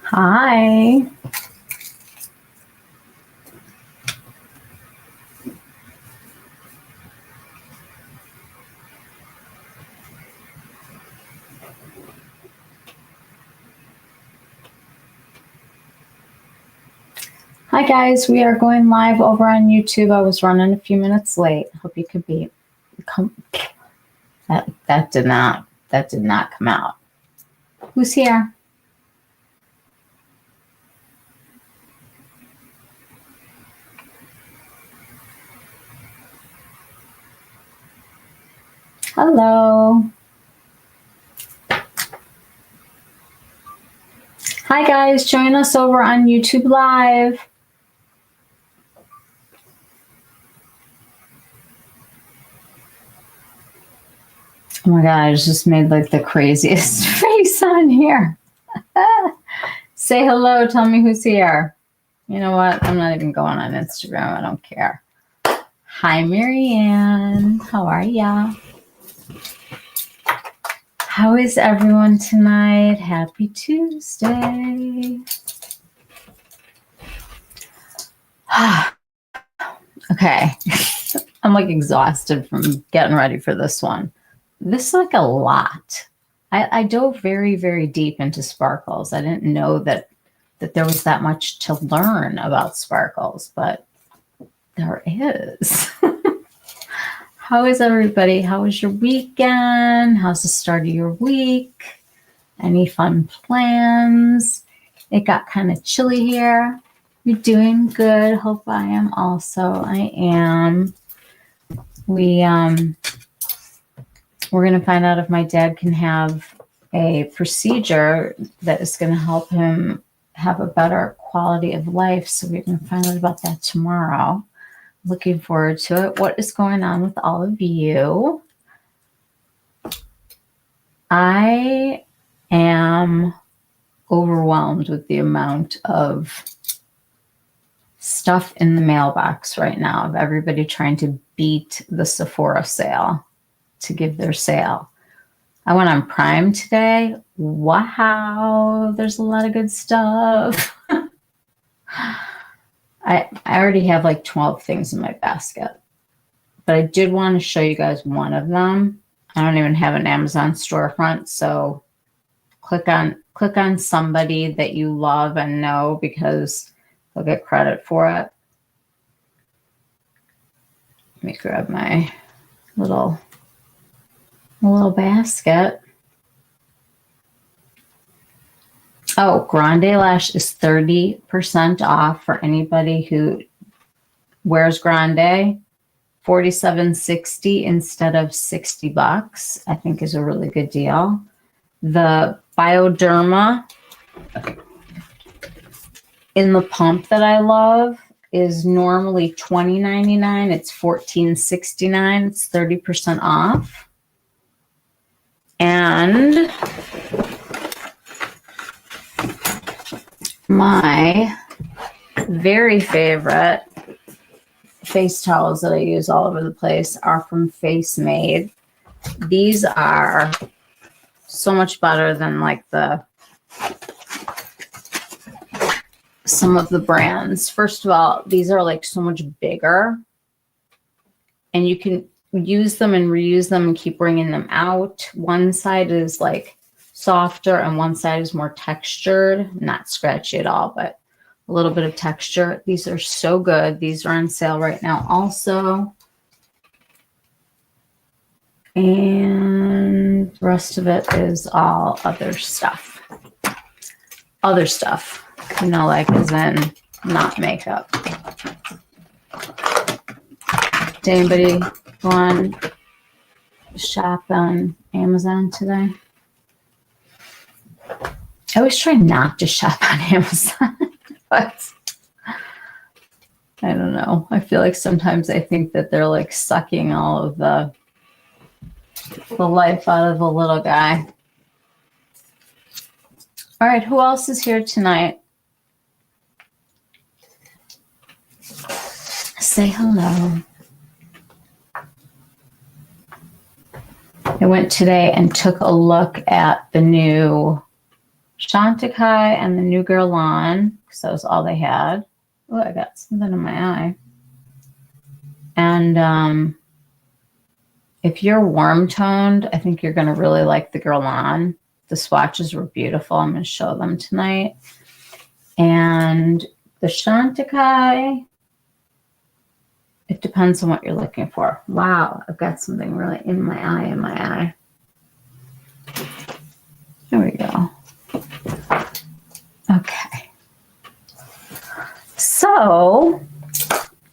Hi. Hi guys, we are going live over on YouTube. I was running a few minutes late. Hope you could be that did not come out. Who's here? Hello. Hi guys, join us over on YouTube Live. Oh my God, I just made like the craziest face on here. Say hello, tell me who's here. You know what? I'm not even going on Instagram. I don't care. Hi, Marianne. How are ya? How is everyone tonight? Happy Tuesday. Okay. I'm like exhausted from getting ready for this one. This is like a lot. I dove very, very deep into sparkles. I didn't know that there was that much to learn about sparkles, but there is. How is everybody? How was your weekend? How's the start of your week? Any fun plans? It got kind of chilly here. You're doing good. Hope I am also. I am. We're going to find out if my dad can have a procedure that is going to help him have a better quality of life. So we're going to find out about that tomorrow. Looking forward to it. What is going on with all of you? I am overwhelmed with the amount of stuff in the mailbox right now of everybody trying to beat the Sephora sale to give their sale. I went on Prime today. Wow, there's a lot of good stuff. I already have like 12 things in my basket, but I did want to show you guys one of them. I don't even have an Amazon storefront, so click on somebody that you love and know because they'll get credit for it. Let me grab my little basket. Oh, Grande Lash is 30% off for anybody who wears Grande. $47.60 instead of $60, I think is a really good deal. The Bioderma in the pump that I love is normally $20.99. It's $14.69. It's 30% off. And my very favorite face towels that I use all over the place are from Face Made. These are so much better than like some of the brands. First of all, these are like so much bigger and you can use them and reuse them and keep bringing them out. One side is like softer and one side is more textured, not scratchy at all, but a little bit of texture. These are so good. These are on sale right now also. And the rest of it is all other stuff. Other stuff, you know, like as in not makeup. Did anybody go on shop on Amazon today? I always try not to shop on Amazon, but I don't know. I feel like sometimes I think that they're like sucking all of the life out of the little guy. All right, who else is here tonight? say hello. I went today and took a look at the new Chanticleer and the new Guerlain, because that was all they had. Oh, I got something in my eye. And if you're warm toned, I think you're going to really like the Guerlain. The swatches were beautiful. I'm going to show them tonight. And the Chanticleer, it depends on what you're looking for. Wow, I've got something really in my eye, There we go. Okay. So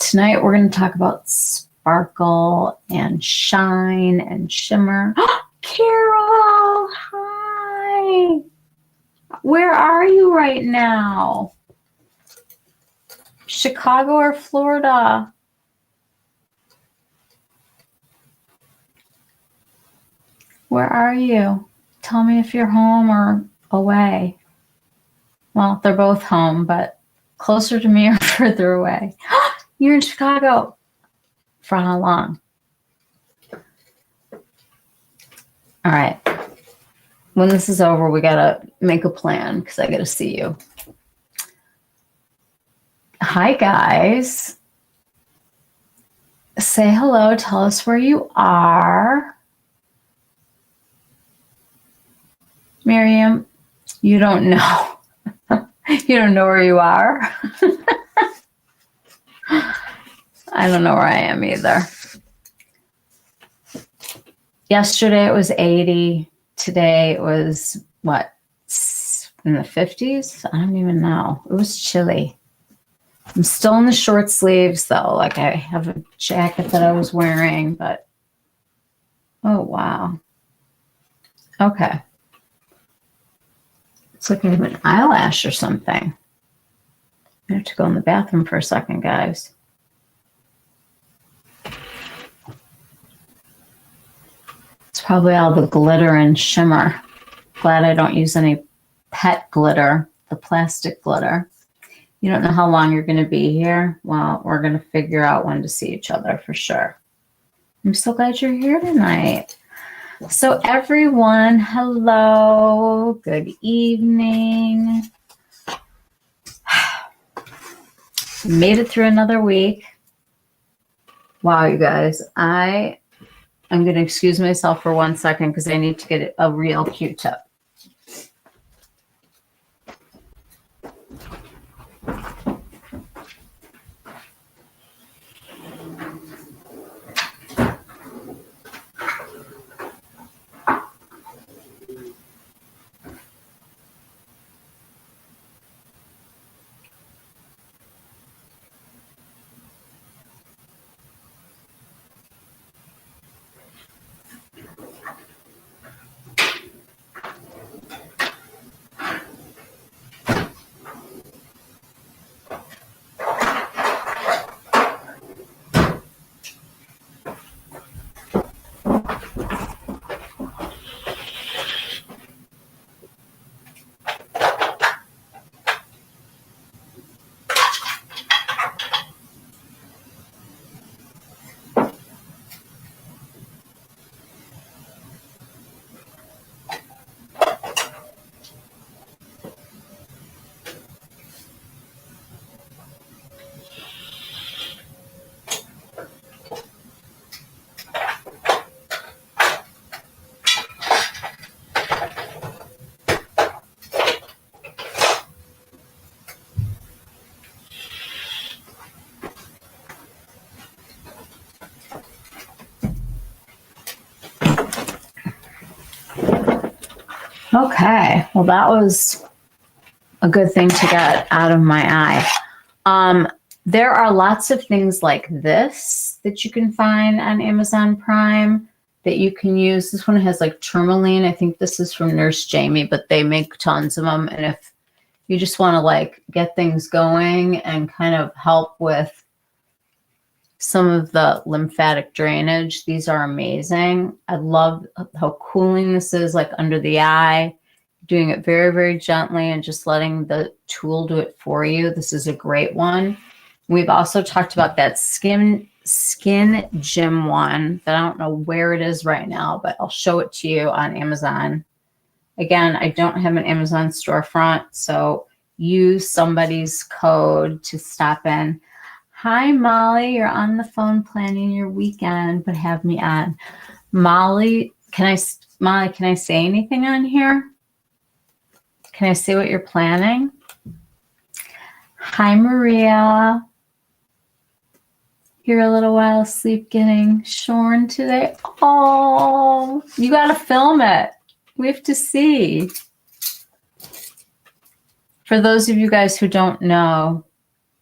tonight we're going to talk about sparkle and shine and shimmer. Carol, hi. Where are you right now? Chicago or Florida? Where are you? Tell me if you're home or away. Well, they're both home, but closer to me or further away. You're in Chicago. For how long? All right. When this is over, we got to make a plan because I got to see you. Hi, guys. Say hello. Tell us where you are. Miriam, you don't know. You don't know where you are? I don't know where I am either. Yesterday it was 80. Today it was, what, in the 50s? I don't even know. It was chilly. I'm still in the short sleeves, though. Like, I have a jacket that I was wearing, but, oh, wow. Okay. It's like I have an eyelash or something. I have to go in the bathroom for a second, guys. It's probably all the glitter and shimmer. Glad I don't use any pet glitter, the plastic glitter. You don't know how long you're going to be here? Well, we're going to figure out when to see each other for sure. I'm so glad you're here tonight. So everyone, hello, good evening. Made it through another week. Wow, you guys, I'm going to excuse myself for 1 second because I need to get a real Q-tip. Okay, well, that was a good thing to get out of my eye. There are lots of things like this that you can find on Amazon Prime that you can use. This one has like tourmaline. I think this is from Nurse Jamie, but they make tons of them. And if you just want to like get things going and kind of help with some of the lymphatic drainage, these are amazing. I love how cooling this is, like under the eye, doing it very, very gently and just letting the tool do it for you. This is a great one. We've also talked about that skin gym one that I don't know where it is right now, but I'll show it to you on Amazon. Again, I don't have an Amazon storefront, so use somebody's code to stop in. Hi, Molly, you're on the phone planning your weekend, but have me on. Molly, can I say anything on here? Can I say what you're planning? Hi, Maria. You're a little while asleep getting shorn today. Oh, you got to film it. We have to see. For those of you guys who don't know,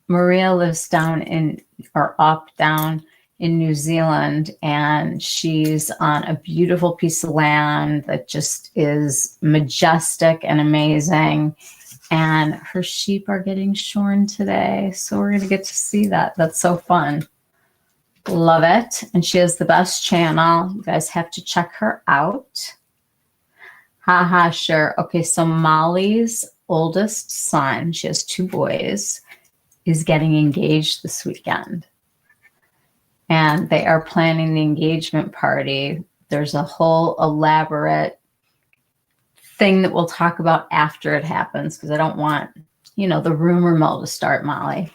Maria lives down in New Zealand, and she's on a beautiful piece of land that just is majestic and amazing. And her sheep are getting shorn today. So we're going to get to see that. That's so fun. Love it. And she has the best channel. You guys have to check her out. Haha, sure. Okay, so Molly's oldest son, she has 2 boys, is getting engaged this weekend. And they are planning the engagement party. There's a whole elaborate thing that we'll talk about after it happens, because I don't want, the rumor mill to start, Molly.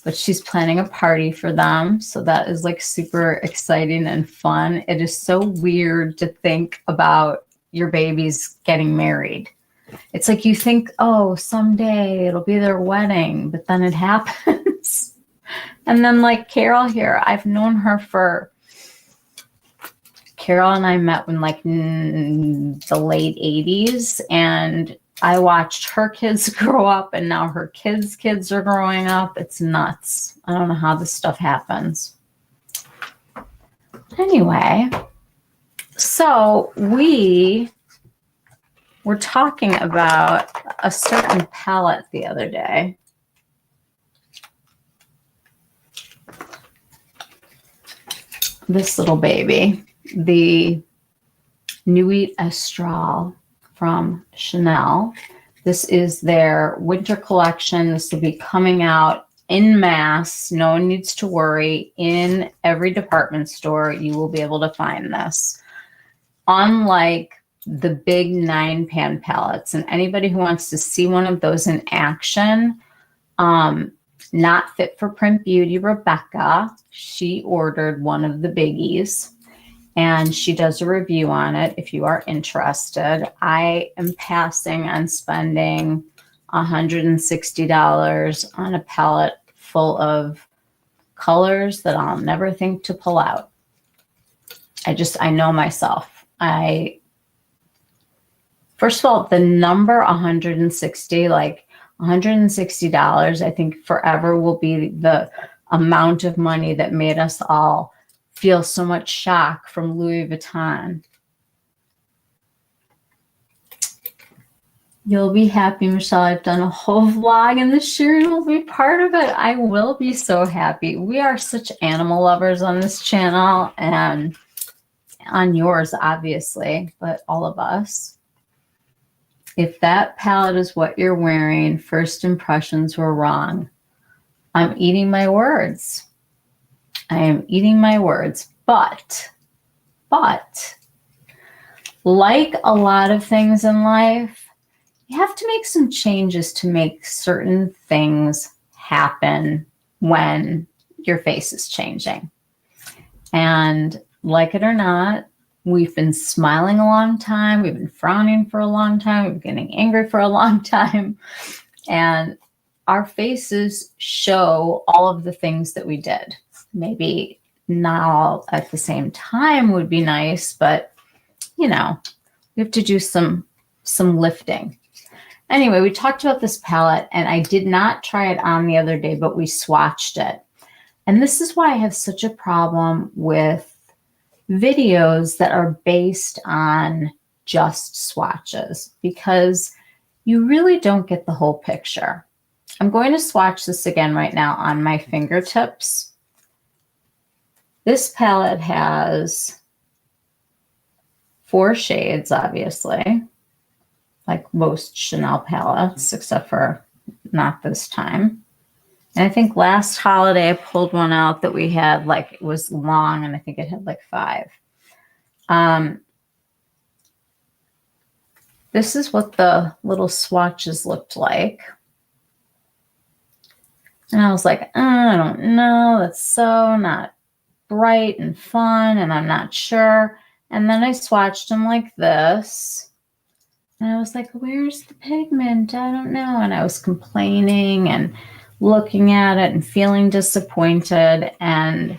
But she's planning a party for them. So that is like super exciting and fun. It is so weird to think about your babies getting married. It's like you think, oh, someday it'll be their wedding, but then it happens. And then like Carol here, I've known her Carol and I met in like the late 80s, and I watched her kids grow up, and now her kids are growing up. It's nuts. I don't know how this stuff happens. Anyway, so we were talking about a certain palette the other day. This little baby, the Nuit Astrale from Chanel. This is their winter collection. This will be coming out en masse. No one needs to worry. In every department store, you will be able to find this. Unlike the big 9-pan palettes, and anybody who wants to see one of those in action, Not Fit for Print Beauty, Rebecca, she ordered one of the biggies, and she does a review on it if you are interested. I am passing on spending $160 on a palette full of colors that I'll never think to pull out. I know myself. First of all, the number 160, like $160, I think forever will be the amount of money that made us all feel so much shock from Louis Vuitton. You'll be happy, Michelle. I've done a whole vlog, and the sharing will be part of it. I will be so happy. We are such animal lovers on this channel, and on yours, obviously, but all of us. If that palette is what you're wearing, first impressions were wrong. I'm eating my words. I am eating my words. But, like a lot of things in life, you have to make some changes to make certain things happen when your face is changing. And like it or not, we've been smiling a long time. We've been frowning for a long time. We've been getting angry for a long time. And our faces show all of the things that we did. Maybe not all at the same time would be nice, but we have to do some lifting. Anyway, we talked about this palette, and I did not try it on the other day, but we swatched it. And this is why I have such a problem with videos that are based on just swatches, because you really don't get the whole picture. I'm going to swatch this again right now on my fingertips. This palette has 4 shades, obviously, like most Chanel palettes, except for not this time. And I think last holiday I pulled one out that we had, like, it was long, and I think it had like 5. This is what the little swatches looked like. And I was like, I don't know, that's so not bright and fun, and I'm not sure. And then I swatched them like this. And I was like, where's the pigment? I don't know. And I was complaining and looking at it and feeling disappointed. And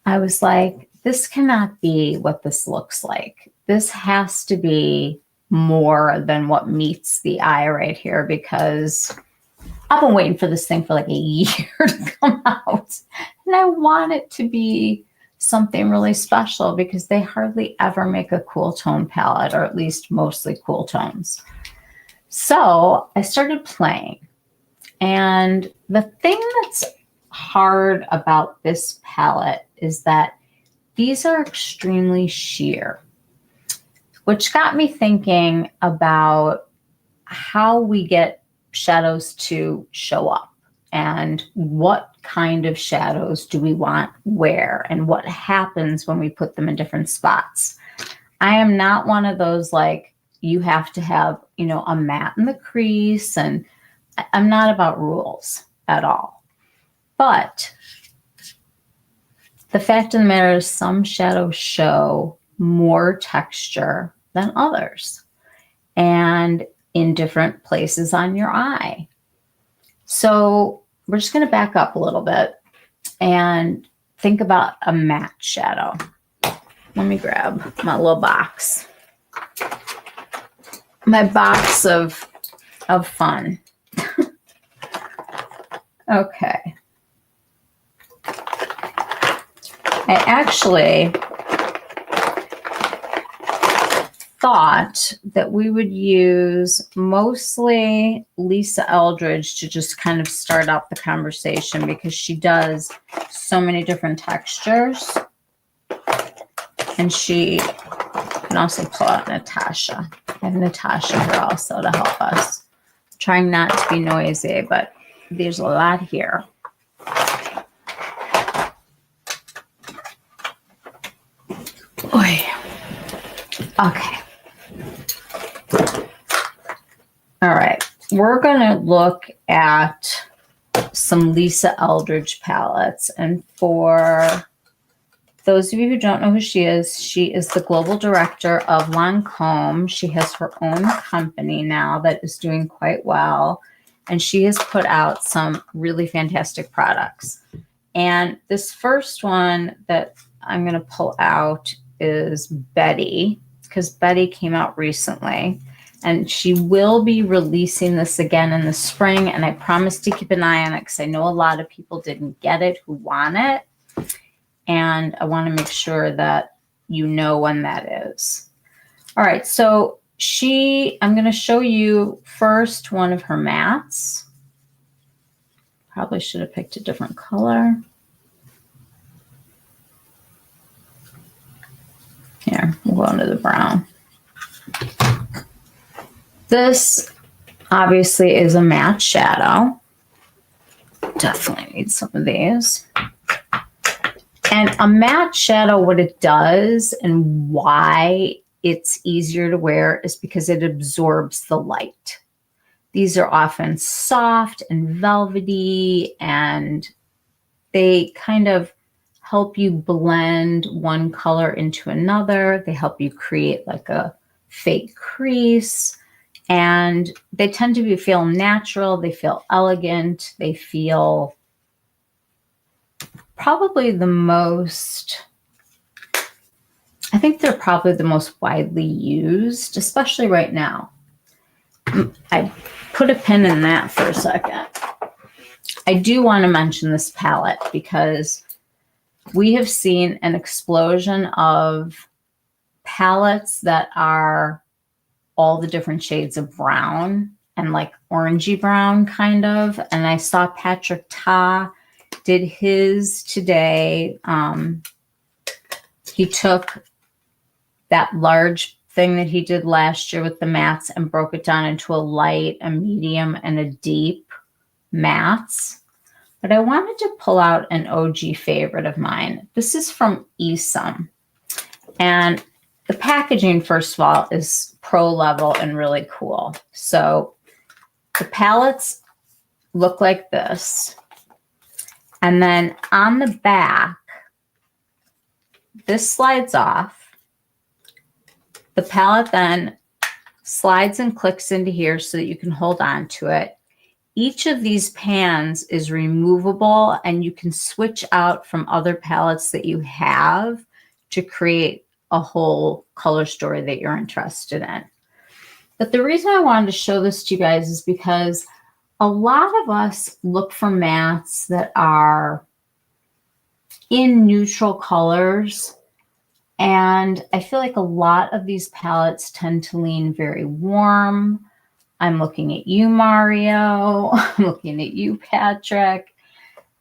I was like, this cannot be what this looks like. This has to be more than what meets the eye right here, because I've been waiting for this thing for like a year to come out. And I want it to be something really special, because they hardly ever make a cool tone palette, or at least mostly cool tones. So I started playing. And the thing that's hard about this palette is that these are extremely sheer, which got me thinking about how we get shadows to show up, and what kind of shadows do we want where, and what happens when we put them in different spots. I am not one of those, like, you have to have, you know, a matte in the crease, and I'm not about rules at all. But the fact of the matter is, some shadows show more texture than others, and in different places on your eye. So we're just going to back up a little bit and think about a matte shadow. Let me grab my little box. My box of fun. Okay. I actually thought that we would use mostly Lisa Eldridge to just kind of start out the conversation, because she does so many different textures. And she can also pull out Natasha. I have Natasha here also to help us. Trying not to be noisy, but there's a lot here. Oy. Okay. All right. We're going to look at some Lisa Eldridge palettes. And for those of you who don't know who she is the global director of Lancome. She has her own company now that is doing quite well. And she has put out some really fantastic products. And this first one that I'm going to pull out is Betty, because Betty came out recently. And she will be releasing this again in the spring. And I promise to keep an eye on it, because I know a lot of people didn't get it who want it. And I want to make sure that you know when that is. All right, so I'm going to show you first one of her mattes. Probably should have picked a different color. Here, we'll go into the brown. This obviously is a matte shadow. Definitely need some of these. And a matte shadow, what it does and why it's easier to wear is because it absorbs the light. These are often soft and velvety, and they kind of help you blend one color into another. They help you create like a fake crease. And they tend to feel natural. They feel elegant. They feel probably the most, I think they're probably the most widely used, especially right now. I put a pin in that for a second. I do want to mention this palette because we have seen an explosion of palettes that are all the different shades of brown and like orangey brown kind of. And I saw Patrick Ta did his today. He took that large thing that he did last year with the mattes and broke it down into a light, a medium, and a deep mattes, but I wanted to pull out an OG favorite of mine. This is from Esum. And the packaging, first of all, is pro level and really cool. So the palettes look like this. And then on the back, this slides off. The palette then slides and clicks into here so that you can hold on to it. Each of these pans is removable, and you can switch out from other palettes that you have to create a whole color story that you're interested in. But the reason I wanted to show this to you guys is because a lot of us look for mattes that are in neutral colors. And I feel like a lot of these palettes tend to lean very warm. I'm looking at you, Mario. I'm looking at you, Patrick.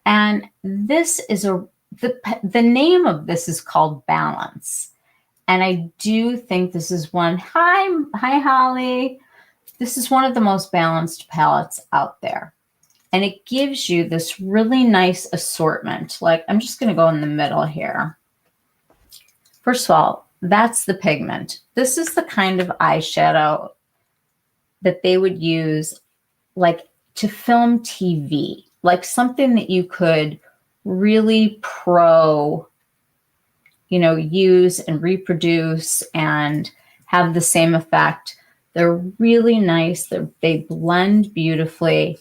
And this is the name of this is called Balance. And I do think this is one, hi, Holly. This is one of the most balanced palettes out there. And it gives you this really nice assortment. Like, I'm just going to go in the middle here. First of all, that's the pigment. This is the kind of eyeshadow that they would use like to film TV, like something that you could really use and reproduce and have the same effect. They're really nice. They blend beautifully.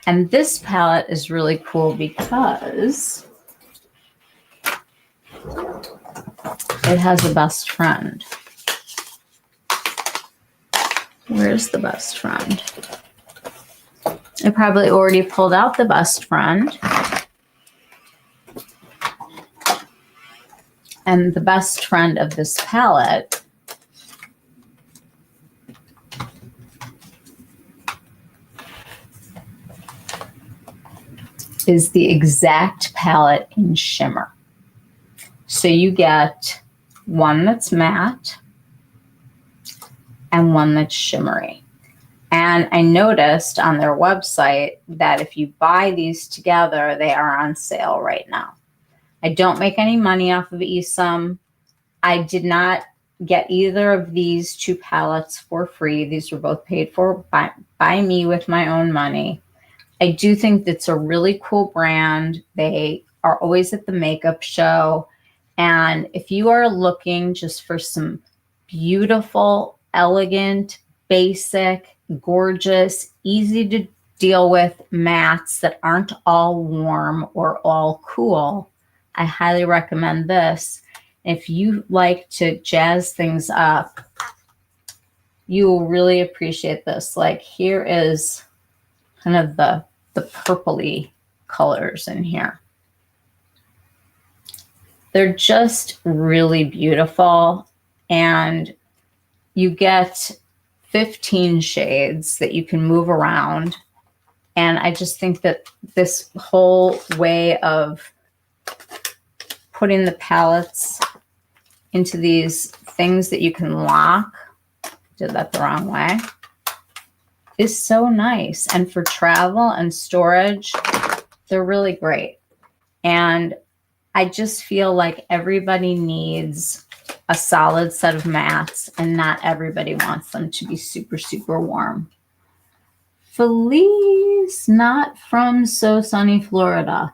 And this palette is really cool because it has a best friend. Where's the best friend? I probably already pulled out the best friend. And the best friend of this palette is the exact palette in Shimmer. So you get one that's matte and one that's shimmery. And I noticed on their website that if you buy these together, they are on sale right now. I don't make any money off of Esum. I did not get either of these two palettes for free. These were both paid for by me with my own money. I do think it's a really cool brand. They are always at the makeup show. And if you are looking just for some beautiful, elegant, basic, gorgeous, easy to deal with mattes that aren't all warm or all cool, I highly recommend this. If you like to jazz things up, you will really appreciate this. Like, here is kind of the purpley colors in here. They're just really beautiful, and you get 15 shades that you can move around. And I just think that this whole way of putting the palettes into these things that you can lock, did that the wrong way, is so nice. And for travel and storage, they're really great. And I just feel like everybody needs a solid set of mattes, and not everybody wants them to be super, super warm. Felice, not from So Sunny, Florida.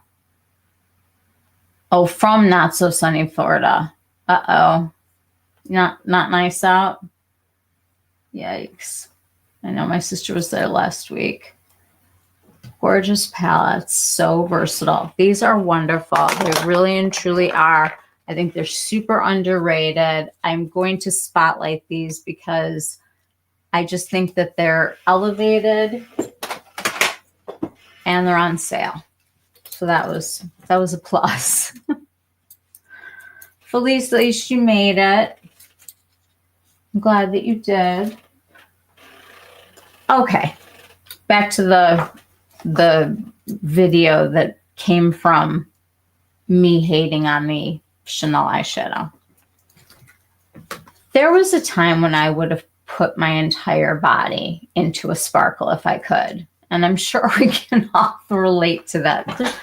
Oh, from Not So Sunny, Florida. Uh-oh. Not nice out? Yikes. I know my sister was there last week. Gorgeous palettes, so versatile. These are wonderful. They really and truly are. I think they're super underrated. I'm going to spotlight these because I just think that they're elevated and they're on sale. So that was a plus. Felice, at least you made it. I'm glad that you did. Okay, back to the video that came from me hating on the Chanel eyeshadow. There was a time when I would have put my entire body into a sparkle if I could. And I'm sure we can all relate to that.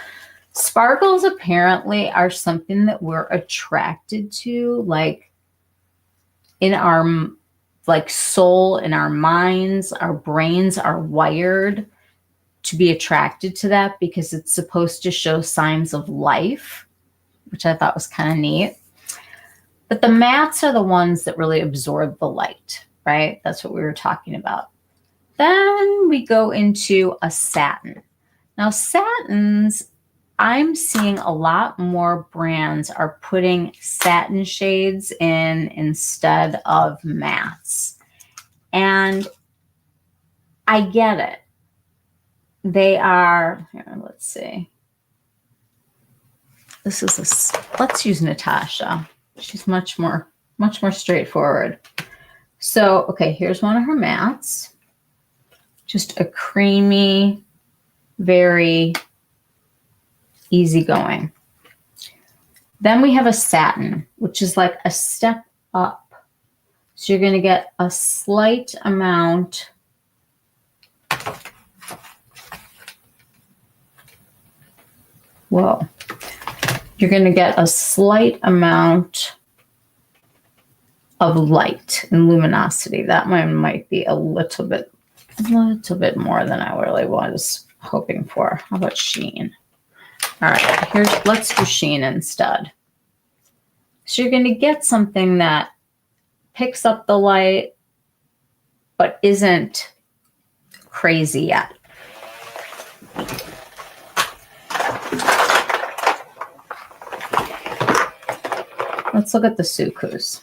Sparkles apparently are something that we're attracted to, like in our like soul, in our minds, our brains are wired to be attracted to that because it's supposed to show signs of life, which I thought was kind of neat. But the mattes are the ones that really absorb the light, right? That's what we were talking about. Then we go into a satin. Now satins, I'm seeing a lot more brands are putting satin shades in instead of mattes. And I get it. They are, here, let's see. This is let's use Natasha. She's much more straightforward. So, okay, here's one of her mattes. Just a creamy, very easygoing. Then we have a satin, which is like a step up. So you're going to get a slight amount whoa. You're going to get a slight amount of light and luminosity. That one might be a little bit more than I really was hoping for. How about sheen? All right, let's do sheen instead. So you're going to get something that picks up the light, but isn't crazy yet. Let's look at the Sukus.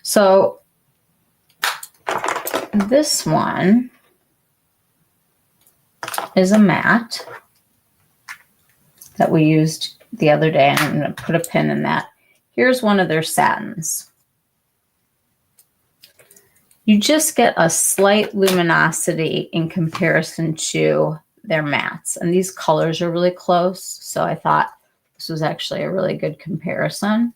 So this one is a matte that we used the other day, and I'm going to put a pin in that. Here's one of their satins. You just get a slight luminosity in comparison to their mattes, and these colors are really close, so I thought this was actually a really good comparison.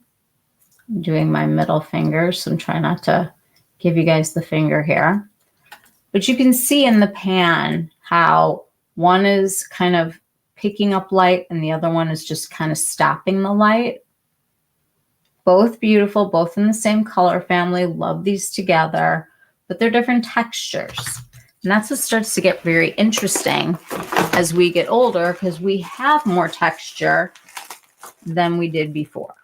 I'm doing my middle finger, so I'm trying not to give you guys the finger here. But you can see in the pan how one is kind of picking up light and the other one is just kind of stopping the light. Both beautiful, both in the same color family. Love these together, but they're different textures. And that's what starts to get very interesting as we get older, because we have more texture than we did before.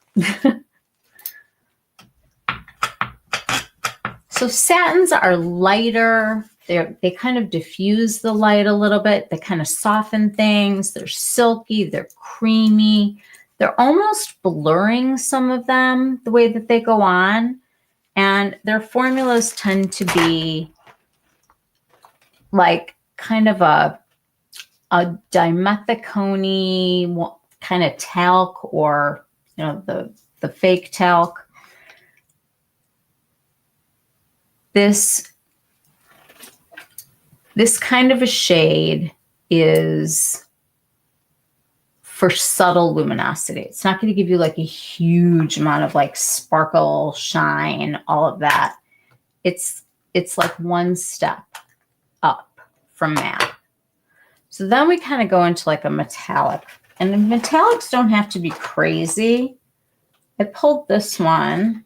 So satins are lighter. They kind of diffuse the light a little bit. They kind of soften things. They're silky. They're creamy. They're almost blurring, some of them, the way that they go on. And their formulas tend to be like kind of a dimethicone kind of talc, or the fake talc. This kind of a shade is for subtle luminosity. It's not going to give you like a huge amount of like sparkle, shine, all of that. It's like one step up from matte. So then we kind of go into like a metallic, and the metallics don't have to be crazy. I pulled this one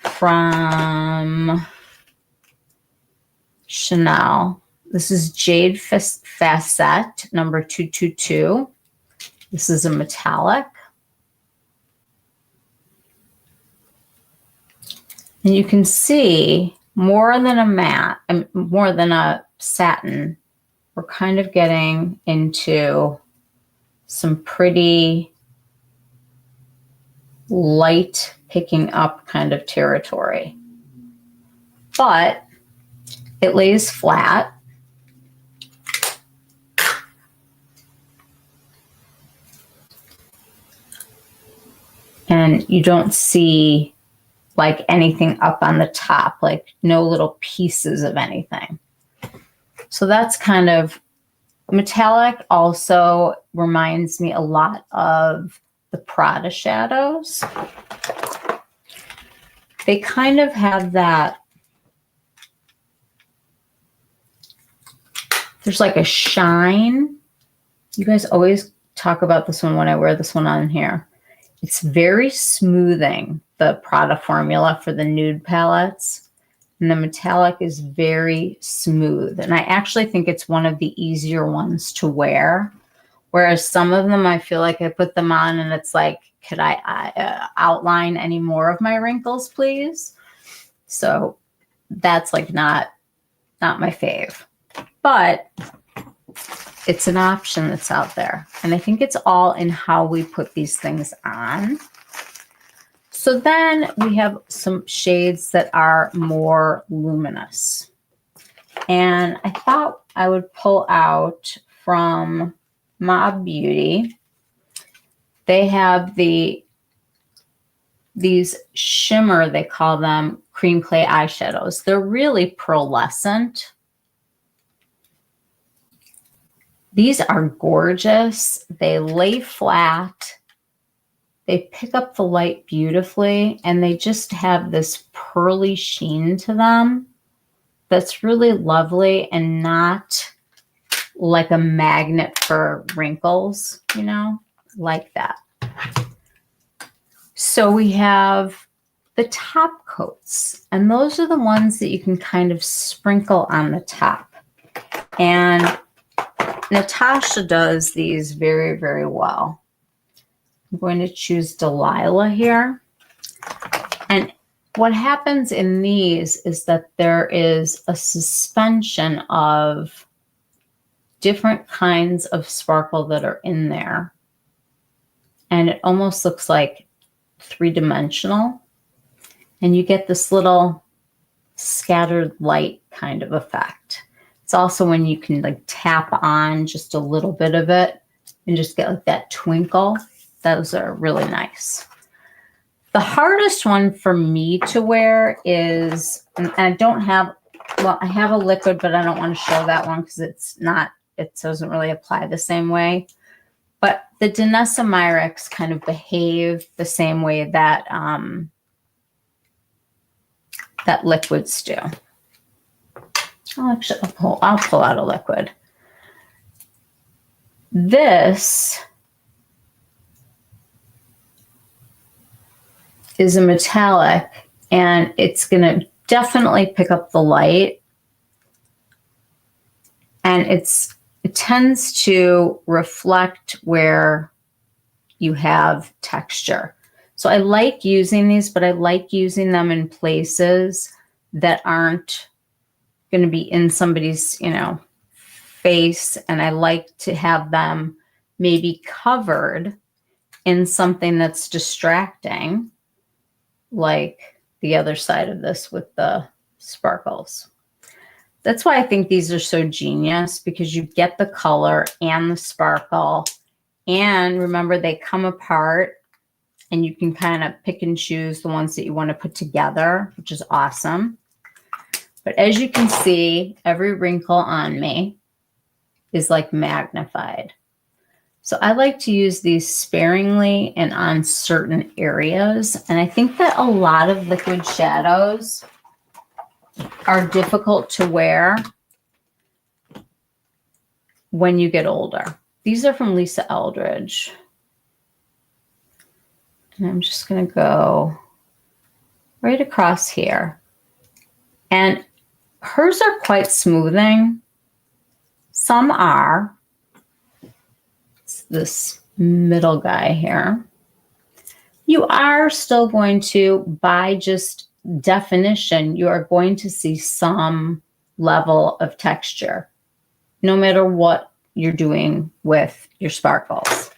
from Chanel. This is Jade Facette number 222. This is a metallic. And you can see more than a matte, more than a satin, we're kind of getting into some pretty light picking up kind of territory. But it lays flat. And you don't see like anything up on the top, like no little pieces of anything. So that's kind of metallic. Also reminds me a lot of the Prada shadows. They kind of have that There's like a shine. You guys always talk about this one when I wear this one on here. It's very smoothing, the Prada formula for the nude palettes. And the metallic is very smooth. And I actually think it's one of the easier ones to wear. Whereas some of them, I feel like I put them on and it's like, could I outline any more of my wrinkles, please? So that's like not my fave. But it's an option that's out there. And I think it's all in how we put these things on. So then we have some shades that are more luminous. And I thought I would pull out from Mob Beauty. They have these shimmer, they call them cream clay eyeshadows. They're really pearlescent. These are gorgeous. They lay flat. They pick up the light beautifully, and they just have this pearly sheen to them that's really lovely and not like a magnet for wrinkles, you know, like that. So we have the top coats, and those are the ones that you can kind of sprinkle on the top. And Natasha does these very, very well. I'm going to choose Delilah here. And what happens in these is that there is a suspension of different kinds of sparkle that are in there. And it almost looks like three-dimensional. And you get this little scattered light kind of effect. It's also when you can like tap on just a little bit of it and just get like that twinkle. Those are really nice. The hardest one for me to wear is, and I don't have, well, I have a liquid, but I don't want to show that one because it's not, it doesn't really apply the same way. But the Danessa Myricks kind of behave the same way that that liquids do. I'll pull out a liquid. This is a metallic, and it's going to definitely pick up the light. And it tends to reflect where you have texture. So I like using these, but I like using them in places that aren't going to be in somebody's, you know, face. And I like to have them maybe covered in something that's distracting, like the other side of this with the sparkles. That's why I think these are so genius, because you get the color and the sparkle. And remember, they come apart and you can kind of pick and choose the ones that you want to put together, which is awesome. But as you can see, every wrinkle on me is like magnified. So I like to use these sparingly and on certain areas. And I think that a lot of liquid shadows are difficult to wear when you get older. These are from Lisa Eldridge. And I'm just going to go right across here. And hers are quite smoothing. Some are. It's this middle guy here. You are still going to, by just definition, you are going to see some level of texture, no matter what you're doing with your sparkles.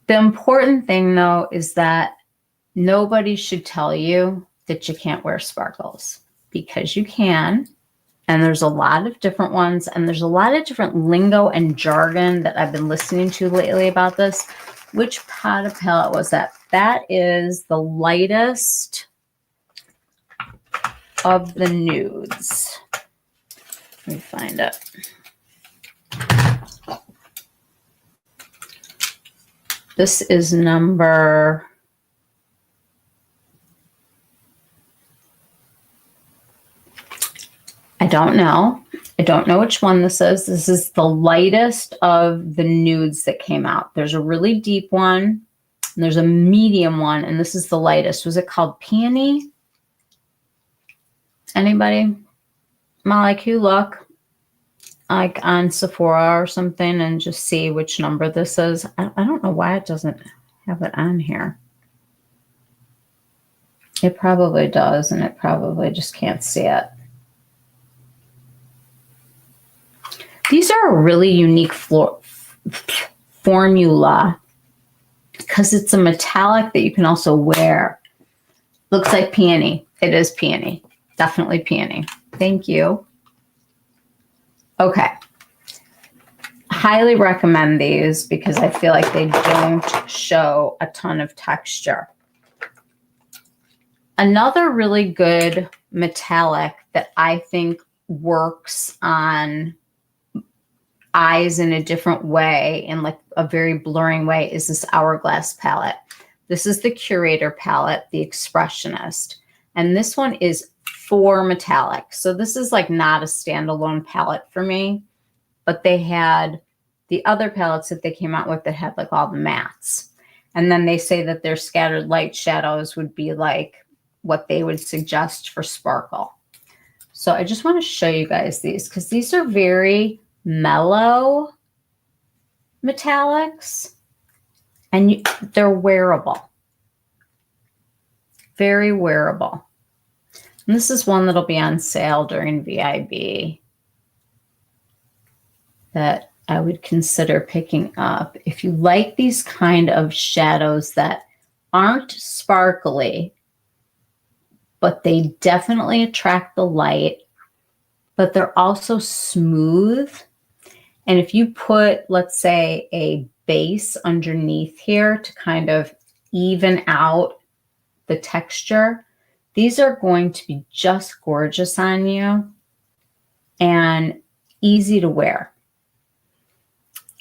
The important thing, though, is that nobody should tell you that you can't wear sparkles, because you can. And there's a lot of different ones, and there's a lot of different lingo and jargon that I've been listening to lately about this. Which Prada palette was that? That is the lightest of the nudes. Let me find it. This is number I don't know. I don't know which one this is. This is the lightest of the nudes that came out. There's a really deep one, and there's a medium one, and this is the lightest. Was it called Peony? Anybody? Molly, can you look like on Sephora or something and just see which number this is? I don't know why it doesn't have it on here. It probably does, and it probably just can't see it. These are a really unique formula because it's a metallic that you can also wear. Looks like peony. It is peony. Definitely peony. Thank you. Okay. Highly recommend these because I feel like they don't show a ton of texture. Another really good metallic that I think works on eyes in a different way, in like a very blurring way, is this Hourglass palette. This is the Curator palette, the Expressionist. And this one is 4 metallic. So this is like not a standalone palette for me, but they had the other palettes that they came out with that had like all the mattes. And then they say that their scattered light shadows would be like what they would suggest for sparkle. So I just want to show you guys these because these are very mellow metallics and they're wearable. Very wearable. And this is one that'll be on sale during VIB that I would consider picking up. If you like these kind of shadows that aren't sparkly, but they definitely attract the light, but they're also smooth. And if you put, let's say, a base underneath here to kind of even out the texture, these are going to be just gorgeous on you and easy to wear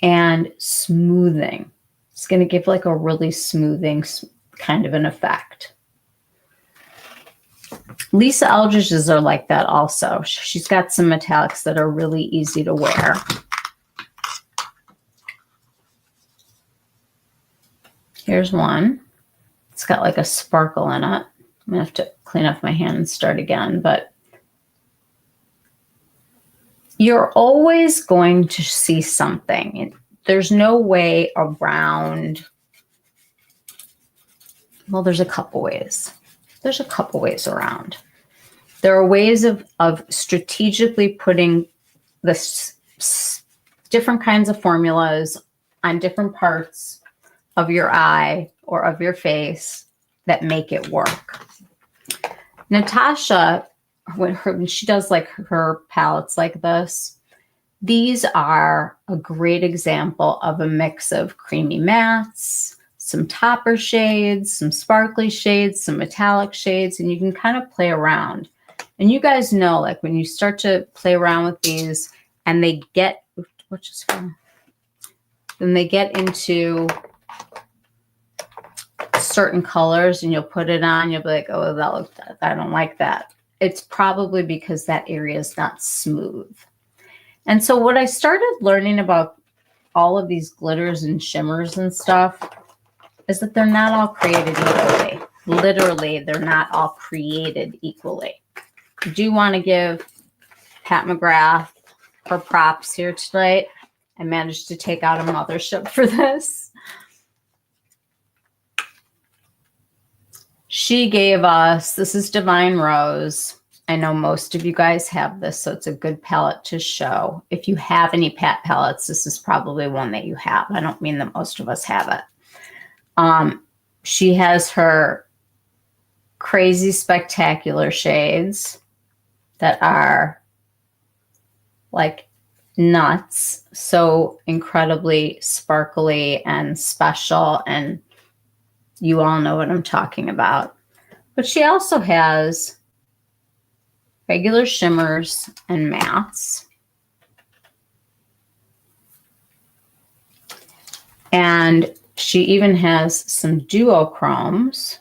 and smoothing. It's going to give like a really smoothing kind of an effect. Lisa Eldridge's are like that also. She's got some metallics that are really easy to wear. Here's one. It's got like a sparkle in it. I'm going to have to clean off my hand and start again, but you're always going to see something. There's no way around. Well, there's a couple ways. There's a couple ways around. There are ways of strategically putting the different kinds of formulas on different parts of your eye or of your face that make it work. Natasha, when she does like her palettes like this, these are a great example of a mix of creamy mattes, some topper shades, some sparkly shades, some metallic shades, and you can kind of play around. And you guys know, like when you start to play around with these and they get, then they get into certain colors and you'll put it on, you'll be like, oh, that looks, I don't like that. It's probably because that area is not smooth. And so what I started learning about all of these glitters and shimmers and stuff is that they're not all created equally. Literally, they're not all created equally. I do want to give Pat McGrath her props here tonight. I managed to take out a mothership for this. She gave us, this is Divine Rose. I know most of you guys have this, so it's a good palette to show. If you have any Pat palettes, this is probably one that you have. I don't mean that most of us have it. She has her crazy spectacular shades that are like nuts, so incredibly sparkly and special, and you all know what I'm talking about. But she also has regular shimmers and mattes. And she even has some duochromes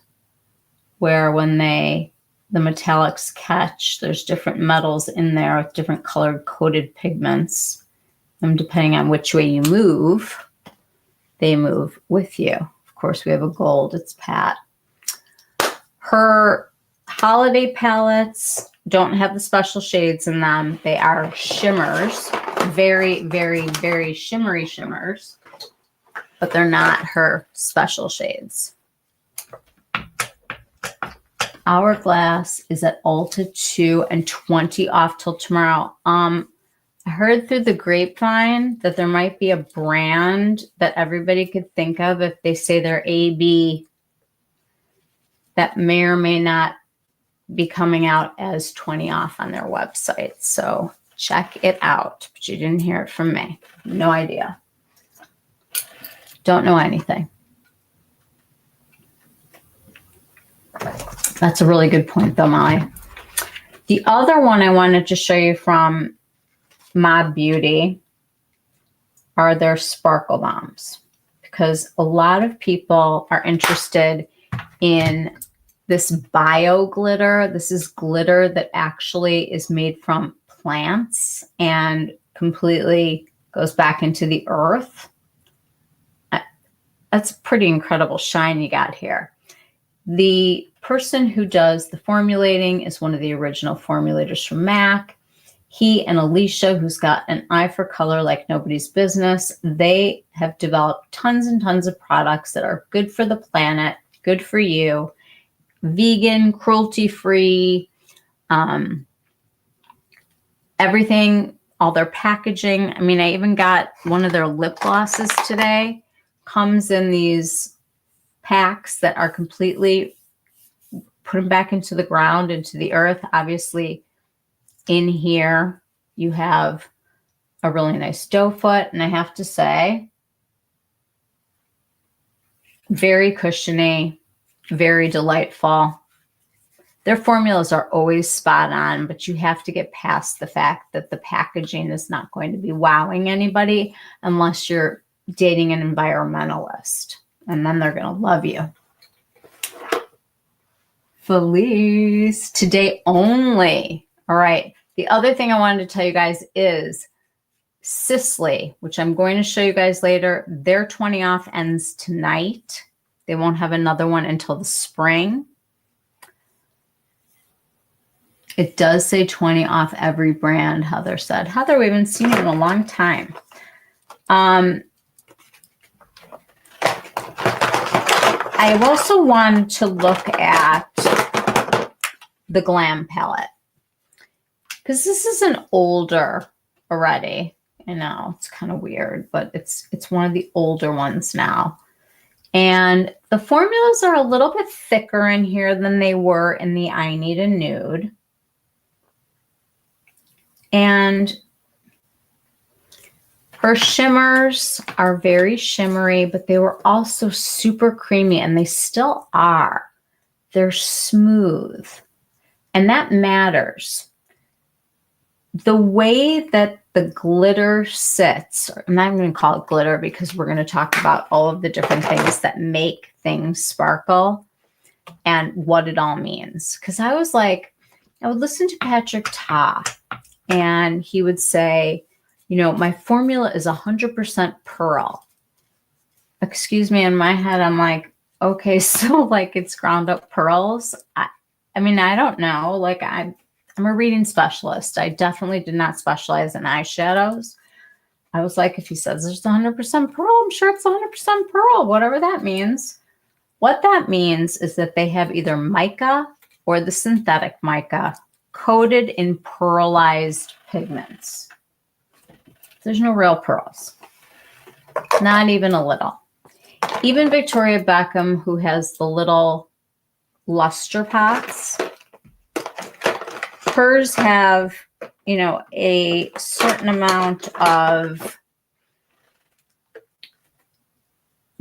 where when they the metallics catch. There's different metals in there with different colored coated pigments. And depending on which way you move, they move with you. Of course, we have a gold. It's Pat. Her holiday palettes don't have the special shades in them. They are shimmers. Very, very, very shimmery shimmers. But they're not her special shades. Hourglass is at Ulta 2 and 20 off till tomorrow. I heard through the grapevine that there might be a brand that everybody could think of if they say they're AB that may or may not be coming out as 20 off on their website. So check it out. But you didn't hear it from me. No idea. Don't know anything. That's a really good point though, Molly. The other one I wanted to show you from Mob Beauty are their sparkle bombs, because a lot of people are interested in this bio glitter. This is glitter that actually is made from plants and completely goes back into the earth. That's a pretty incredible shine you got here. The person who does the formulating is one of the original formulators from MAC. He and Alicia, who's got an eye for color like nobody's business, they have developed tons and tons of products that are good for the planet, good for you, vegan, cruelty-free, everything, all their packaging. I mean, I even got one of their lip glosses today. Comes in these packs that are completely put them back into the ground, into the earth. Obviously, in here, you have a really nice doe foot. And I have to say, very cushiony, very delightful. Their formulas are always spot on, but you have to get past the fact that the packaging is not going to be wowing anybody unless you're dating an environmentalist. And then they're going to love you. Felice, today only. All right. The other thing I wanted to tell you guys is Sisley, which I'm going to show you guys later. Their 20 off ends tonight. They won't have another one until the spring. It does say 20 off every brand, Heather said. Heather, we haven't seen it in a long time. I also wanted to look at the Glam palette, because this is an older already. I know it's kind of weird, but it's one of the older ones now. And the formulas are a little bit thicker in here than they were in the I Need a Nude. And her shimmers are very shimmery, but they were also super creamy, and they still are. They're smooth, and that matters. The way that the glitter sits, I'm not going to call it glitter because we're going to talk about all of the different things that make things sparkle and what it all means. Because I was like, I would listen to Patrick Ta, and he would say, you know, my formula is 100% pearl. Excuse me, in my head, I'm like, okay, so like it's ground up pearls. I mean, I don't know. Like I'm a reading specialist. I definitely did not specialize in eyeshadows. I was like, if he says there's 100% pearl, I'm sure it's 100% pearl, whatever that means. What that means is that they have either mica or the synthetic mica coated in pearlized pigments. There's no real pearls. Not even a little. Even Victoria Beckham, who has the little luster pots, hers have, you know, a certain amount of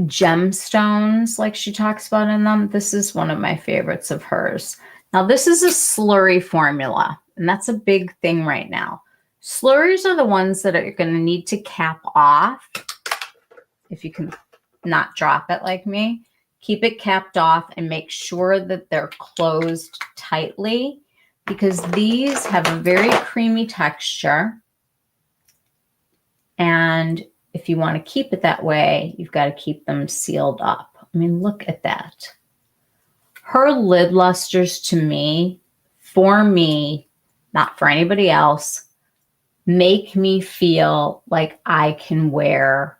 gemstones like she talks about in them. This is one of my favorites of hers. Now, this is a slurry formula, and that's a big thing right now. Slurries are the ones that are going to need to cap off. If you can not drop it like me, keep it capped off and make sure that they're closed tightly, because these have a very creamy texture. And if you want to keep it that way, you've got to keep them sealed up. I mean, look at that. Her lid lusters, to me, for me, not for anybody else, make me feel like I can wear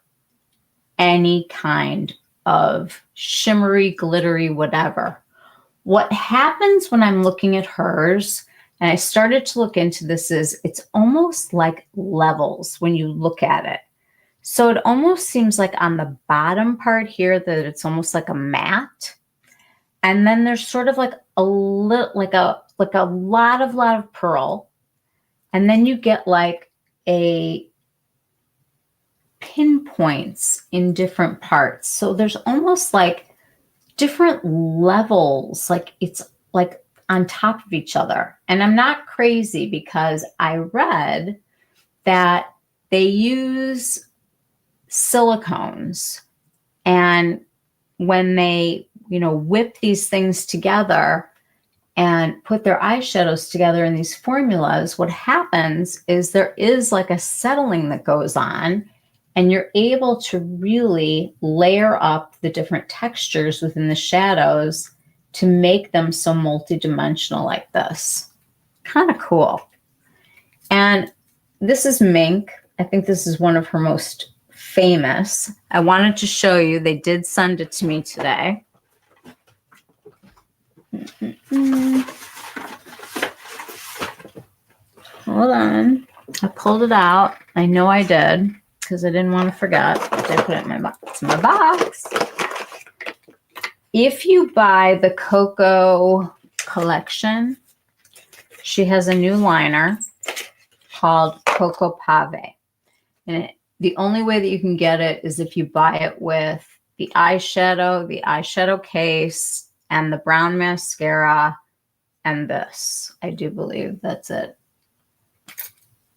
any kind of shimmery, glittery, whatever. What happens when I'm looking at hers, and I started to look into this, is it's almost like levels when you look at it. So it almost seems like on the bottom part here that it's almost like a matte. And then there's sort of like a little, like a lot of pearl. And then you get like a pinpoints in different parts. So there's almost like different levels, like it's like on top of each other. And I'm not crazy, because I read that they use silicones, and when they, you know, whip these things together and put their eyeshadows together in these formulas, what happens is there is like a settling that goes on, and you're able to really layer up the different textures within the shadows to make them so multidimensional like this. Kind of cool. And this is Mink. I think this is one of her most famous. I wanted to show you. They did send it to me today. Hold on. I pulled it out. I know I did, because I didn't want to forget. I put it in my box. It's in my box. If you buy the Coco collection, she has a new liner called Coco Pave. And the only way that you can get it is if you buy it with the eyeshadow case, and the brown mascara, and this. I do believe that's it.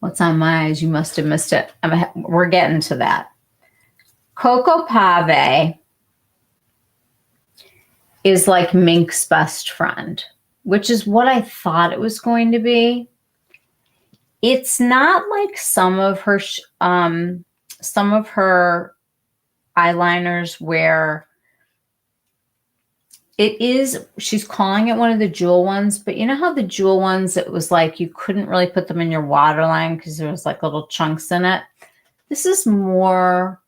What's on my eyes? You must have missed it. We're getting to that. Coco Pave is like Mink's best friend, which is what I thought it was going to be. It's not like some of her eyeliners where it is, she's calling it one of the jewel ones, but you know how the jewel ones, it was like you couldn't really put them in your waterline because there was like little chunks in it. This is more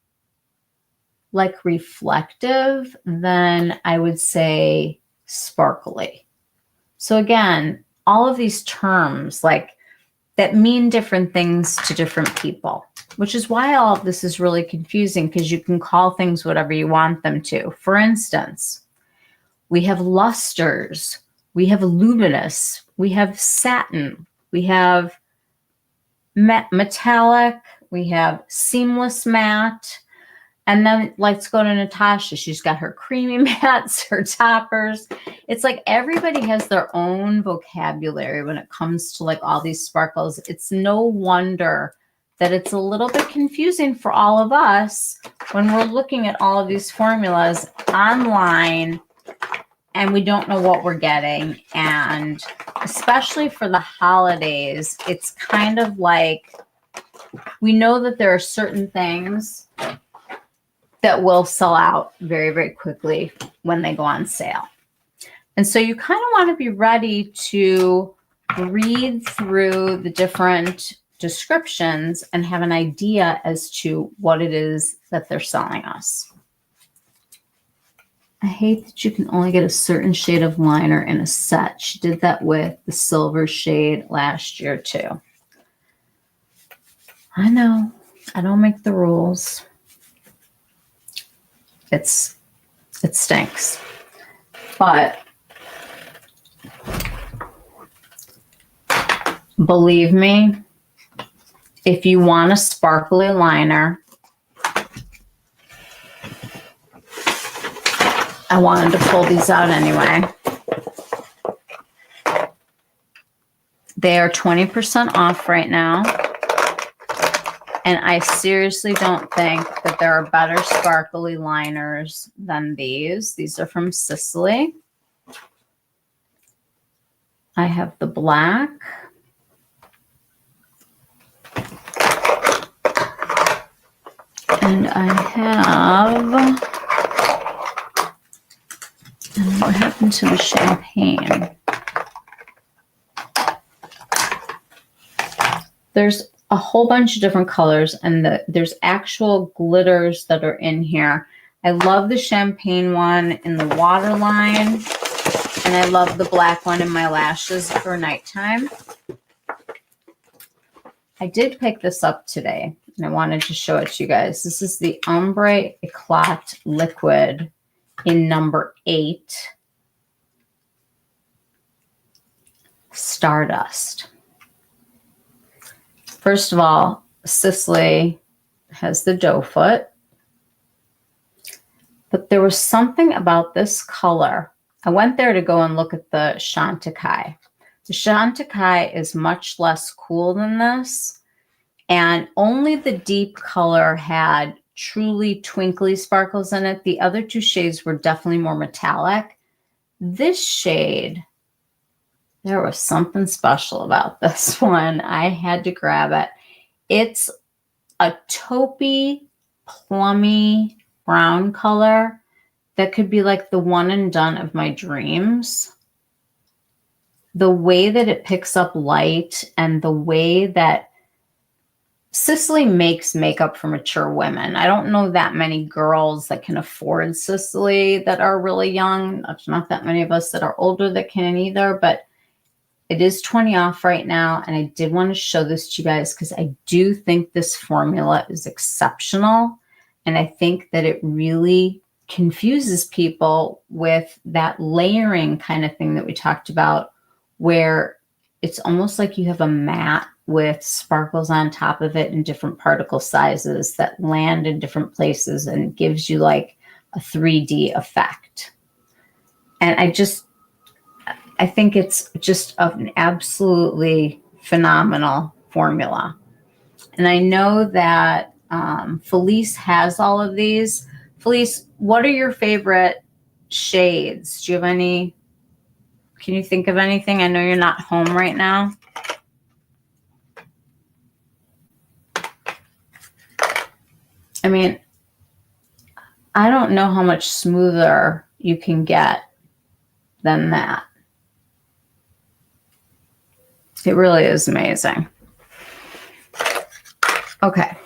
like reflective than, I would say, sparkly. So again, all of these terms like that mean different things to different people, which is why all of this is really confusing, because you can call things whatever you want them to. For instance, we have lusters, we have luminous, we have satin, we have metallic, we have seamless matte. And then let's go to Natasha. She's got her creamy mattes, her toppers. It's like everybody has their own vocabulary when it comes to like all these sparkles. It's no wonder that it's a little bit confusing for all of us when we're looking at all of these formulas online and we don't know what we're getting. And especially for the holidays, it's kind of like we know that there are certain things that will sell out very, very quickly when they go on sale. And so you kind of want to be ready to read through the different descriptions and have an idea as to what it is that they're selling us. I hate that you can only get a certain shade of liner in a set. She did that with the silver shade last year too. I know, I don't make the rules. It stinks, but believe me, if you want a sparkly liner, I wanted to pull these out anyway. They are 20% off right now. And I seriously don't think that there are better sparkly liners than these. These are from Sicily. I have the black. And I have, and what happened to the champagne? There's a whole bunch of different colors, and there's actual glitters that are in here. I love the champagne one in the waterline, and I love the black one in my lashes for nighttime. I did pick this up today, and I wanted to show it to you guys. This is the Ombre Eclat Liquid in number 8. Stardust. First of all, Sicily has the doe foot. But there was something about this color. I went there to go and look at the Chantecaille. The Chantecaille is much less cool than this, and only the deep color had truly twinkly sparkles in it. The other two shades were definitely more metallic. This shade, there was something special about this one. I had to grab it. It's a taupey, plummy brown color that could be like the one and done of my dreams. The way that it picks up light and the way that Sicily makes makeup for mature women. I don't know that many girls that can afford Sicily that are really young. There's not that many of us that are older that can either, but it is 20 off right now. And I did want to show this to you guys because I do think this formula is exceptional. And I think that it really confuses people with that layering kind of thing that we talked about, where it's almost like you have a matte with sparkles on top of it in different particle sizes that land in different places and gives you like a 3D effect. And I think it's just an absolutely phenomenal formula. And I know that Felice has all of these. Felice, what are your favorite shades? Do you have any? Can you think of anything? I know you're not home right now. I mean, I don't know how much smoother you can get than that. It really is amazing. Okay.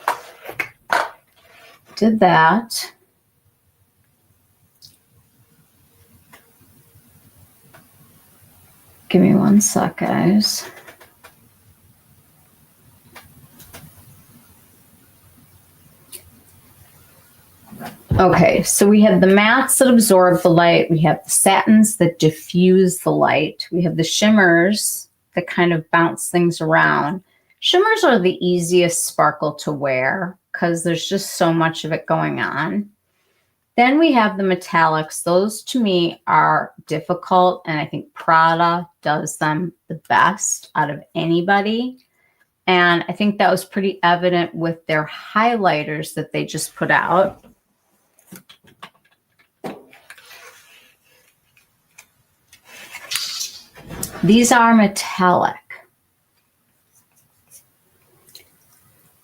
Did that. Give me one sec, guys. Okay, so we have the mattes that absorb the light. We have the satins that diffuse the light. We have the shimmers that kind of bounce things around. Shimmers are the easiest sparkle to wear because there's just so much of it going on. Then we have the metallics. Those to me are difficult, and I think Prada does them the best out of anybody. And I think that was pretty evident with their highlighters that they just put out. These are metallic.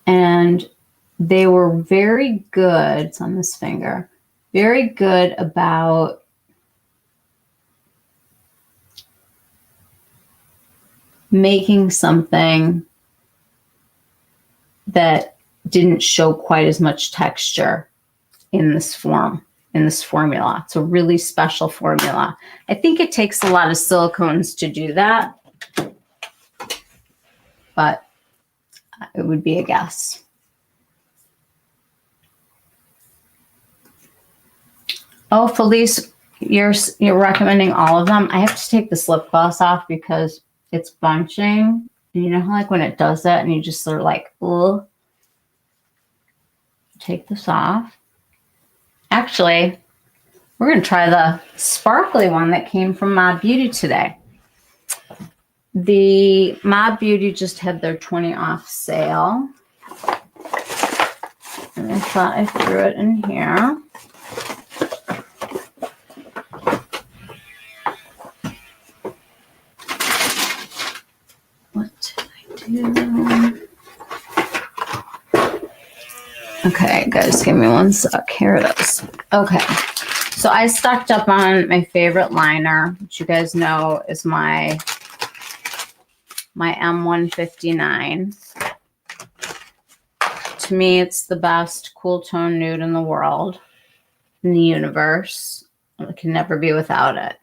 And they were very good, it's on this finger, very good about making something that didn't show quite as much texture in this form, in this formula. It's a really special formula. I think it takes a lot of silicones to do that, but it would be a guess. Oh, Felice, you're recommending all of them. I have to take this lip gloss off because it's bunching. And you know how like when it does that and you just sort of like, ugh. Take this off. Actually, we're going to try the sparkly one that came from Mob Beauty today. The Mob Beauty just had their 20 off sale. And I thought I threw it in here. What did I do? Okay, guys, give me one sec. Here it is. Okay, so I stocked up on my favorite liner, which you guys know is my M159. To me, it's the best cool tone nude in the world, in the universe. I can never be without it.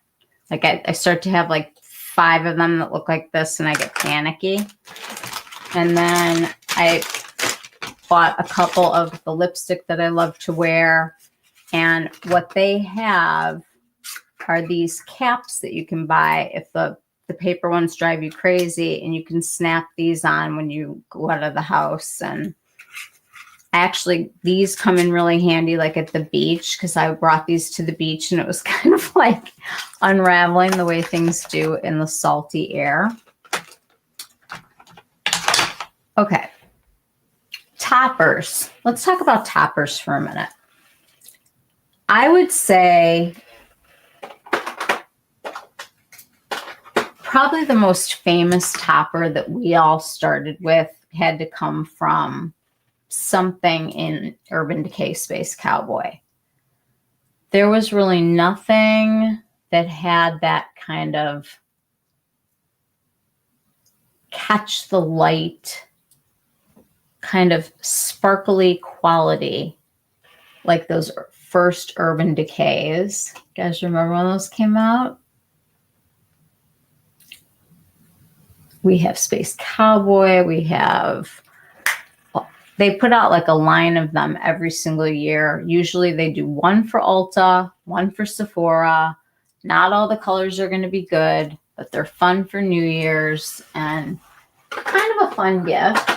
Like I start to have like 5 of them that look like this and I get panicky. And then I bought a couple of the lipstick that I love to wear. And what they have are these caps that you can buy if the paper ones drive you crazy, and you can snap these on when you go out of the house. And actually, these come in really handy, like at the beach, because I brought these to the beach and it was kind of like unraveling the way things do in the salty air. Okay. Toppers. Let's talk about toppers for a minute. I would say probably the most famous topper that we all started with had to come from something in Urban Decay Space Cowboy. There was really nothing that had that kind of catch the light, kind of sparkly quality like those first Urban Decays. You guys remember when those came out? We have Space Cowboy. We have... They put out like a line of them every single year. Usually they do one for Ulta, one for Sephora. Not all the colors are going to be good, but they're fun for New Year's and kind of a fun gift.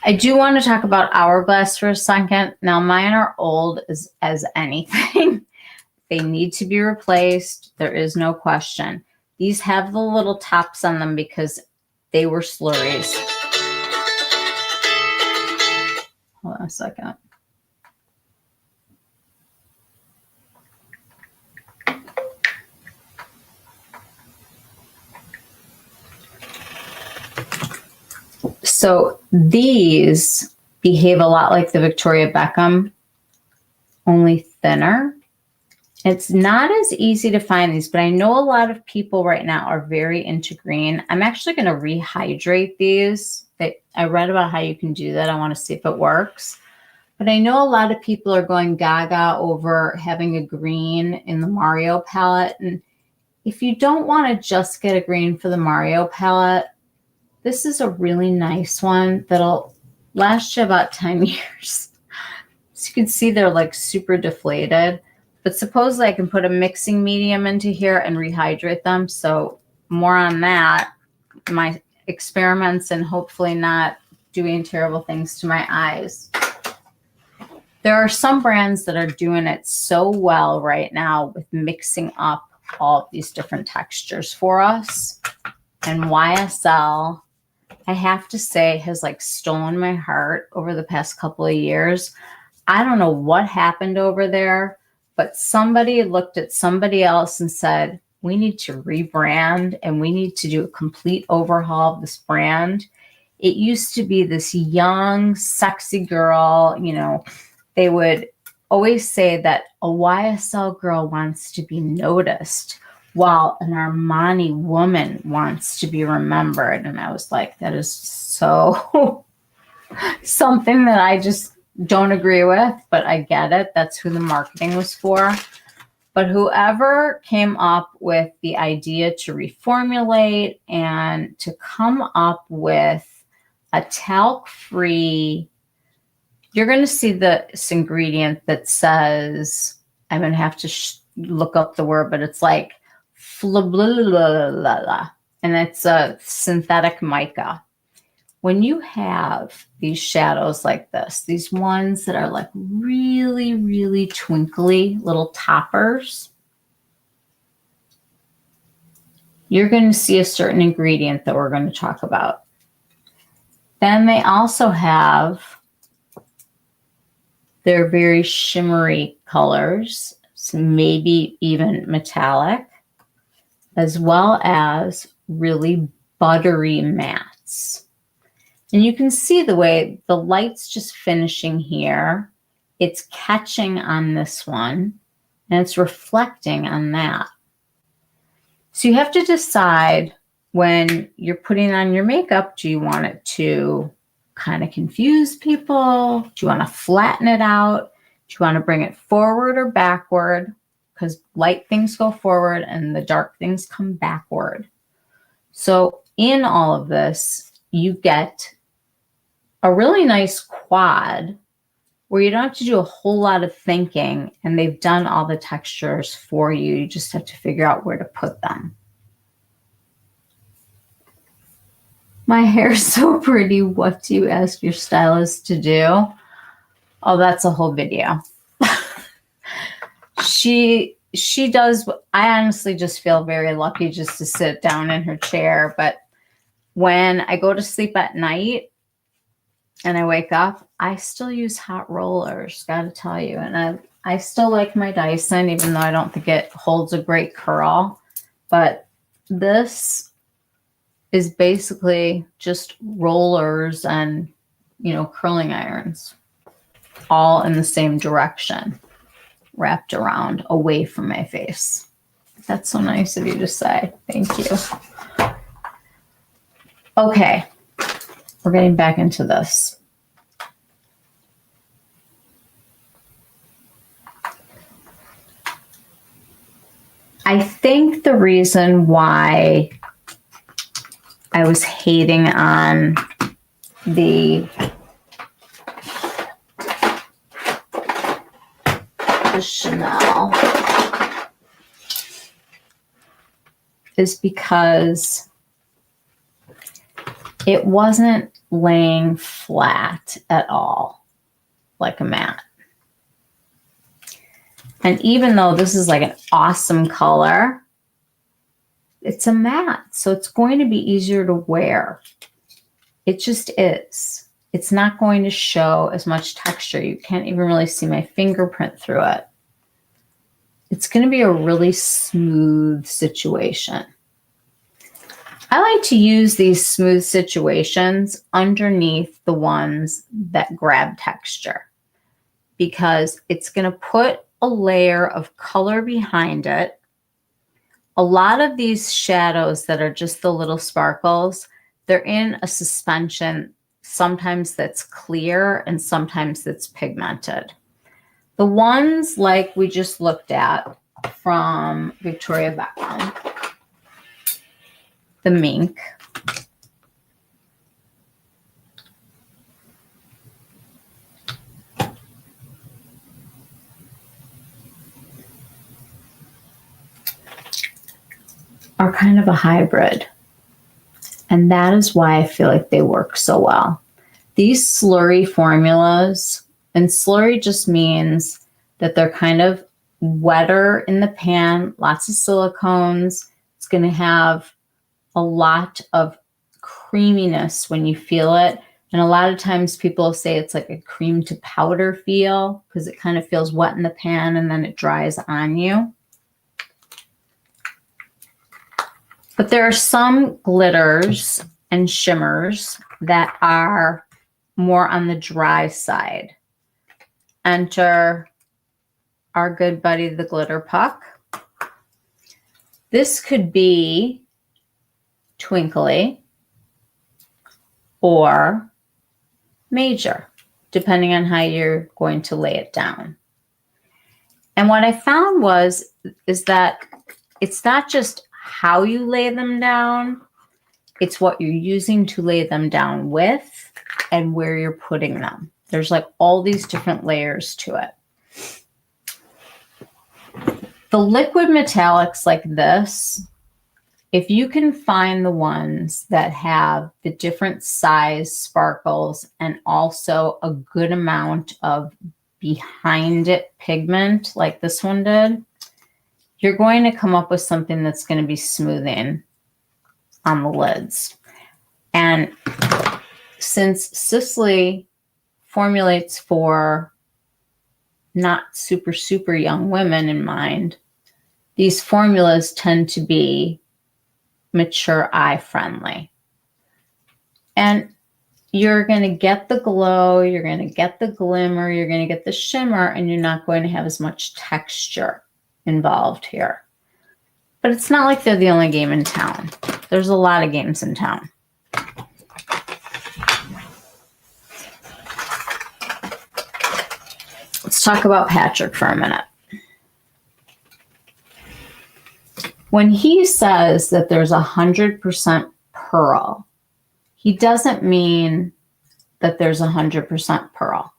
I do want to talk about Hourglass for a second. Now, mine are old as anything. They need to be replaced. There is no question. These have the little tops on them because they were slurries. Hold on a second. So these behave a lot like the Victoria Beckham, only thinner. It's not as easy to find these, but I know a lot of people right now are very into green. I'm actually going to rehydrate these. I read about how you can do that. I want to see if it works. But I know a lot of people are going gaga over having a green in the Mario palette. And if you don't want to just get a green for the Mario palette, this is a really nice one that'll last you about 10 years. So you can see they're like super deflated. But supposedly I can put a mixing medium into here and rehydrate them. So more on that, my experiments, and hopefully not doing terrible things to my eyes. There are some brands that are doing it so well right now with mixing up all of these different textures for us. And YSL, I have to say, has like stolen my heart over the past couple of years. I don't know what happened over there, but somebody looked at somebody else and said, we need to rebrand and we need to do a complete overhaul of this brand. It used to be this young, sexy girl. You know, they would always say that a YSL girl wants to be noticed while an Armani woman wants to be remembered. And I was like, that is so something that I just don't agree with, but I get it. That's who the marketing was for. But whoever came up with the idea to reformulate and to come up with a talc-free, you're going to see this ingredient that says, I'm going to have to look up the word, but it's like flablalala, and it's a synthetic mica. When you have these shadows like this, these ones that are like really, really twinkly little toppers, you're going to see a certain ingredient that we're going to talk about. Then they also have their very shimmery colors, so maybe even metallic, as well as really buttery mattes. And you can see the way the light's just finishing here. It's catching on this one, and it's reflecting on that. So you have to decide when you're putting on your makeup, do you want it to kind of confuse people? Do you want to flatten it out? Do you want to bring it forward or backward? Because light things go forward and the dark things come backward. So in all of this, you get a really nice quad where you don't have to do a whole lot of thinking, and they've done all the textures for you. You just have to figure out where to put them. My hair is so pretty. What do you ask your stylist to do? Oh, that's a whole video. She does. I honestly just feel very lucky just to sit down in her chair. But when I go to sleep at night and I wake up, I still use hot rollers, gotta tell you. And I still like my Dyson, even though I don't think it holds a great curl. But this is basically just rollers and, curling irons, all in the same direction, wrapped around away from my face. That's so nice of you to say. Thank you. Okay, we're getting back into this. I think the reason why I was hating on the Chanel is because it wasn't laying flat at all like a matte. And even though this is like an awesome color, it's a matte, so it's going to be easier to wear. It just is. It's not going to show as much texture. You can't even really see my fingerprint through it. It's going to be a really smooth situation. I like to use these smooth situations underneath the ones that grab texture, because it's going to put a layer of color behind it. A lot of these shadows that are just the little sparkles, they're in a suspension, sometimes that's clear and sometimes that's pigmented. The ones like we just looked at from Victoria Beckham, the mink, are kind of a hybrid. And that is why I feel like they work so well. These slurry formulas, and slurry just means that they're kind of wetter in the pan, lots of silicones. It's going to have a lot of creaminess when you feel it. And a lot of times people say it's like a cream to powder feel, because it kind of feels wet in the pan and then it dries on you. But there are some glitters and shimmers that are more on the dry side. Enter our good buddy, the glitter puck. This could be twinkly or major, depending on how you're going to lay it down. And what I found is that it's not just how you lay them down, it's what you're using to lay them down with and where you're putting them. There's like all these different layers to it. The liquid metallics like this, if you can find the ones that have the different size sparkles and also a good amount of behind it pigment like this one did, you're going to come up with something that's going to be smoothing on the lids. And since Cicely formulates for not super, super young women in mind, these formulas tend to be mature eye friendly. And you're going to get the glow, you're going to get the glimmer, you're going to get the shimmer, and you're not going to have as much texture involved here. But it's not like they're the only game in town. There's a lot of games in town. Let's talk about Patrick for a minute. When he says that there's 100% pearl, he doesn't mean that there's 100% pearl.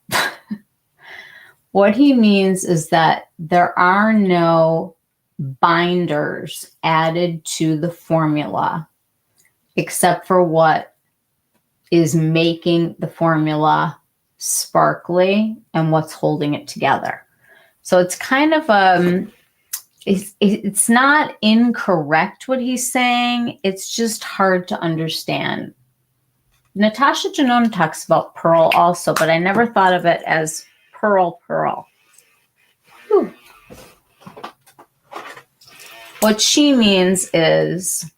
What he means is that there are no binders added to the formula except for what is making the formula sparkly and what's holding it together. So it's kind of it's not incorrect what he's saying. It's just hard to understand. Natasha Denona talks about pearl also, but I never thought of it as pearl. Whew. What she means is,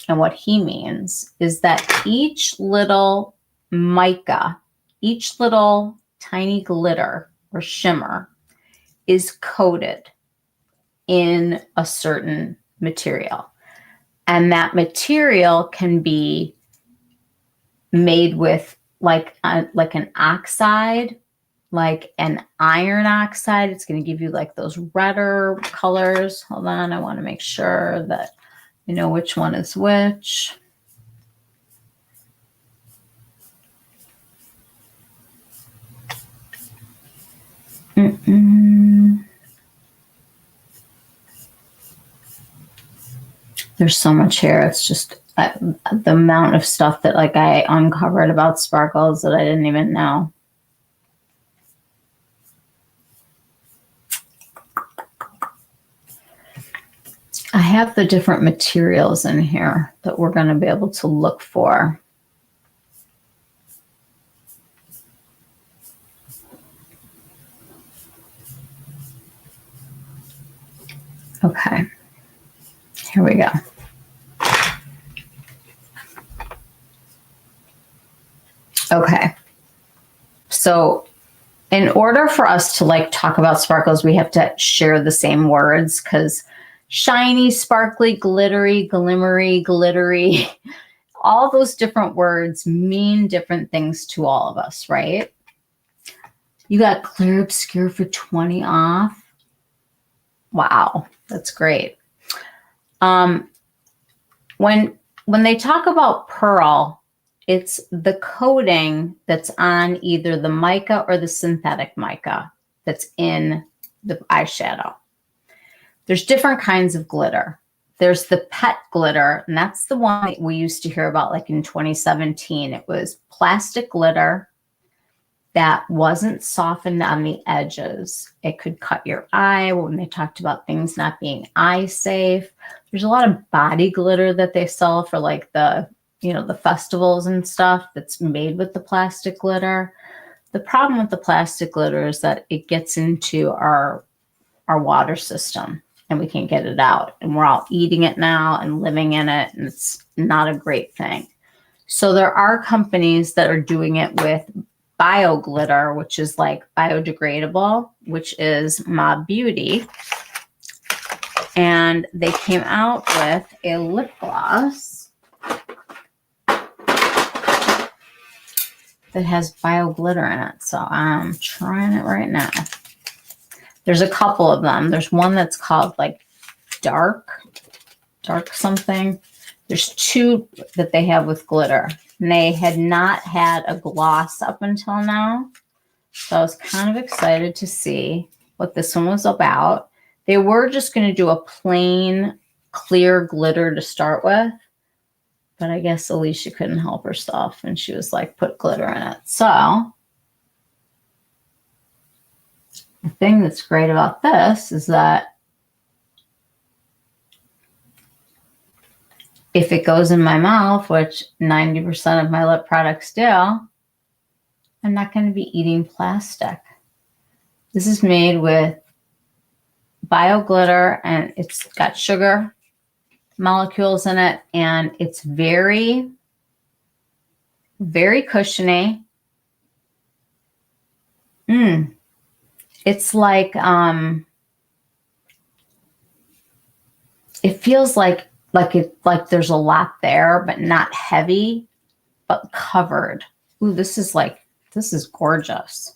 and what he means is that each little mica, each little tiny glitter or shimmer is coated in a certain material. And that material can be made with like an oxide, like an iron oxide. It's going to give you like those redder colors. Hold on, I want to make sure that you know which one is which. There's so much here. It's just the amount of stuff that like I uncovered about sparkles that I didn't even know. I have the different materials in here that we're going to be able to look for. Okay, here we go. Okay, so in order for us to like talk about sparkles, we have to share the same words, because shiny, sparkly, glittery, glimmery, glittery, all those different words mean different things to all of us, right? You got clear obscure for 20 off. Wow, that's great. When they talk about pearl, it's the coating that's on either the mica or the synthetic mica that's in the eyeshadow. There's different kinds of glitter. There's the pet glitter, and that's the one that we used to hear about like in 2017. It was plastic glitter that wasn't softened on the edges. It could cut your eye when they talked about things not being eye safe. There's a lot of body glitter that they sell for like the, you know, the festivals and stuff that's made with the plastic glitter. The problem with the plastic glitter is that it gets into our water system and we can't get it out. And we're all eating it now and living in it, and it's not a great thing. So there are companies that are doing it with bio glitter, which is like biodegradable, which is Mob Beauty. And they came out with a lip gloss that has bio glitter in it. So I'm trying it right now. There's a couple of them. There's one that's called like dark something. There's two that they have with glitter. And they had not had a gloss up until now. So I was kind of excited to see what this one was about. They were just going to do a plain clear glitter to start with. But I guess Alicia couldn't help herself. And she was like, put glitter in it. So the thing that's great about this is that if it goes in my mouth, which 90% of my lip products do, I'm not going to be eating plastic. This is made with bio glitter, and it's got sugar molecules in it, and it's very, very cushiony. It's like, it feels like there's a lot there, but not heavy, but covered. Ooh, this is gorgeous.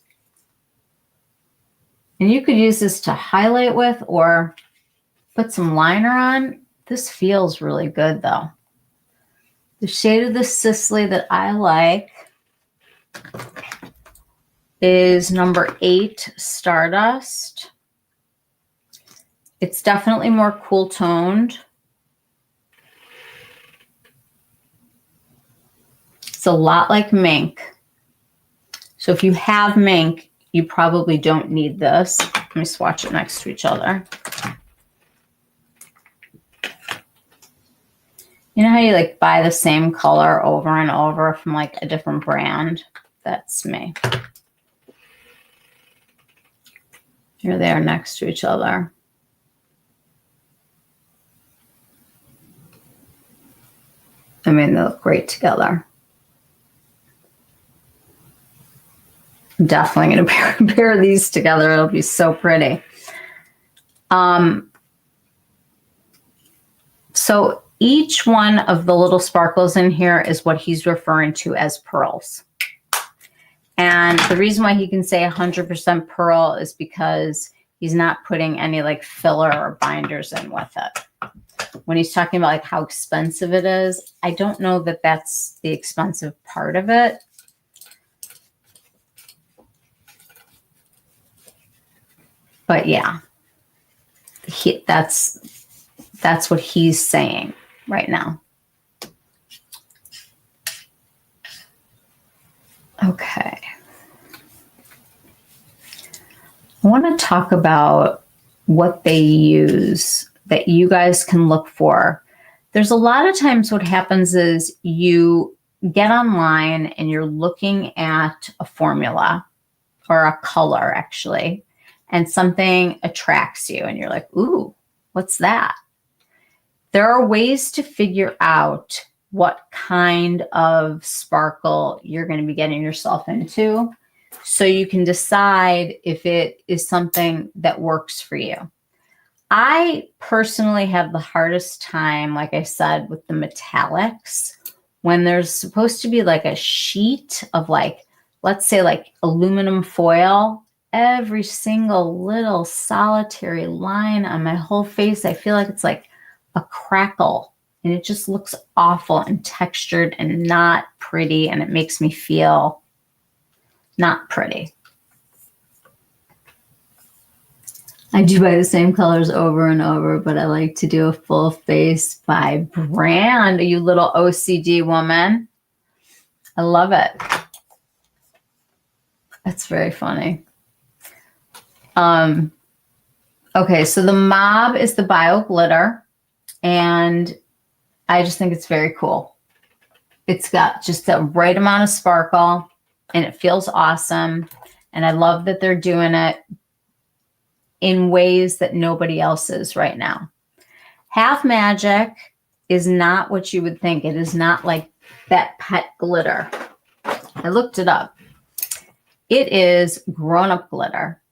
And you could use this to highlight with or put some liner on. This feels really good though. The shade of the Sicily that I like is number 8, Stardust. It's definitely more cool toned. It's a lot like Mink. So if you have Mink, you probably don't need this. Let me swatch it next to each other. You know how you like buy the same color over and over from like a different brand? That's me. Here they are next to each other. I mean, they look great together. I'm definitely going to pair these together. It'll be so pretty. So each one of the little sparkles in here is what he's referring to as pearls. And the reason why he can say 100% pearl is because he's not putting any like filler or binders in with it. When he's talking about like how expensive it is, I don't know that that's the expensive part of it. But yeah, that's what he's saying right now. Okay. I want to talk about what they use that you guys can look for. There's a lot of times what happens is you get online and you're looking at a formula or a color actually, and something attracts you and you're like, ooh, what's that? There are ways to figure out what kind of sparkle you're going to be getting yourself into so you can decide if it is something that works for you. I personally have the hardest time, like I said, with the metallics when there's supposed to be like a sheet of like, let's say like aluminum foil. Every single little solitary line on my whole face, I feel like it's like a crackle, and it just looks awful and textured and not pretty, and it makes me feel not pretty. I do buy the same colors over and over, but I like to do a full face by brand. You little OCD woman. I love it. That's very funny. Okay, so the Mob is the bio glitter, and I just think it's very cool. It's got just the right amount of sparkle, and it feels awesome. And I love that they're doing it in ways that nobody else is right now. Half Magic is not what you would think. It is not like that pet glitter. I looked it up. It is grown-up glitter.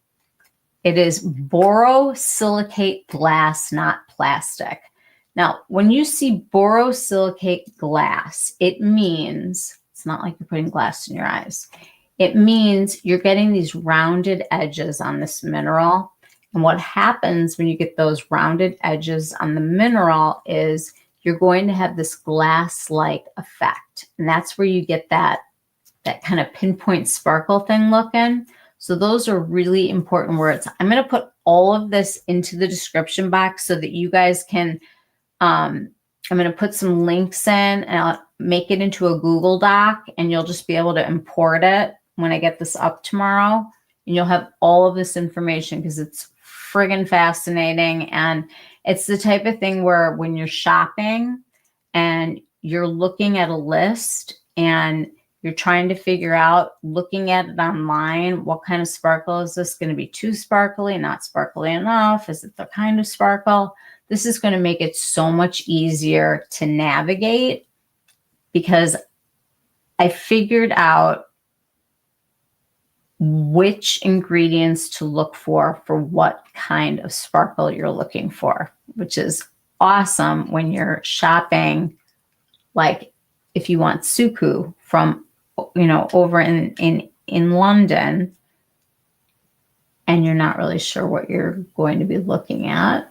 It is borosilicate glass, not plastic. Now, when you see borosilicate glass, it means, it's not like you're putting glass in your eyes. It means you're getting these rounded edges on this mineral. And what happens when you get those rounded edges on the mineral is you're going to have this glass-like effect. And that's where you get that kind of pinpoint sparkle thing looking. So those are really important words. I'm going to put all of this into the description box so that you guys can, I'm going to put some links in and I'll make it into a Google Doc, and you'll just be able to import it when I get this up tomorrow. And you'll have all of this information because it's friggin' fascinating. And it's the type of thing where when you're shopping and you're looking at a list and you're trying to figure out, looking at it online, what kind of sparkle is this going to be? Too sparkly, not sparkly enough? Is it the kind of sparkle? This is going to make it so much easier to navigate because I figured out which ingredients to look for what kind of sparkle you're looking for, which is awesome when you're shopping. Like if you want suku from, over in London, and you're not really sure what you're going to be looking at,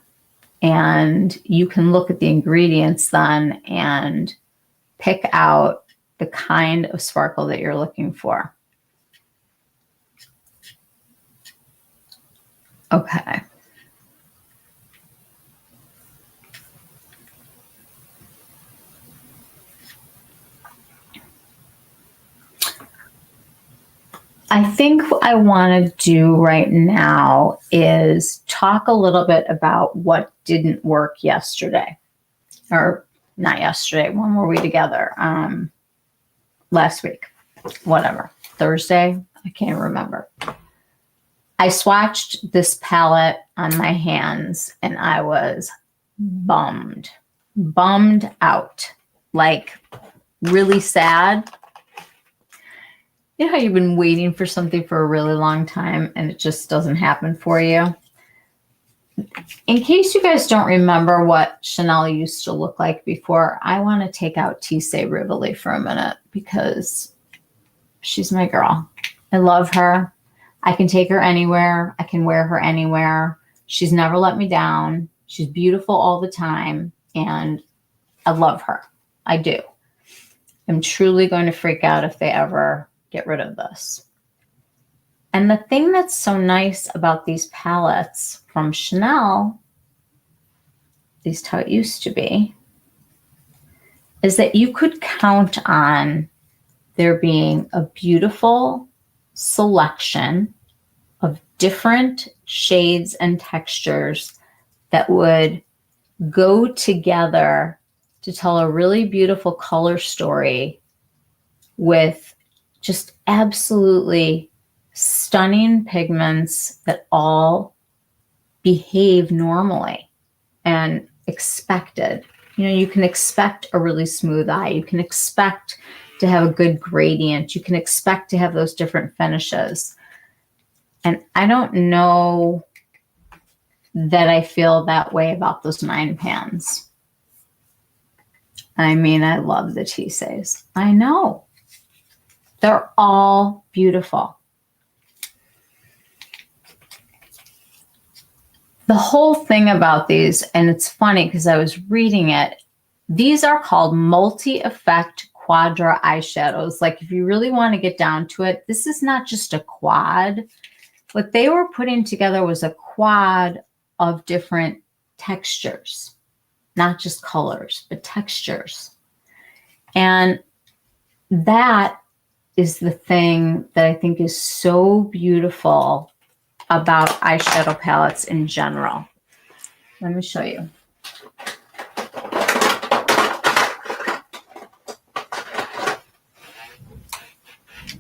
and you can look at the ingredients then and pick out the kind of sparkle that you're looking for. Okay. I think what I want to do right now is talk a little bit about what didn't work yesterday. Or not yesterday. When were we together? Last week. Whatever. Thursday? I can't remember. I swatched this palette on my hands and I was bummed out, like really sad. You know how you've been waiting for something for a really long time and it just doesn't happen for you? In case you guys don't remember what Chanel used to look like before, I want to take out Tissé Rivoli for a minute because she's my girl. I love her. I can take her anywhere. I can wear her anywhere. She's never let me down. She's beautiful all the time. And I love her. I do. I'm truly going to freak out if they ever get rid of this. And the thing that's so nice about these palettes from Chanel, at least how it used to be, is that you could count on there being a beautiful selection of different shades and textures that would go together to tell a really beautiful color story with just absolutely stunning pigments that all behave normally and expected. You can expect a really smooth eye. You can expect to have a good gradient. You can expect to have those different finishes. And I don't know that I feel that way about those 9 pans. I mean, I love the Tissés. I know. They're all beautiful. The whole thing about these, and it's funny because I was reading it, these are called multi-effect quadra eyeshadows. Like if you really want to get down to it, this is not just a quad. What they were putting together was a quad of different textures, not just colors, but textures. And that is the thing that I think is so beautiful about eyeshadow palettes in general. Let me show you.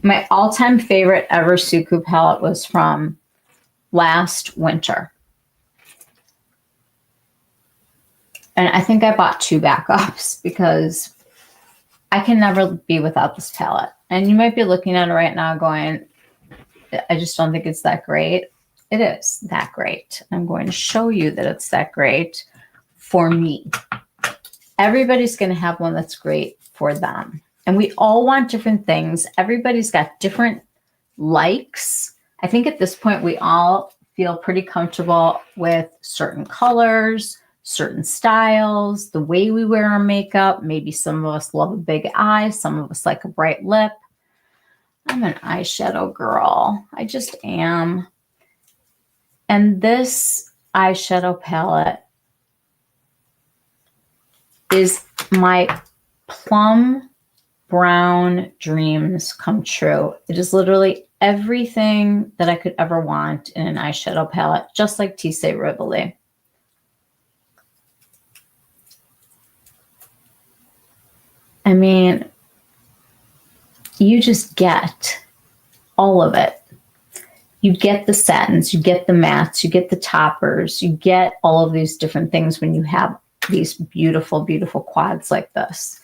My all-time favorite ever Suku palette was from last winter. And I think I bought 2 backups because I can never be without this palette. And you might be looking at it right now going, I just don't think it's that great. It is that great. I'm going to show you that it's that great for me. Everybody's going to have one that's great for them. And we all want different things. Everybody's got different likes. I think at this point, we all feel pretty comfortable with certain colors, certain styles, the way we wear our makeup. Maybe some of us love a big eye. Some of us like a bright lip. I'm an eyeshadow girl. I just am. And this eyeshadow palette is my plum brown dreams come true. It is literally everything that I could ever want in an eyeshadow palette, just like Tissé Rivoli. I mean, you just get all of it. You get the satins, you get the mattes, you get the toppers, you get all of these different things when you have these beautiful, beautiful quads like this.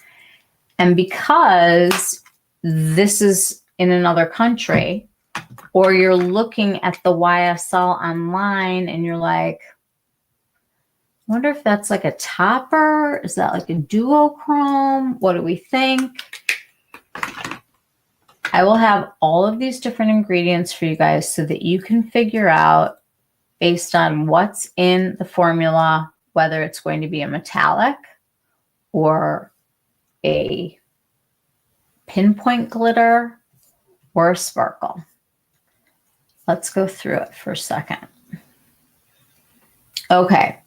And because this is in another country, or you're looking at the YSL online and you're like, I wonder if that's like a topper. Is that like a duochrome? What do we think? I will have all of these different ingredients for you guys so that you can figure out based on what's in the formula, whether it's going to be a metallic or a pinpoint glitter or a sparkle. Let's go through it for a second. Okay.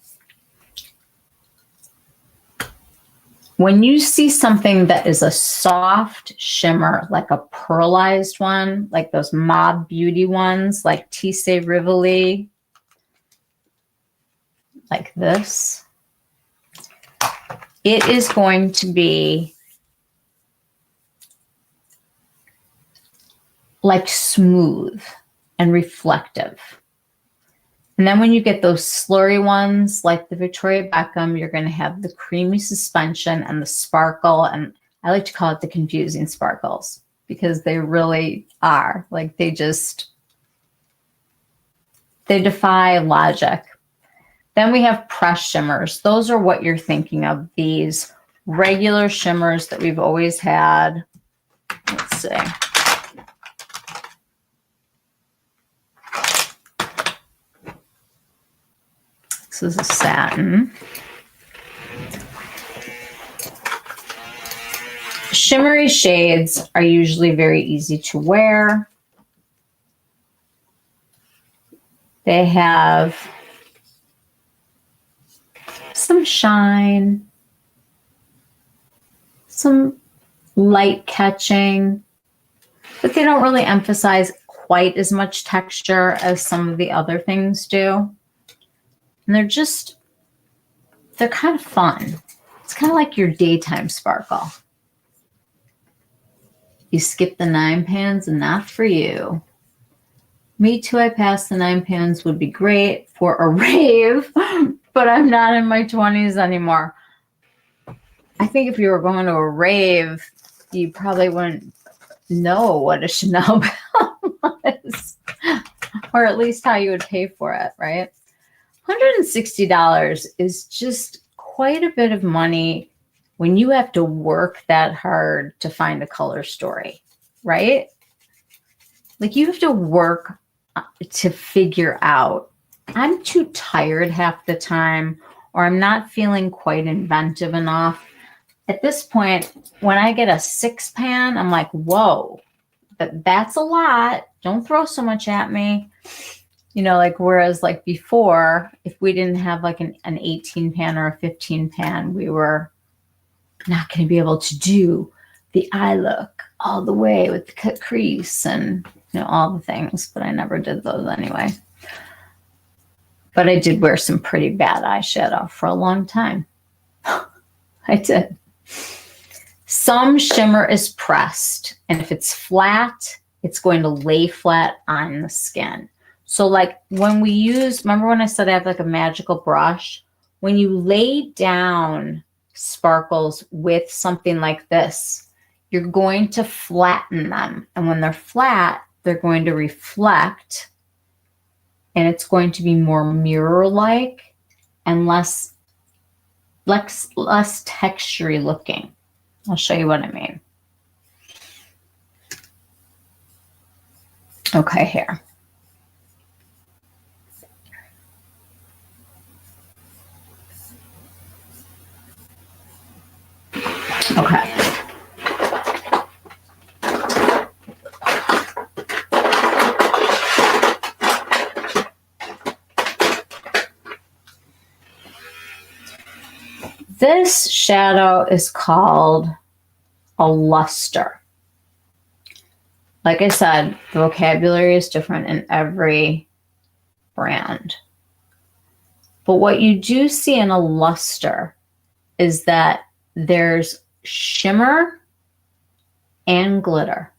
When you see something that is a soft shimmer, like a pearlized one, like those Mob Beauty ones, like Tissé Rivoli, like this, it is going to be like smooth and reflective. And then when you get those slurry ones like the Victoria Beckham, you're going to have the creamy suspension and the sparkle. And I like to call it the confusing sparkles because they really are. Like they defy logic. Then we have pressed shimmers. Those are what you're thinking of, these regular shimmers that we've always had. Let's see. This is a satin. Shimmery shades are usually very easy to wear. They have some shine, some light catching, but they don't really emphasize quite as much texture as some of the other things do. And they're kind of fun. It's kind of like your daytime sparkle. You skip the 9 pans and not for you. Me too, I passed the 9 pans would be great for a rave, but I'm not in my 20s anymore. I think if you were going to a rave, you probably wouldn't know what a Chanel bell was, or at least how you would pay for it, right? $160 is just quite a bit of money when you have to work that hard to find a color story, right? Like you have to work to figure out, I'm too tired half the time, or I'm not feeling quite inventive enough. At this point, when I get a 6 pan, I'm like, whoa, that's a lot. Don't throw so much at me. You know, like, whereas like before, if we didn't have like an 18 pan or a 15 pan, we were not going to be able to do the eye look all the way with the cut crease and, you know, all the things, but I never did those anyway. But I did wear some pretty bad eyeshadow for a long time. I did. Some shimmer is pressed, and if it's flat, it's going to lay flat on the skin. So like when we use, remember when I said I have like a magical brush? When you lay down sparkles with something like this, you're going to flatten them. And when they're flat, they're going to reflect, and it's going to be more mirror-like and less textury looking. I'll show you what I mean. Okay, here. Okay. This shadow is called a luster. Like I said, the vocabulary is different in every brand. But what you do see in a luster is that there's shimmer and glitter,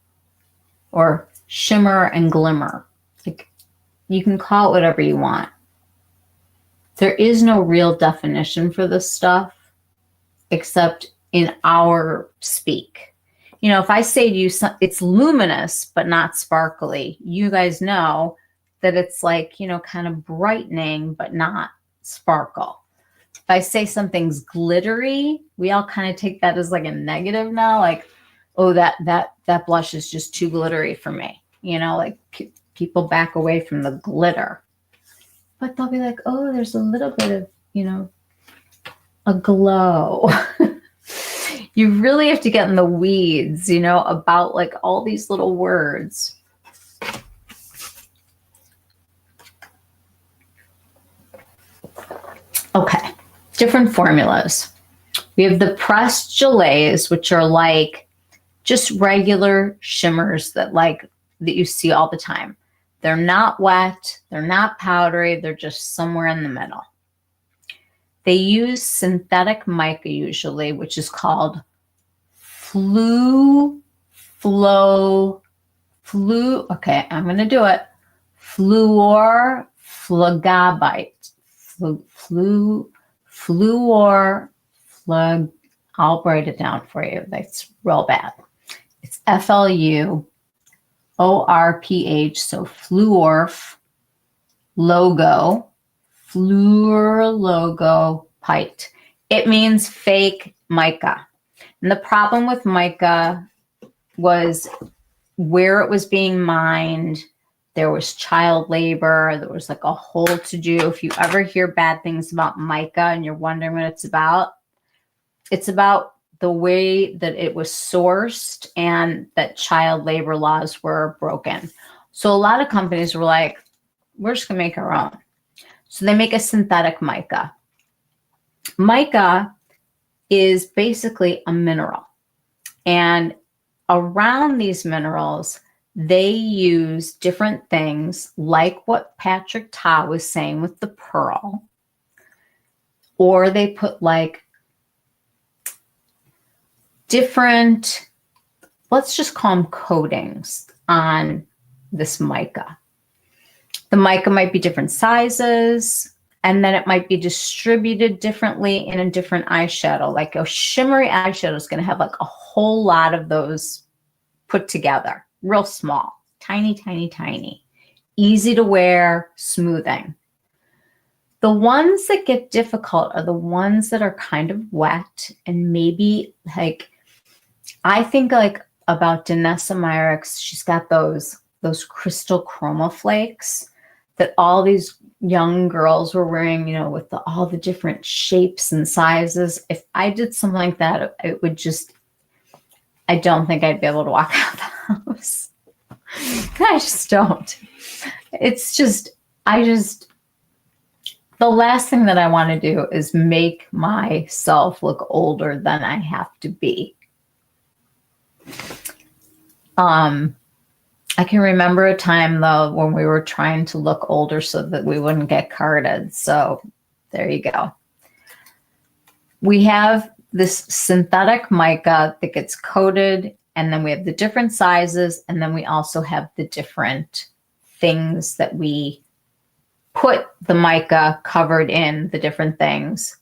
or shimmer and glimmer. Like, you can call it whatever you want. There is no real definition for this stuff except in our speak. You know, if I say to you it's luminous but not sparkly, you guys know that it's like, you know, kind of brightening but not sparkle. If I say something's glittery, we all kind of take that as like a negative now, like, oh, that blush is just too glittery for me. You know, like people back away from the glitter. But they'll be like, oh, there's a little bit of, you know, a glow. You really have to get in the weeds, you know, about like all these little words. Okay, different formulas. We have the pressed gelées, which are like just regular shimmers that you see all the time. They're not wet, they're not powdery, they're just somewhere in the middle. They use synthetic mica usually, which is called okay, I'm going to do it. Fluor flagabite. I'll write it down for you. That's real bad. It's FLUORPH, so fluorf logo, pite. It means fake mica. And the problem with mica was where it was being mined. There was child labor. There was like a whole to-do. If you ever hear bad things about mica and you're wondering what it's about the way that it was sourced and that child labor laws were broken. So a lot of companies were like, we're just going to make our own. So they make a synthetic mica. Mica is basically a mineral. And around these minerals, they use different things like what Patrick Ta was saying with the pearl. Or they put like different, let's just call them coatings on this mica. The mica might be different sizes, and then it might be distributed differently in a different eyeshadow. Like a shimmery eyeshadow is going to have like a whole lot of those put together, real small, tiny, tiny, tiny, easy to wear, smoothing. The ones that get difficult are the ones that are kind of wet and maybe like, I think like about Danessa Myricks, she's got those crystal chroma flakes that all these young girls were wearing, you know, with all the different shapes and sizes. If I did something like that, it would just, I don't think I'd be able to walk out the house. I just don't. It's just, the last thing that I want to do is make myself look older than I have to be. I can remember a time though when we were trying to look older so that we wouldn't get carded. So there you go. We have this synthetic mica that gets coated, and then we have the different sizes, and then we also have the different things that we put the mica covered in, the different things.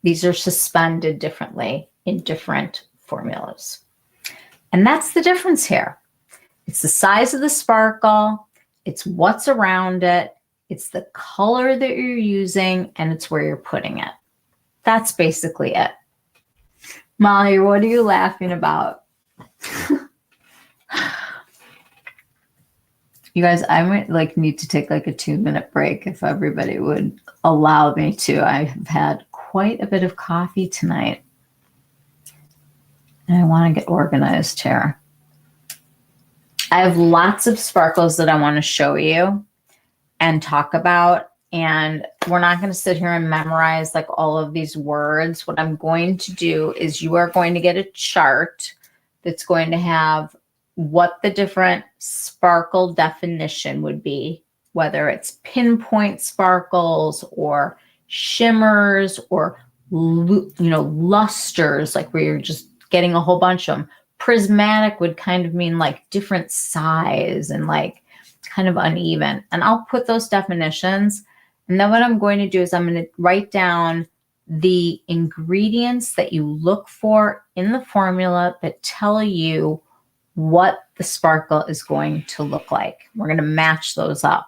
These are suspended differently in different formulas. And that's the difference here. It's the size of the sparkle, it's what's around it, it's the color that you're using, and it's where you're putting it. That's basically it. Molly, what are you laughing about? You guys, I might need to take like a 2-minute break if everybody would allow me to. I have had quite a bit of coffee tonight, and I want to get organized here. I have lots of sparkles that I want to show you and talk about, and we're not going to sit here and memorize like all of these words. What I'm going to do is you are going to get a chart that's going to have what the different sparkle definition would be, whether it's pinpoint sparkles or shimmers or lusters, like where you're just getting a whole bunch of them. Prismatic would kind of mean like different size and like kind of uneven. And I'll put those definitions. And then what I'm going to do is I'm going to write down the ingredients that you look for in the formula that tell you what the sparkle is going to look like. We're going to match those up.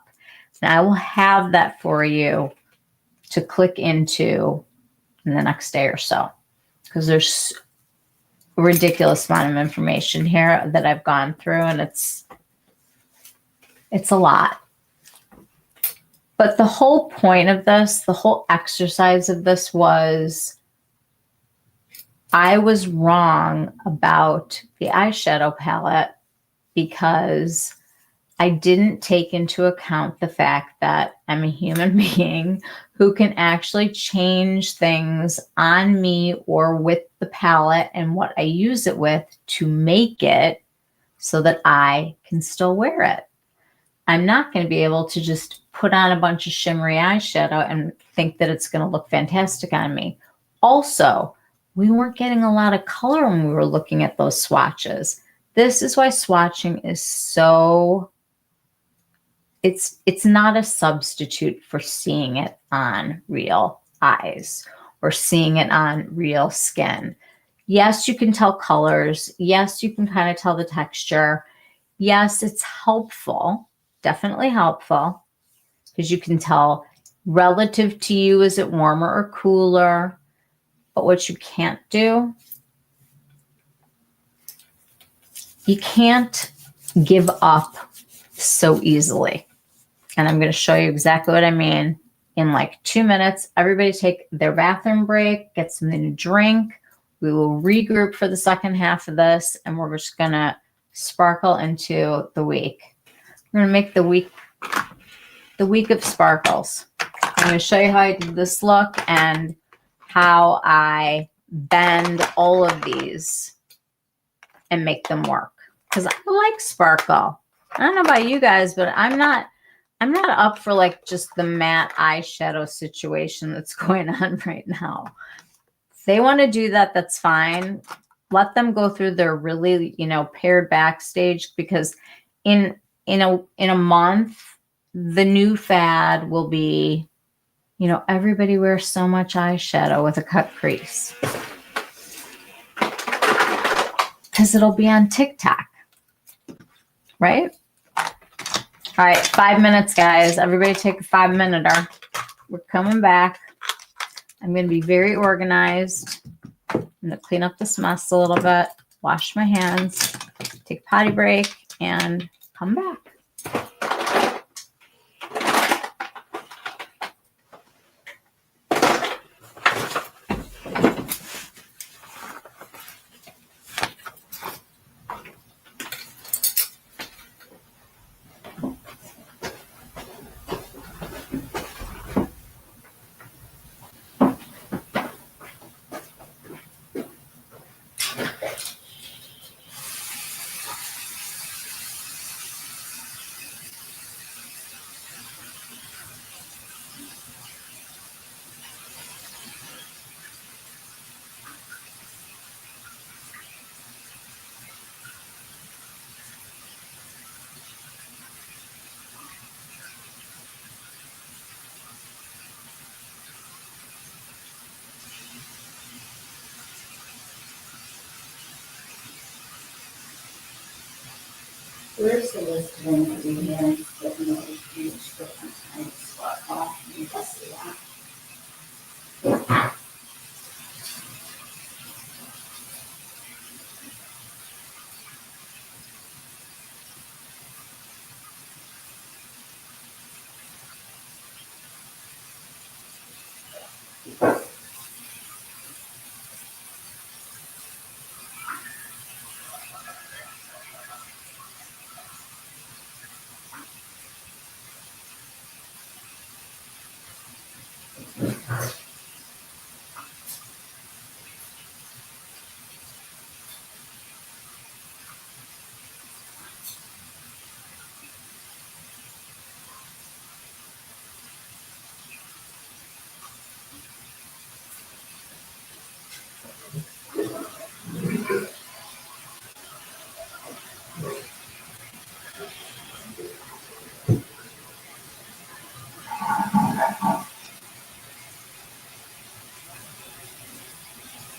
And I will have that for you to click into in the next day or so, because there's a ridiculous amount of information here that I've gone through, and it's a lot. But the whole point of this, the whole exercise of this was I was wrong about the eyeshadow palette because I didn't take into account the fact that I'm a human being who can actually change things on me or with the palette and what I use it with to make it so that I can still wear it. I'm not going to be able to just put on a bunch of shimmery eyeshadow and think that it's going to look fantastic on me. Also, we weren't getting a lot of color when we were looking at those swatches. This is why swatching is so, it's not a substitute for seeing it on real eyes or seeing it on real skin. Yes, you can tell colors. Yes, you can kind of tell the texture. Yes, it's helpful, definitely helpful, because you can tell relative to you, is it warmer or cooler? But what you can't do, you can't give up so easily. And I'm going to show you exactly what I mean in like 2 minutes. Everybody take their bathroom break, get something to drink. We will regroup for the second half of this, and we're just going to sparkle into the week. We're going to make the week of sparkles. I'm going to show you how I did this look and how I bend all of these and make them work. Because I like sparkle. I don't know about you guys, but I'm not up for like just the matte eyeshadow situation that's going on right now. If they want to do that, that's fine. Let them go through their really, pared back stage, because in a month, the new fad will be, everybody wears so much eyeshadow with a cut crease. Because it'll be on TikTok, right? All right, 5 minutes, guys. Everybody take a 5-minute. We're coming back. I'm going to be very organized. I'm going to clean up this mess a little bit, wash my hands, take a potty break, and come back. Where's the list of ingredients that know each different kind of sparkle? You can see that.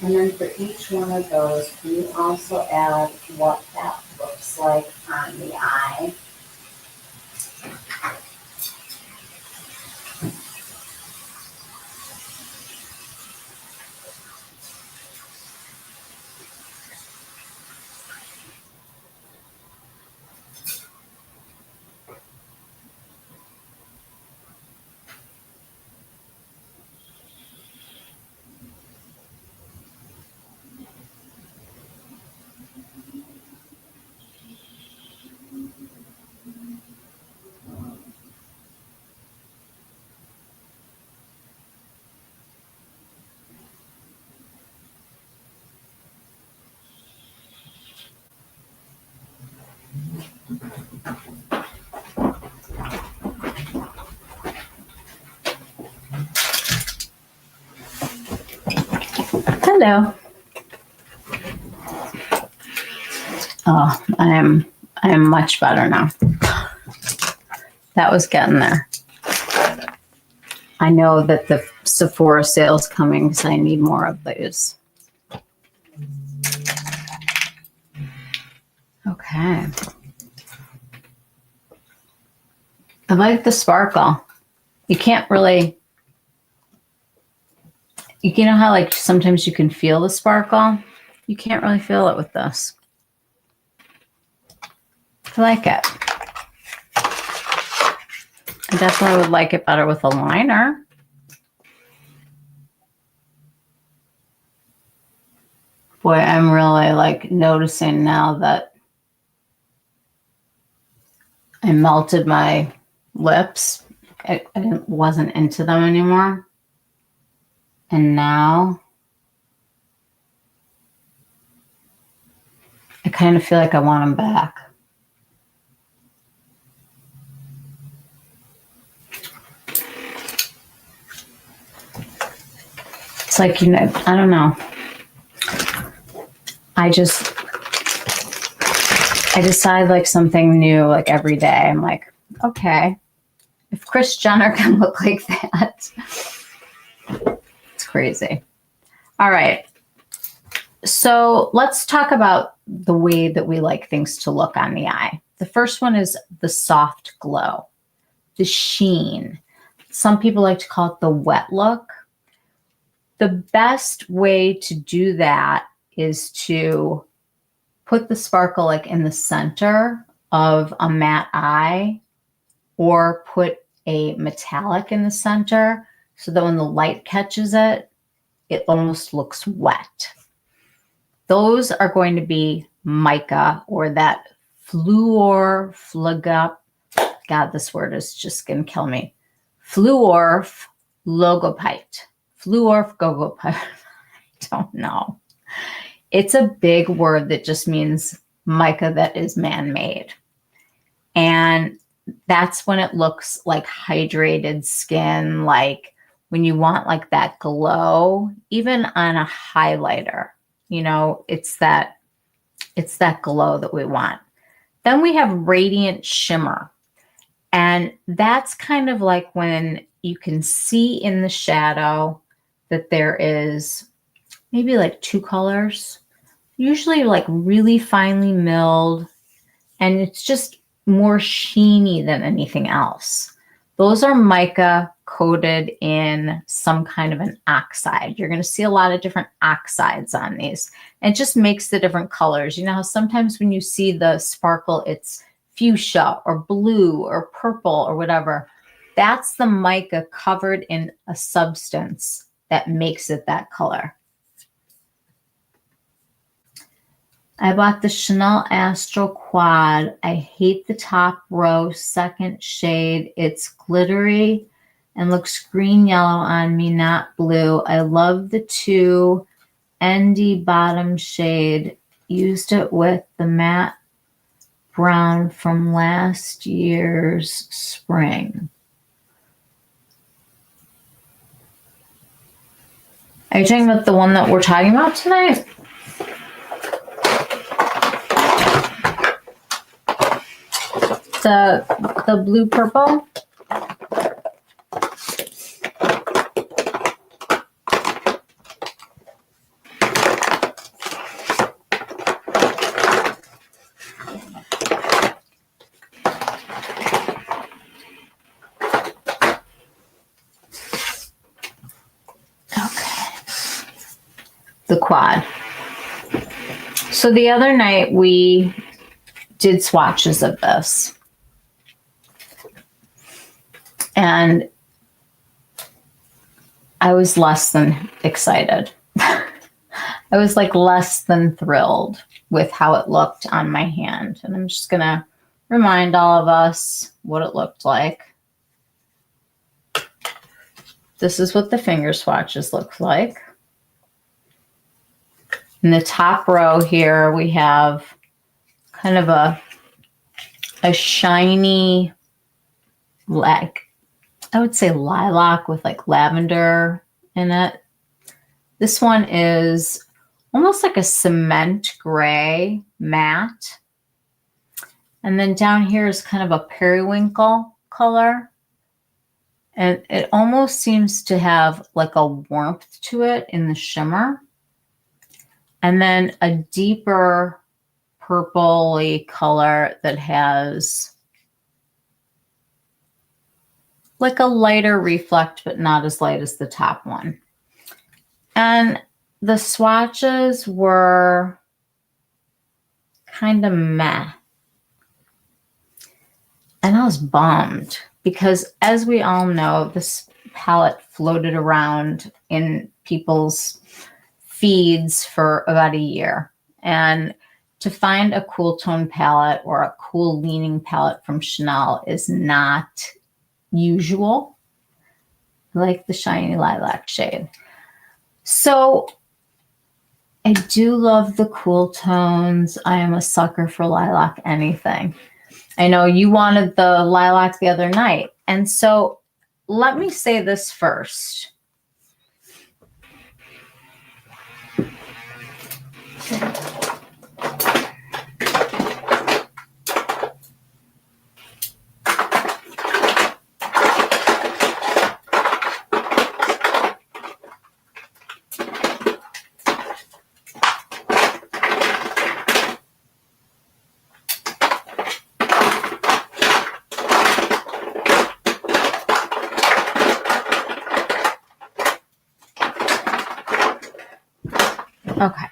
And then for each one of those, we also add what that looks like on the eye. Hello. Oh, I am much better now. That was getting there. I know that the Sephora sale's coming because I need more of those. Okay. I like the sparkle. You can't really, you know how like sometimes you can feel the sparkle? You can't really feel it with this. I like it. I definitely would like it better with a liner. Boy, I'm really like noticing now that I melted my lips. I wasn't into them anymore. And now I kind of feel like I want them back. It's like, you know, I don't know. I decide like something new like every day. I'm like, okay, if Kris Jenner can look like that, it's crazy. All right. So let's talk about the way that we like things to look on the eye. The first one is the soft glow, the sheen. Some people like to call it the wet look. The best way to do that is to put the sparkle like in the center of a matte eye, or put a metallic in the center so that when the light catches it, it almost looks wet. Those are going to be mica, or that fluor phlegop. God, this word is just going to kill me. Fluorph logopite. Fluorph logopite. I don't know. It's a big word that just means mica that is man-made. And that's when it looks like hydrated skin, like when you want like that glow, even on a highlighter, you know, it's that glow that we want. Then we have radiant shimmer. And that's kind of like when you can see in the shadow that there is maybe like two colors, usually like really finely milled, and it's just more sheeny than anything else. Those are mica coated in some kind of an oxide. You're going to see a lot of different oxides on these, and it just makes the different colors. You know how sometimes when you see the sparkle, it's fuchsia or blue or purple or whatever. That's the mica covered in a substance that makes it that color. I bought the Chanel Astral Quad. I hate the top row, second shade. It's glittery and looks green yellow on me, not blue. I love the 2 ND bottom shade. Used it with the matte brown from last year's spring. Are you talking about the one that we're talking about tonight? The blue purple. the quad. So the other night we did swatches of this. And I was less than excited. I was like less than thrilled with how it looked on my hand. And I'm just going to remind all of us what it looked like. This is what the finger swatches look like. In the top row here, we have kind of a shiny, like, I would say lilac with like lavender in it. This one is almost like a cement gray matte. And then down here is kind of a periwinkle color. And it almost seems to have like a warmth to it in the shimmer. And then a deeper purpley color that has like a lighter reflect, but not as light as the top one. And the swatches were kind of meh. And I was bummed because, as we all know, this palette floated around in people's feeds for about a year. And to find a cool tone palette or a cool leaning palette from Chanel is not usual. I like the shiny lilac shade. So I do love the cool tones. I am a sucker for lilac anything. I know you wanted the lilac the other night. And so let me say this first. Okay.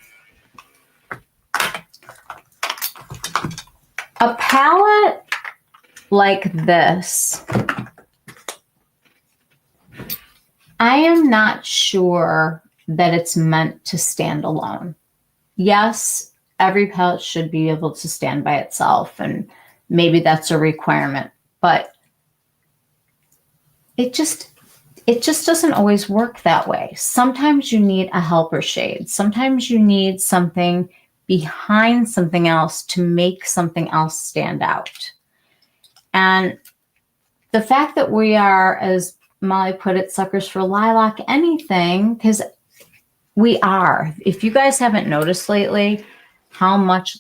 A palette like this, I am not sure that it's meant to stand alone. Yes, every palette should be able to stand by itself, and maybe that's a requirement, but it just doesn't always work that way. Sometimes you need a helper shade. Sometimes you need something behind something else to make something else stand out. And the fact that we are, as Molly put it, suckers for lilac anything, because we are. If you guys haven't noticed lately how much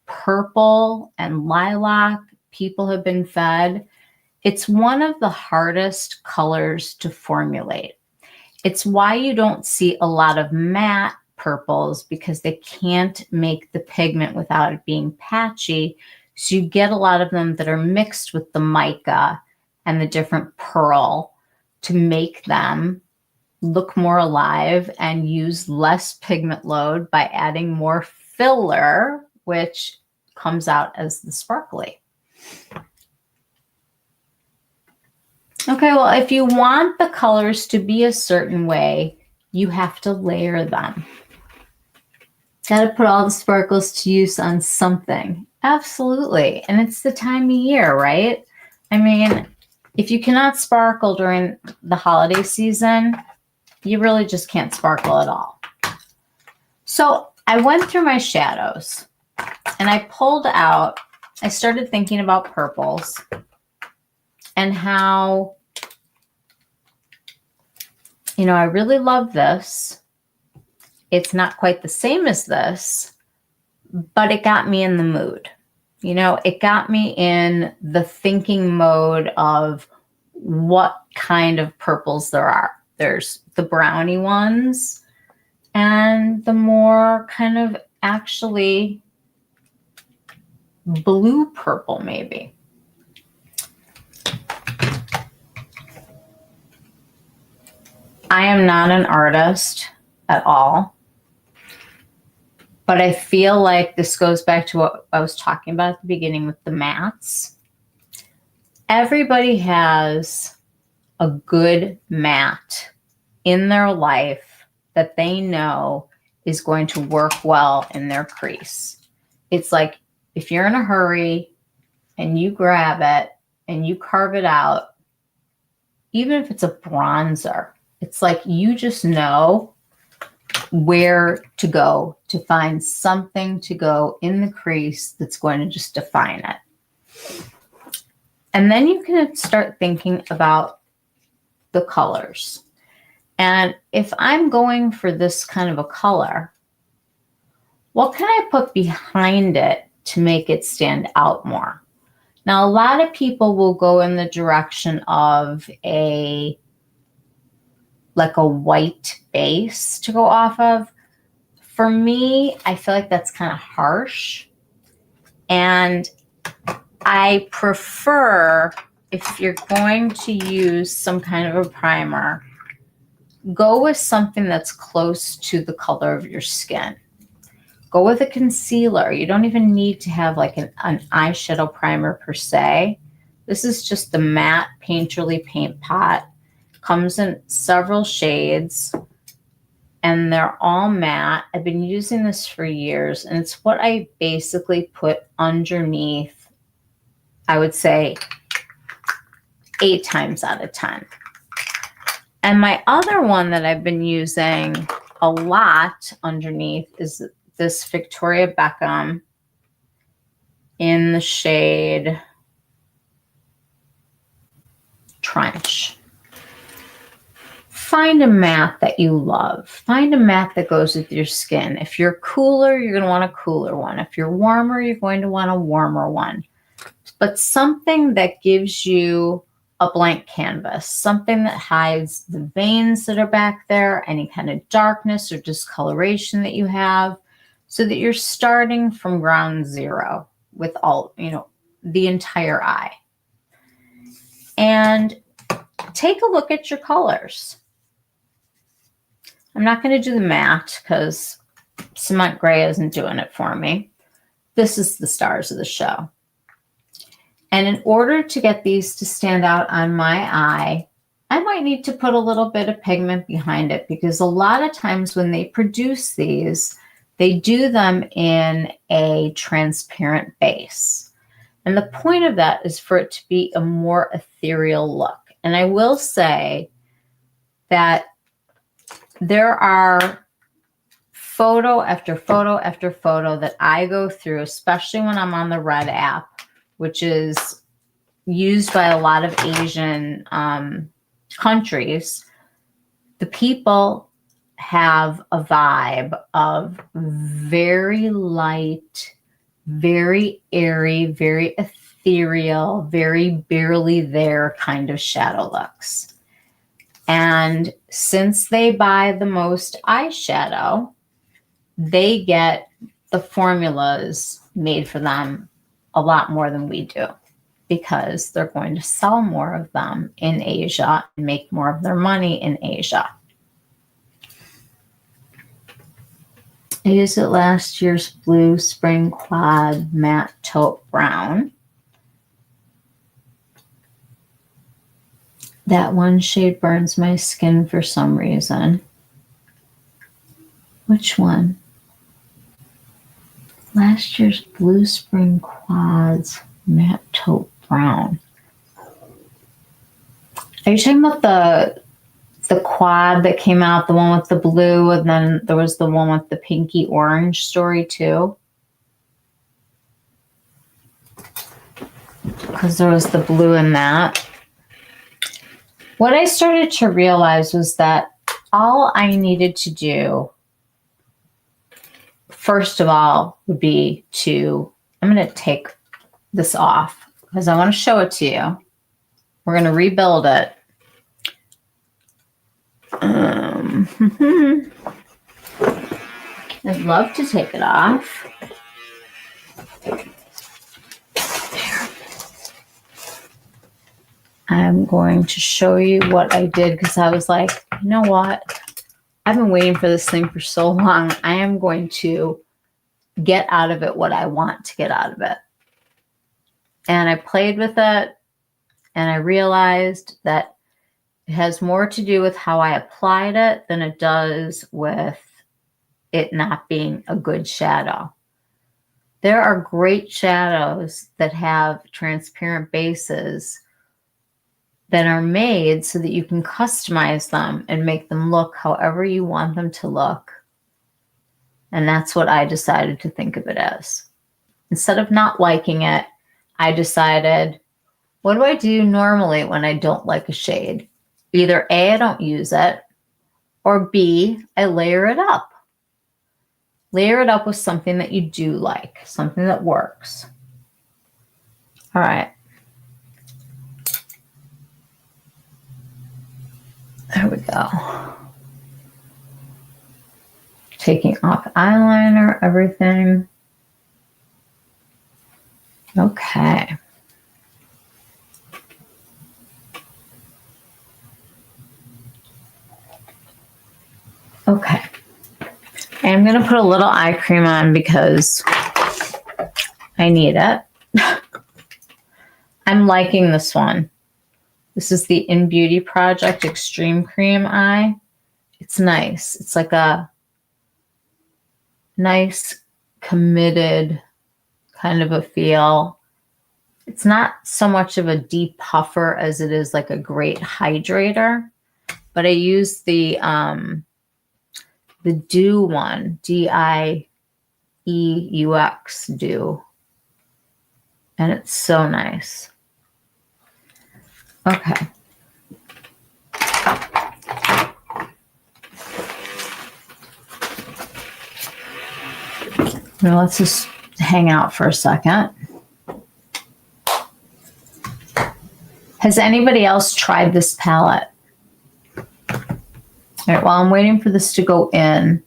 purple and lilac people have been fed, it's one of the hardest colors to formulate. It's why you don't see a lot of matte purples, because they can't make the pigment without it being patchy. So you get a lot of them that are mixed with the mica and the different pearl to make them look more alive and use less pigment load by adding more filler, which comes out as the sparkly. Okay, well, if you want the colors to be a certain way, you have to layer them. Got to put all the sparkles to use on something. Absolutely. And it's the time of year, right? I mean, if you cannot sparkle during the holiday season, you really just can't sparkle at all. So I went through my shadows and I pulled out, I started thinking about purples and how, you know, I really love this. It's not quite the same as this, but it got me in the mood. You know, it got me in the thinking mode of what kind of purples there are. There's the brownie ones and the more kind of actually blue purple maybe. I am not an artist at all. But I feel like this goes back to what I was talking about at the beginning with the mattes. Everybody has a good matte in their life that they know is going to work well in their crease. It's like if you're in a hurry and you grab it and you carve it out, even if it's a bronzer, it's like you just know where to go to find something to go in the crease that's going to just define it. And then you can start thinking about the colors. And if I'm going for this kind of a color, what can I put behind it to make it stand out more? Now, a lot of people will go in the direction of like a white base to go off of. For me, I feel like that's kind of harsh. And I prefer, if you're going to use some kind of a primer, go with something that's close to the color of your skin. Go with a concealer. You don't even need to have like an eyeshadow primer per se. This is just the matte Painterly Paint Pot. Comes in several shades and they're all matte. I've been using this for years and it's what I basically put underneath, I would say 8 times out of 10. And my other one that I've been using a lot underneath is this Victoria Beckham in the shade Trench. Find a matte that you love. Find a matte that goes with your skin. If you're cooler, you're going to want a cooler one. If you're warmer, you're going to want a warmer one. But something that gives you a blank canvas, something that hides the veins that are back there, any kind of darkness or discoloration that you have, so that you're starting from ground zero with all, the entire eye. And take a look at your colors. I'm not going to do the matte because cement gray isn't doing it for me. This is the stars of the show. And in order to get these to stand out on my eye, I might need to put a little bit of pigment behind it because a lot of times when they produce these, they do them in a transparent base. And the point of that is for it to be a more ethereal look. And I will say that there are photo after photo after photo that I go through, especially when I'm on the Red app, which is used by a lot of Asian countries. The people have a vibe of very light, very airy, very ethereal, very barely there kind of shadow looks. And since they buy the most eyeshadow, they get the formulas made for them a lot more than we do because they're going to sell more of them in Asia and make more of their money in Asia. Is it last year's Blue Spring Quad Matte Taupe Brown? That one shade burns my skin for some reason. Which one? Last year's Blue Spring Quads Matte Taupe Brown. Are you talking about the quad that came out, the one with the blue, and then there was the one with the pinky orange story too? Because there was the blue in that. What I started to realize was that all I needed to do, first of all, would be I'm going to take this off because I want to show it to you. We're going to rebuild it. I'd love to take it off. I'm going to show you what I did because I was like, you know what? I've been waiting for this thing for so long. I am going to get out of it what I want to get out of it. And I played with it, and I realized that it has more to do with how I applied it than it does with it not being a good shadow. There are great shadows that have transparent bases that are made so that you can customize them and make them look however you want them to look. And that's what I decided to think of it as. Instead of not liking it, I decided, what do I do normally when I don't like a shade? Either A, I don't use it, or B, I layer it up. Layer it up with something that you do like, something that works. All right. There we go. Taking off eyeliner, everything. Okay. Okay. I'm going to put a little eye cream on because I need it. I'm liking this one. This is the In Beauty Project Extreme Cream Eye. It's nice. It's like a nice, committed kind of a feel. It's not so much of a deep puffer as it is like a great hydrator. But I use the Dew one, D-I-E-U-X, Dew. And it's so nice. Okay. Now let's just hang out for a second. Has anybody else tried this palette? All right, while I'm waiting for this to go in,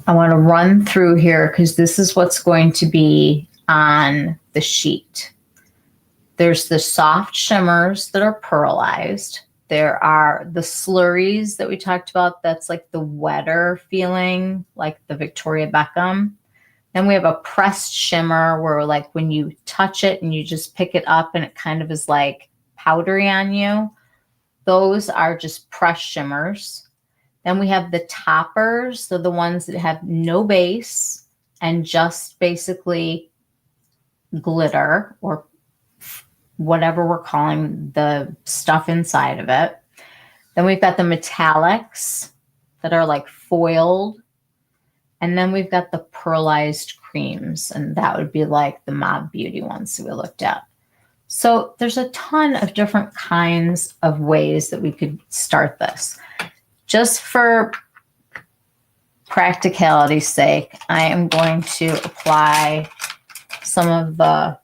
I want to run through here because this is what's going to be on the sheet. There's the soft shimmers that are pearlized. There are the slurries that we talked about. That's like the wetter feeling, like the Victoria Beckham. Then we have a pressed shimmer where like when you touch it and you just pick it up and it kind of is like powdery on you. Those are just pressed shimmers. Then we have the toppers. They're the ones that have no base and just basically glitter or whatever we're calling the stuff inside of it. Then we've got the metallics that are like foiled. And then we've got the pearlized creams, and that would be like the Mob Beauty ones that we looked at. So there's a ton of different kinds of ways that we could start this. Just for practicality's sake, I am going to apply some of the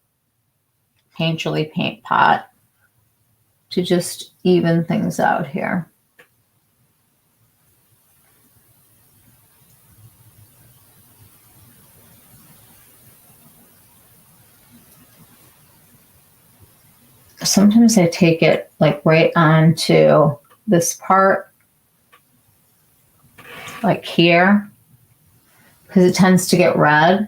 Painterly Paint Pot to just even things out here. Sometimes I take it like right onto this part, like here, because it tends to get red.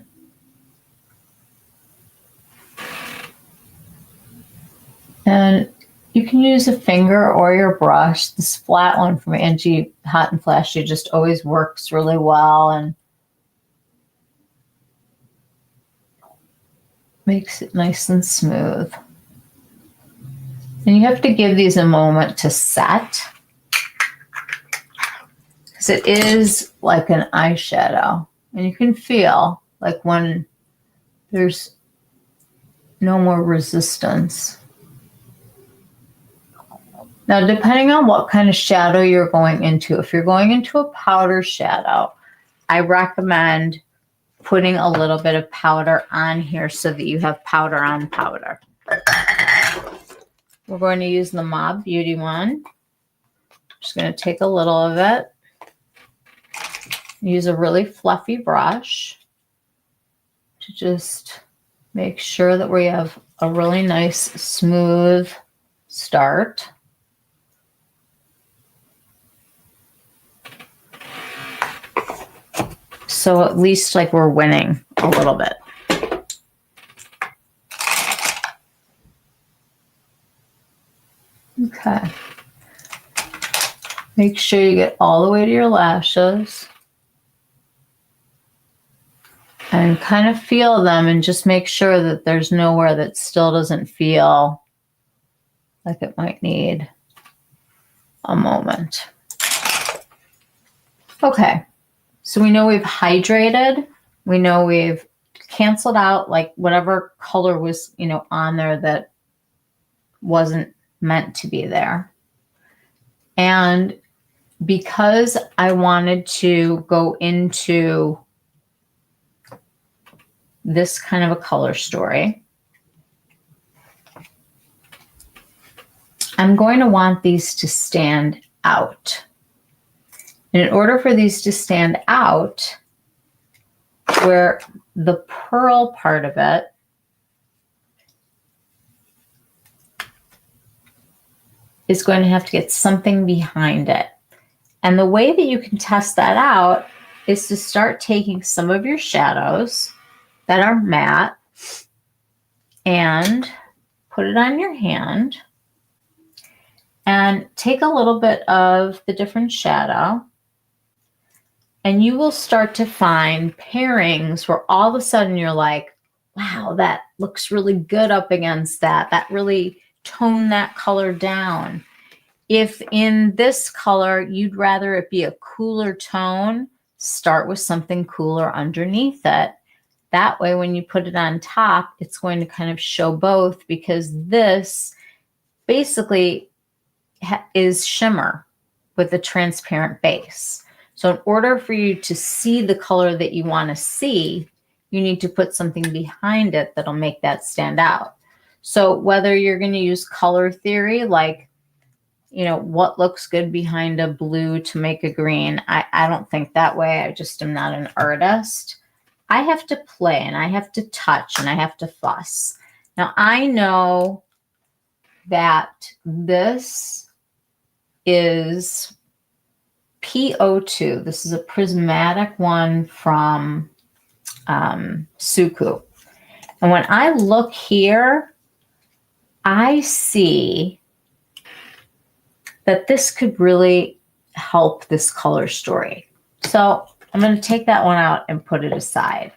And you can use a finger or your brush. This flat one from Angie Hot and Flashy just always works really well and makes it nice and smooth. And you have to give these a moment to set because it is like an eyeshadow. And you can feel like when there's no more resistance. Now, depending on what kind of shadow you're going into, if you're going into a powder shadow, I recommend putting a little bit of powder on here so that you have powder on powder. We're going to use the Mob Beauty one. Just going to take a little of it. Use a really fluffy brush to just make sure that we have a really nice, smooth start. So at least like we're winning a little bit. Okay. Make sure you get all the way to your lashes. And kind of feel them and just make sure that there's nowhere that still doesn't feel like it might need a moment. Okay, so we know we've hydrated. We know we've canceled out like whatever color was, you know, on there that wasn't meant to be there. And because I wanted to go into this kind of a color story, I'm going to want these to stand out. And in order for these to stand out, where the pearl part of it is going to have to get something behind it. And the way that you can test that out is to start taking some of your shadows that are matte and put it on your hand and take a little bit of the different shadow, and you will start to find pairings where all of a sudden you're like, wow, that looks really good up against that. That really toned that color down. If in this color, you'd rather it be a cooler tone, start with something cooler underneath it. That way, when you put it on top, it's going to kind of show both, because this basically is shimmer with a transparent base. So in order for you to see the color that you want to see, you need to put something behind it that'll make that stand out. So whether you're going to use color theory, like, you know, what looks good behind a blue to make a green, I don't think that way. I just am not an artist. I have to play and I have to touch and I have to fuss. Now I know that this is PO2. This is a prismatic one from Suku. And when I look here, I see that this could really help this color story. So I'm going to take that one out and put it aside.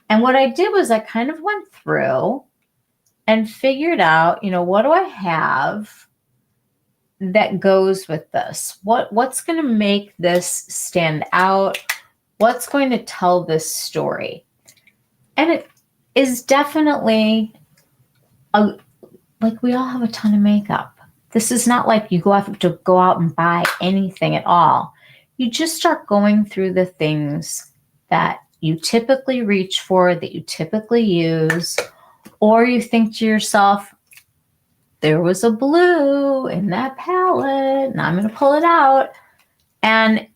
And what I did was I kind of went through and figured out, you know, what do I have that goes with this? What's going to make this stand out? What's going to tell this story? And it is definitely like we all have a ton of makeup. This is not like you have to go out and buy anything at all. You just start going through the things that you typically reach for, that you typically use, or you think to yourself, there was a blue in that palette, and I'm going to pull it out. And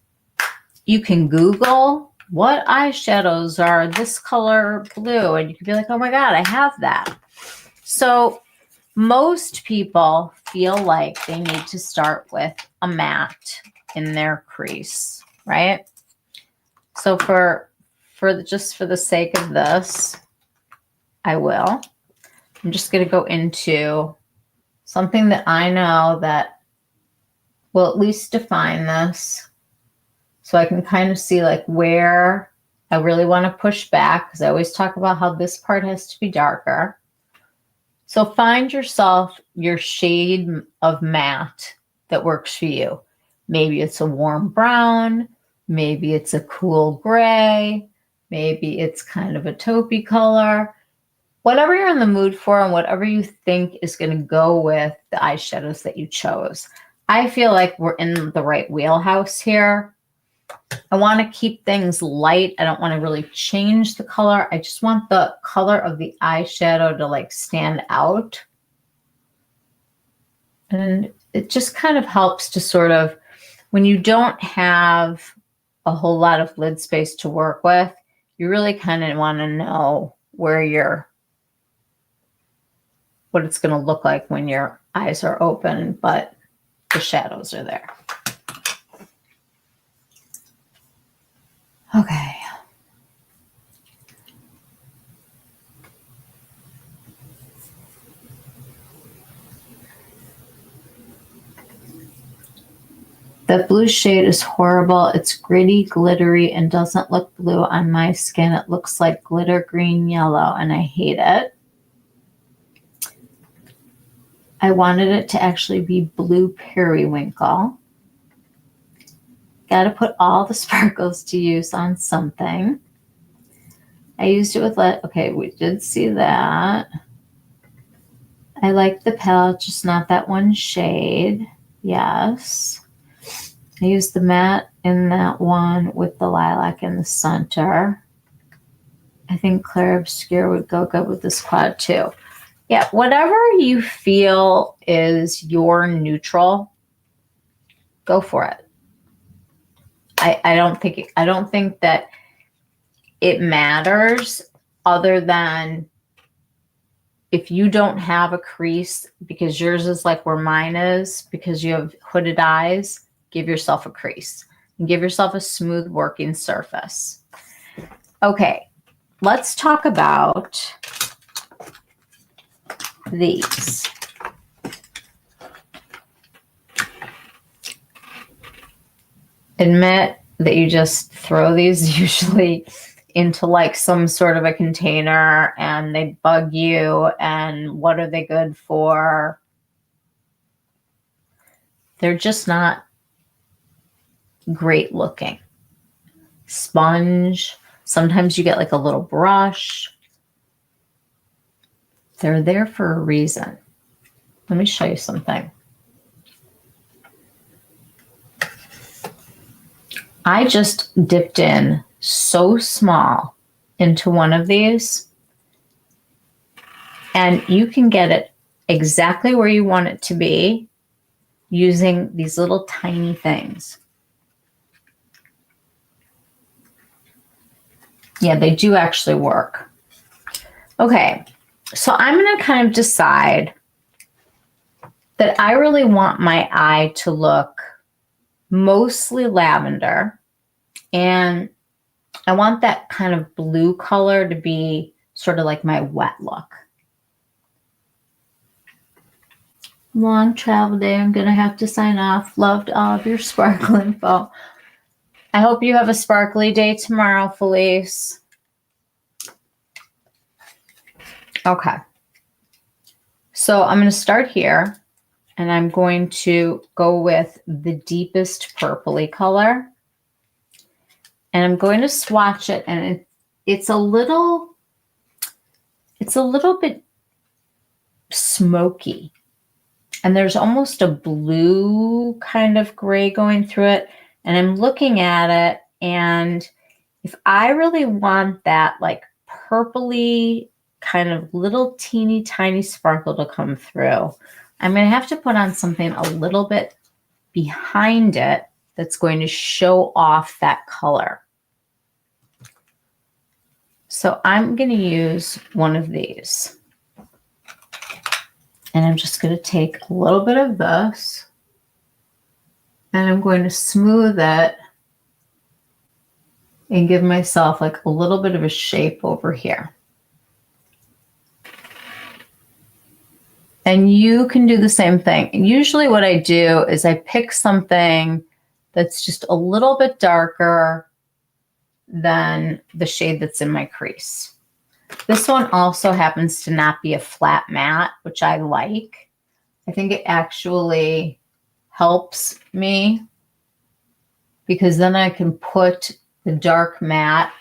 you can Google what eyeshadows are this color blue, and you can be like, oh my God, I have that. So most people feel like they need to start with a matte in their crease, right? So just for the sake of this, I will. I'm just going to go into something that I know that will at least define this, so I can kind of see like where I really want to push back, because I always talk about how this part has to be darker. So find yourself your shade of matte that works for you. Maybe it's a warm brown, maybe it's a cool gray, maybe it's kind of a taupey color. Whatever you're in the mood for and whatever you think is going to go with the eyeshadows that you chose. I feel like we're in the right wheelhouse here. I want to keep things light. I don't want to really change the color. I just want the color of the eyeshadow to like stand out. And it just kind of helps to sort of, when you don't have a whole lot of lid space to work with, you really kind of want to know where what it's going to look like when your eyes are open, but the shadows are there. Okay. The blue shade is horrible. It's gritty, glittery, and doesn't look blue on my skin. It looks like glitter green yellow, and I hate it. I wanted it to actually be blue periwinkle. Got to put all the sparkles to use on something. I used it with okay, we did see that. I like the palette, just not that one shade. Yes. I used the matte in that one with the lilac in the center. I think Clair Obscure would go good with this quad too. Yeah, whatever you feel is your neutral, go for it. I don't think that it matters, other than if you don't have a crease, because yours is like where mine is, because you have hooded eyes, give yourself a crease and give yourself a smooth working surface. Okay, let's talk about these. Admit that you just throw these usually into like some sort of a container and they bug you, and what are they good for? They're just not great looking. Sponge. Sometimes you get like a little brush. They're there for a reason. Let me show you something. I just dipped in so small into one of these, and you can get it exactly where you want it to be using these little tiny things. Yeah, they do actually work. Okay, so I'm going to kind of decide that I really want my eye to look mostly lavender, and I want that kind of blue color to be sort of like my wet look. Long travel day. I'm going to have to sign off. Loved all of your sparkle info. I hope you have a sparkly day tomorrow, Felice. Okay. So I'm going to start here, and I'm going to go with the deepest purpley color. And I'm going to swatch it, and it's a little bit smoky. And there's almost a blue kind of gray going through it. And I'm looking at it, and if I really want that like purpley kind of little teeny tiny sparkle to come through, I'm going to have to put on something a little bit behind it that's going to show off that color. So I'm going to use one of these. And I'm just going to take a little bit of this, and I'm going to smooth it and give myself like a little bit of a shape over here. And you can do the same thing. And usually what I do is I pick something that's just a little bit darker than the shade that's in my crease. This one also happens to not be a flat matte, which I like. I think it actually helps me because then I can put the dark matte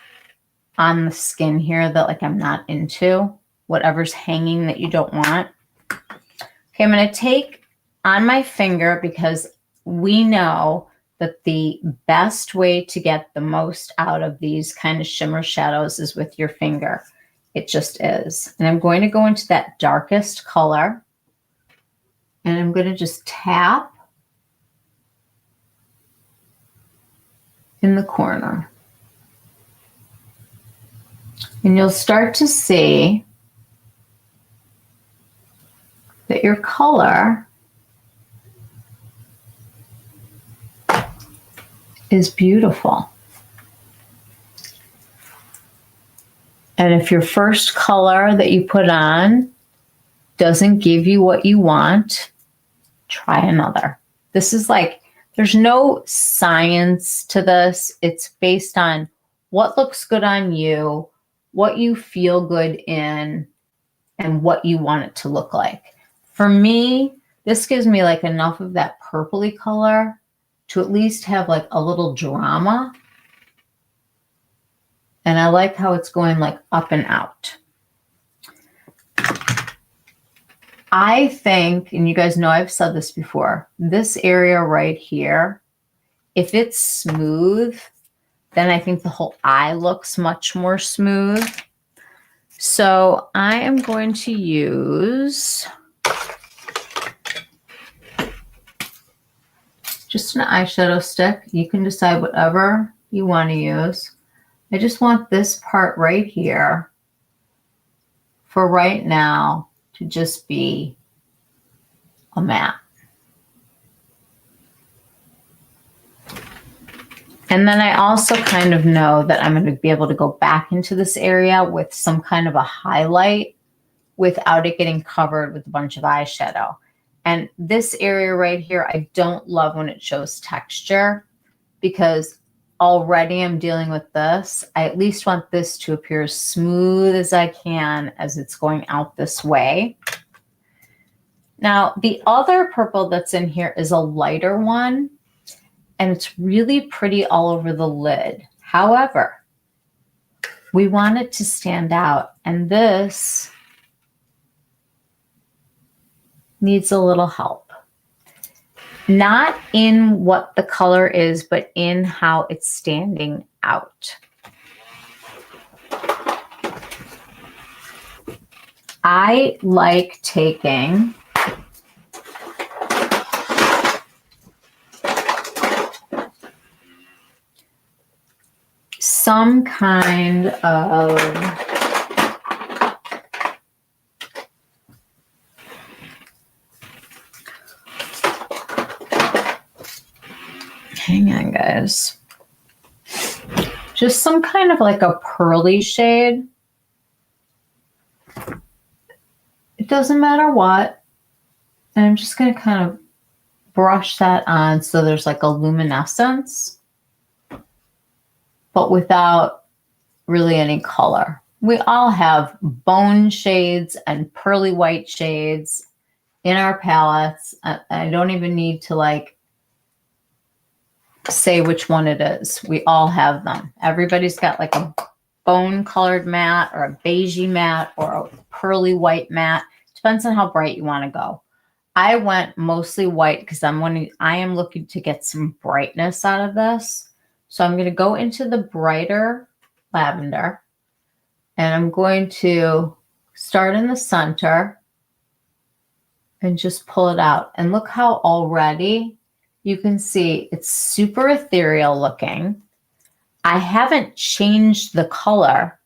on the skin here that like I'm not into, whatever's hanging that you don't want. Okay, I'm going to take on my finger, because we know that the best way to get the most out of these kind of shimmer shadows is with your finger. It just is. And I'm going to go into that darkest color, and I'm going to just tap in the corner. And you'll start to see that your color is beautiful. And if your first color that you put on doesn't give you what you want, try another. This is like, There's no science to this. It's based on what looks good on you, what you feel good in, and what you want it to look like. For me, this gives me like enough of that purpley color to at least have like a little drama. And I like how it's going like up and out. I think, and you guys know I've said this before, this area right here, if it's smooth, then I think the whole eye looks much more smooth. So I am going to use just an eyeshadow stick. You can decide whatever you want to use. I just want this part right here for right now to just be a matte. And then I also kind of know that I'm going to be able to go back into this area with some kind of a highlight without it getting covered with a bunch of eyeshadow. And this area right here, I don't love when it shows texture because already I'm dealing with this. I at least want this to appear as smooth as I can as it's going out this way. Now, the other purple that's in here is a lighter one, and it's really pretty all over the lid. However, we want it to stand out, and this needs a little help. Not in what the color is, but in how it's standing out. I like taking some kind of hang on, guys. Just some kind of like a pearly shade. It doesn't matter what. And I'm just going to kind of brush that on so there's like a luminescence, but without really any color. We all have bone shades and pearly white shades in our palettes. I don't even need to like say which one it is. We all have them. Everybody's got like a bone colored matte or a beigey matte or a pearly white matte. Depends on how bright you want to go. I went mostly white because I am looking to get some brightness out of this. So I'm going to go into the brighter lavender, and I'm going to start in the center and just pull it out. And look how already you can see it's super ethereal looking. I haven't changed the color,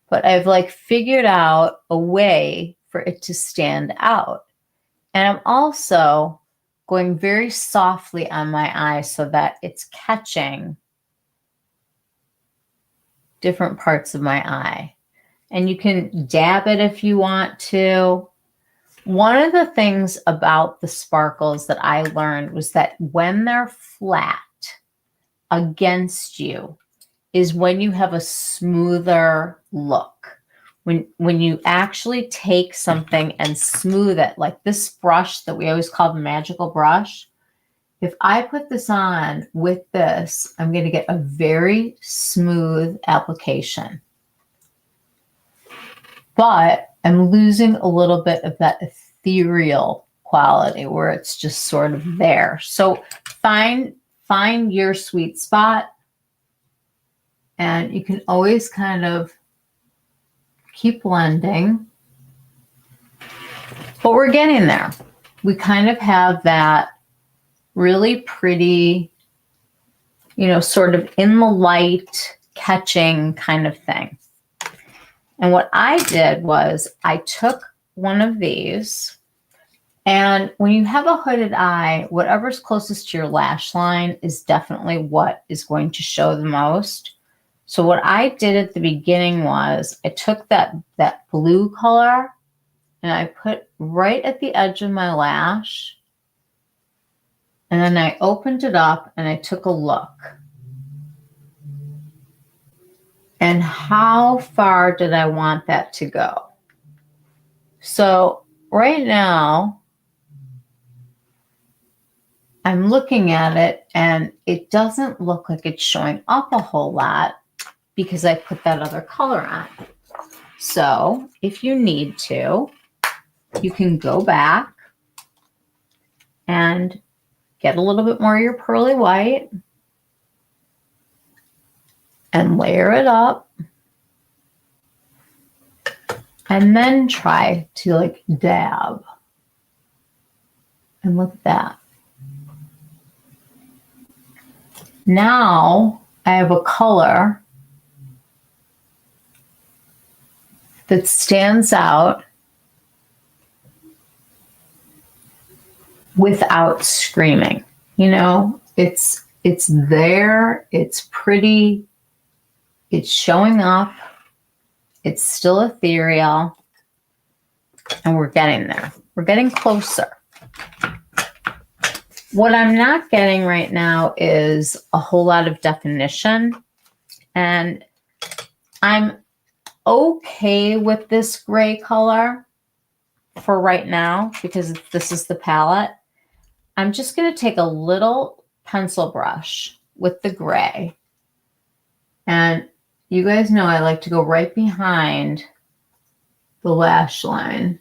but I've like figured out a way for it to stand out. And I'm also going very softly on my eye so that it's catching different parts of my eye. And you can dab it if you want to. One of the things about the sparkles that I learned was that when they're flat against you is when you have a smoother look. When you actually take something and smooth it, like this brush that we always call the magical brush, if I put this on with this, I'm going to get a very smooth application. But I'm losing a little bit of that ethereal quality where it's just sort of there. So find your sweet spot, and you can always kind of keep blending. But we're getting there. We kind of have that really pretty, sort of in the light catching kind of thing. And what I did was I took one of these, and when you have a hooded eye, whatever's closest to your lash line is definitely what is going to show the most. So what I did at the beginning was I took that blue color and I put right at the edge of my lash, And then I opened it up and I took a look. And how far did I want that to go? So right now, I'm looking at it and it doesn't look like it's showing up a whole lot because I put that other color on. So if you need to, you can go back and get a little bit more of your pearly white and layer it up. And then try to like dab. And look at that. Now I have a color that stands out without screaming. You know, it's there, it's pretty, it's showing up, it's still ethereal, and we're getting there. We're getting closer. What I'm not getting right now is a whole lot of definition, and I'm okay with this gray color for right now because this is the palette. I'm just going to take a little pencil brush with the gray, and you guys know I like to go right behind the lash line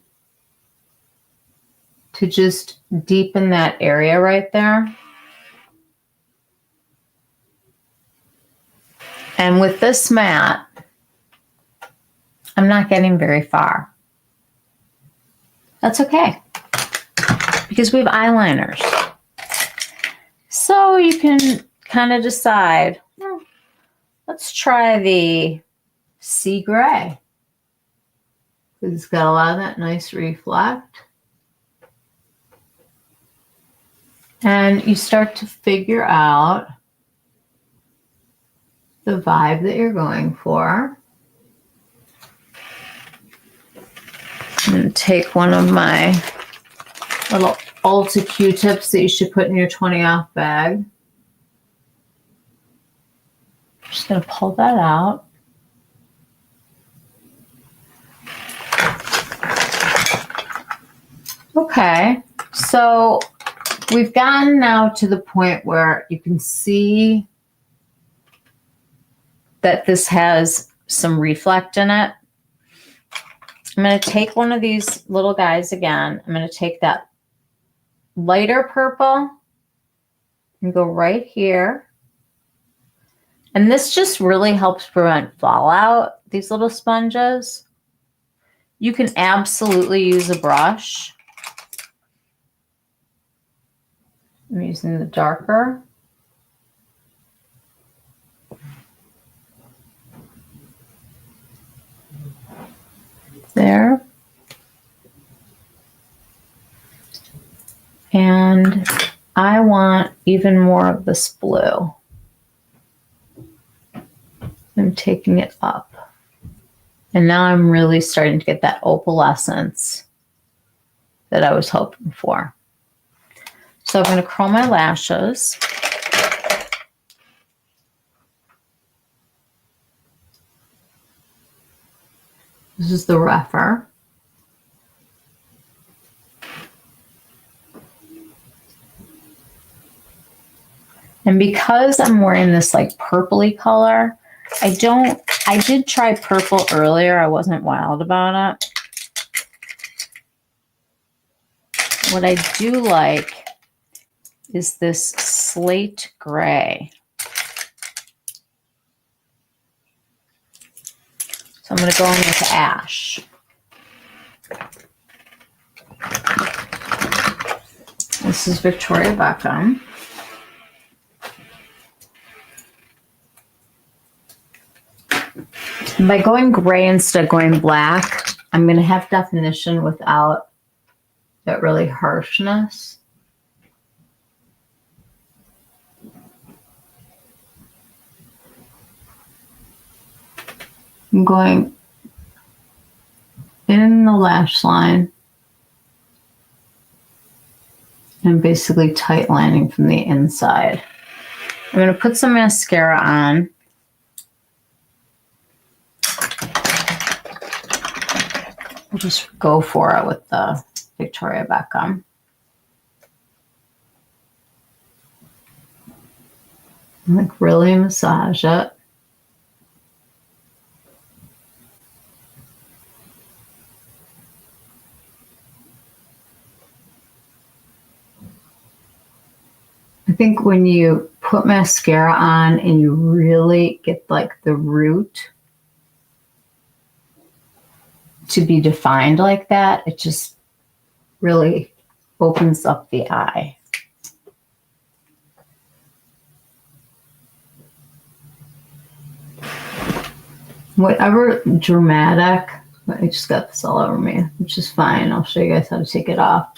to just deepen that area right there. And with this matte, I'm not getting very far. That's okay, because we have eyeliners. So you can kind of decide, let's try the sea gray. It's got a lot of that nice reflect. And you start to figure out the vibe that you're going for. I'm going to take one of my little Ulta Q-tips that you should put in your 20 off bag. I'm just going to pull that out. Okay, so we've gotten now to the point where you can see that this has some reflect in it. I'm going to take one of these little guys again. I'm going to take that lighter purple and go right here. And this just really helps prevent fallout, these little sponges. You can absolutely use a brush. I'm using the darker. There. And I want even more of this blue. I'm taking it up. And now I'm really starting to get that opalescence that I was hoping for. So I'm going to curl my lashes. This is the rougher. And because I'm wearing this like purpley color, I did try purple earlier. I wasn't wild about it. What I do like is this slate gray. So I'm going to go in with ash. This is Victoria Beckham. And by going gray instead of going black, I'm going to have definition without that really harshness. I'm going in the lash line and basically tight lining from the inside. I'm going to put some mascara on. We'll just go for it with the Victoria Beckham. Like really massage it. I think when you put mascara on and you really get like the root to be defined like that, it just really opens up the eye. Whatever dramatic, I just got this all over me, which is fine. I'll show you guys how to take it off.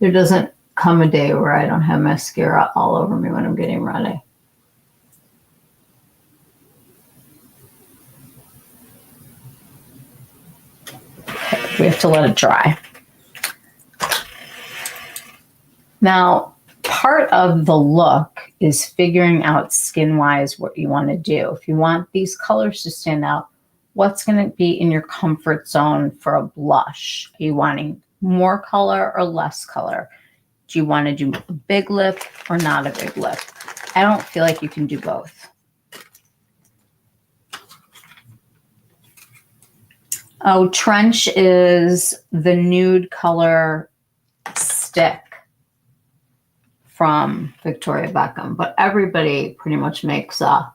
There doesn't come a day where I don't have mascara all over me when I'm getting ready. Okay, we have to let it dry. Now, part of the look is figuring out skin-wise what you want to do. If you want these colors to stand out, what's going to be in your comfort zone for a blush? Are you wanting more color or less color? Do you want to do a big lip or not a big lip? I don't feel like you can do both. Oh, Trench is the nude color stick from Victoria Beckham, but everybody pretty much makes a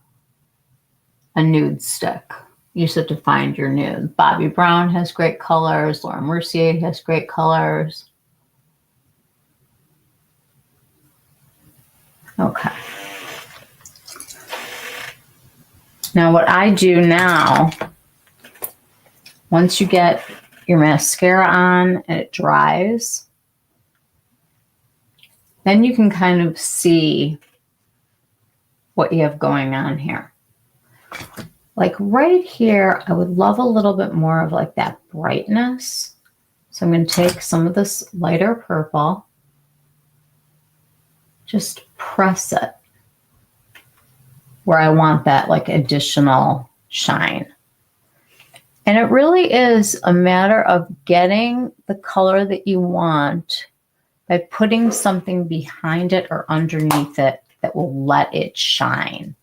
nude stick. You just have to find your nude. Bobbi Brown has great colors. Laura Mercier has great colors. Okay. Now what I do now, once you get your mascara on and it dries, then you can kind of see what you have going on here. Like right here, I would love a little bit more of like that brightness. So I'm going to take some of this lighter purple, just press it where I want that like additional shine. And it really is a matter of getting the color that you want by putting something behind it or underneath it that will let it shine.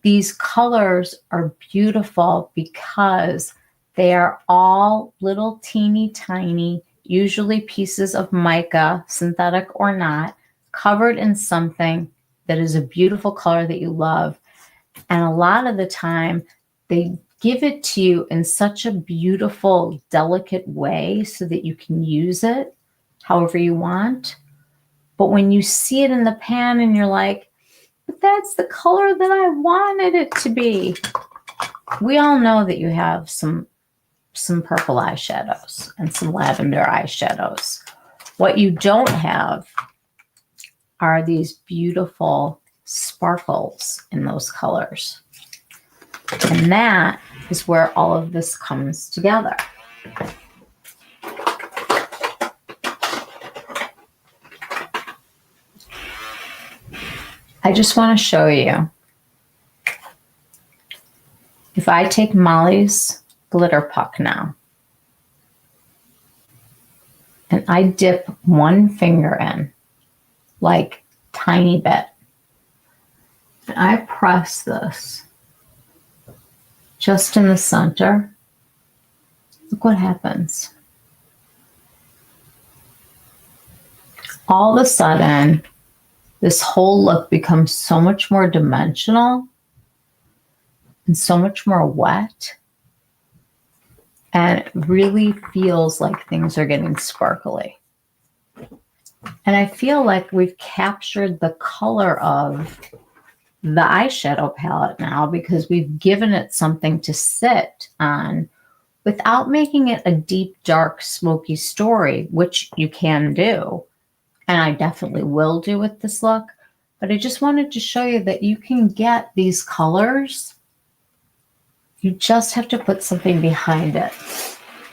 These colors are beautiful because they are all little teeny tiny, usually pieces of mica, synthetic or not, covered in something that is a beautiful color that you love. And a lot of the time, they give it to you in such a beautiful, delicate way so that you can use it however you want. But when you see it in the pan and you're like, but that's the color that I wanted it to be. We all know that you have some purple eyeshadows and some lavender eyeshadows. What you don't have are these beautiful sparkles in those colors. And that is where all of this comes together. I just want to show you. If I take Molly's glitter puck now, and I dip one finger in, like tiny bit, and I press this just in the center, look what happens. All of a sudden, this whole look becomes so much more dimensional and so much more wet. And it really feels like things are getting sparkly. And I feel like we've captured the color of the eyeshadow palette now because we've given it something to sit on without making it a deep, dark, smoky story, which you can do. And I definitely will do with this look. But I just wanted to show you that you can get these colors. You just have to put something behind it.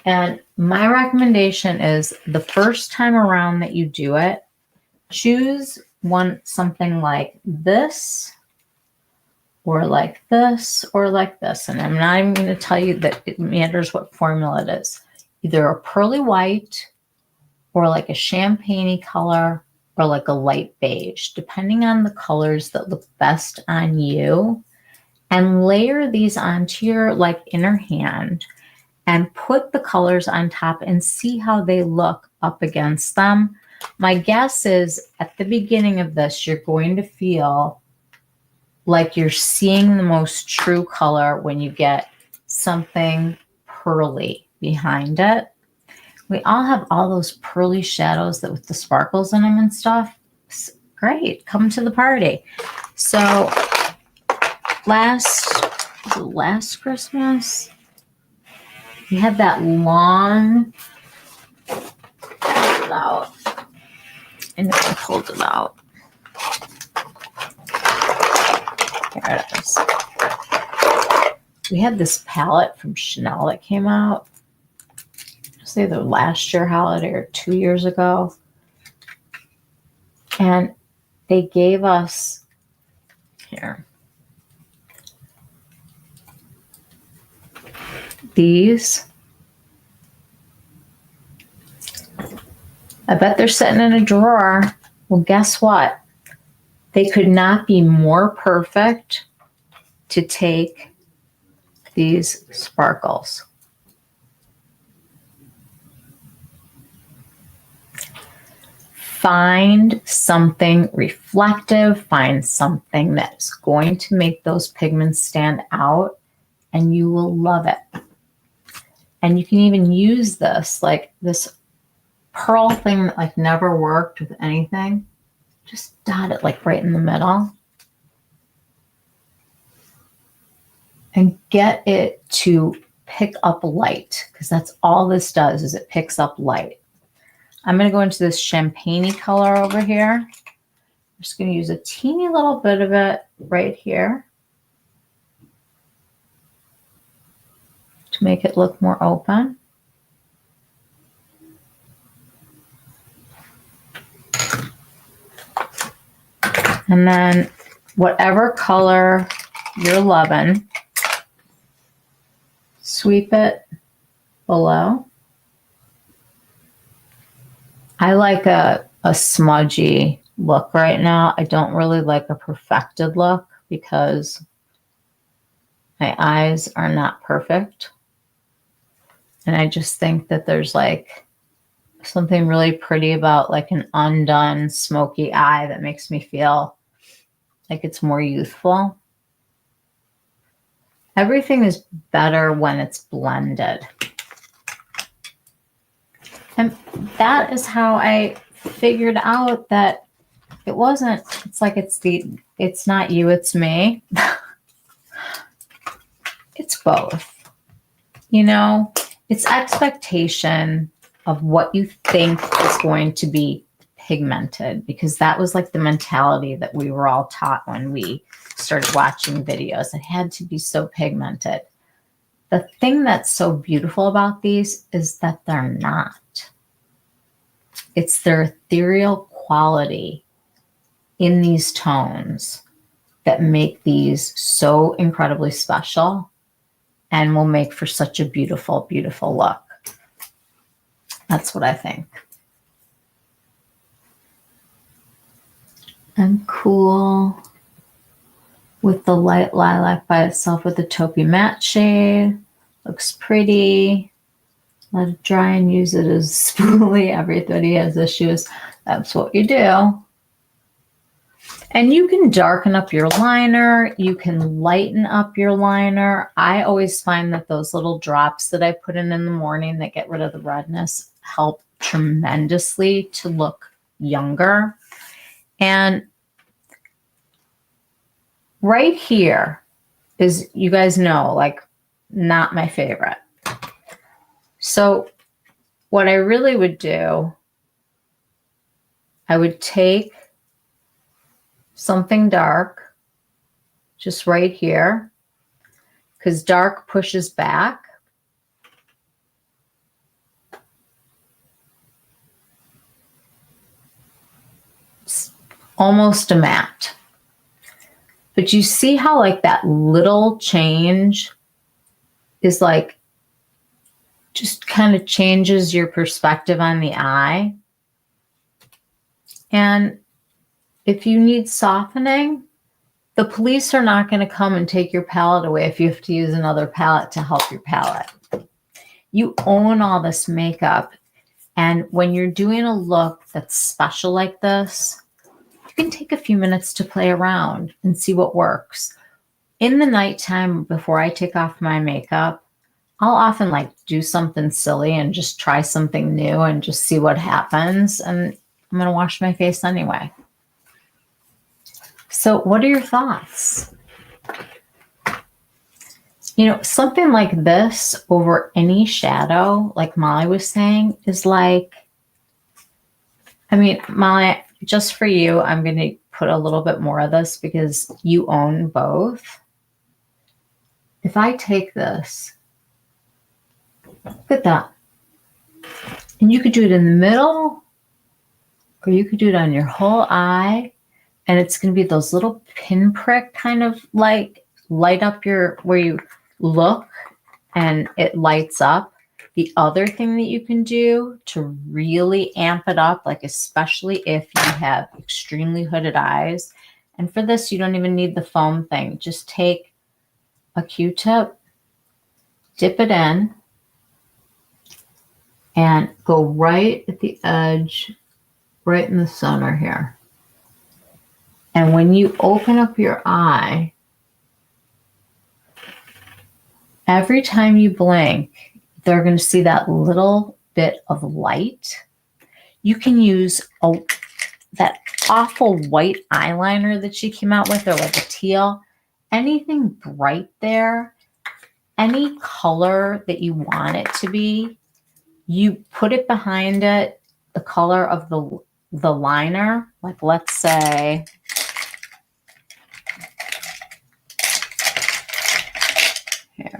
And my recommendation is the first time around that you do it, choose something like this, or like this, or like this. And I'm not even going to tell you that it matters what formula it is. Either a pearly white, or like a champagne color, or like a light beige, depending on the colors that look best on you. And layer these onto your like inner hand and put the colors on top and see how they look up against them. My guess is at the beginning of this, you're going to feel like you're seeing the most true color when you get something pearly behind it. We all have all those pearly shadows that with the sparkles in them and stuff. It's great. Come to the party. So last Christmas, we had that long, pulled it out. And then I pulled it out. Here it is. We had this palette from Chanel that came out. It's either last year holiday or 2 years ago. And they gave us, here, these. I bet they're sitting in a drawer. Well, guess what? They could not be more perfect to take these sparkles. Find something reflective, find something that's going to make those pigments stand out, and you will love it. And you can even use this, like this pearl thing that like never worked with anything. Just dot it like right in the middle. And get it to pick up light, because that's all this does, is it picks up light. I'm going to go into this champagne color over here. I'm just going to use a teeny little bit of it right here to make it look more open. And then whatever color you're loving, sweep it below. I like a smudgy look right now. I don't really like a perfected look because my eyes are not perfect. And I just think that there's like something really pretty about like an undone smoky eye that makes me feel like it's more youthful. Everything is better when it's blended. And that is how I figured out that it wasn't, it's like it's not you, it's me. It's both. You know, it's expectation of what you think is going to be pigmented, because that was like the mentality that we were all taught when we started watching videos. It had to be so pigmented. The thing that's so beautiful about these is that they're not. It's their ethereal quality in these tones that make these so incredibly special and will make for such a beautiful, beautiful look. That's what I think. And cool with the light lilac by itself with the taupey matte shade. Looks pretty. Let it dry and use it as spoolie. Everybody has issues. That's what you do. And you can darken up your liner. You can lighten up your liner. I always find that those little drops that I put in the morning that get rid of the redness help tremendously to look younger. And right here is, you guys know, like not my favorite. So what I really would do, I would take something dark, just right here, because dark pushes back. almost a matte. But you see how like that little change is like, just kind of changes your perspective on the eye. And if you need softening, the police are not going to come and take your palette away if you have to use another palette to help your palette. You own all this makeup. And when you're doing a look that's special like this, you can take a few minutes to play around and see what works. In the nighttime, before I take off my makeup, I'll often like do something silly and just try something new and just see what happens. And I'm going to wash my face anyway. So what are your thoughts? You know, something like this over any shadow, like Molly was saying, is like, I mean, Molly, just for you, I'm going to put a little bit more of this because you own both. If I take this, look at that. And you could do it in the middle, or you could do it on your whole eye. And it's going to be those little pinprick kind of like light up your, where you look and it lights up. The other thing that you can do to really amp it up, like especially if you have extremely hooded eyes, and for this, you don't even need the foam thing. Just take a Q-tip, dip it in, and go right at the edge, right in the center here. And when you open up your eye, every time you blink, they're going to see that little bit of light. You can use that awful white eyeliner that she came out with, or like a teal, anything bright there, any color that you want it to be, you put it behind it, the color of the liner, like let's say, here.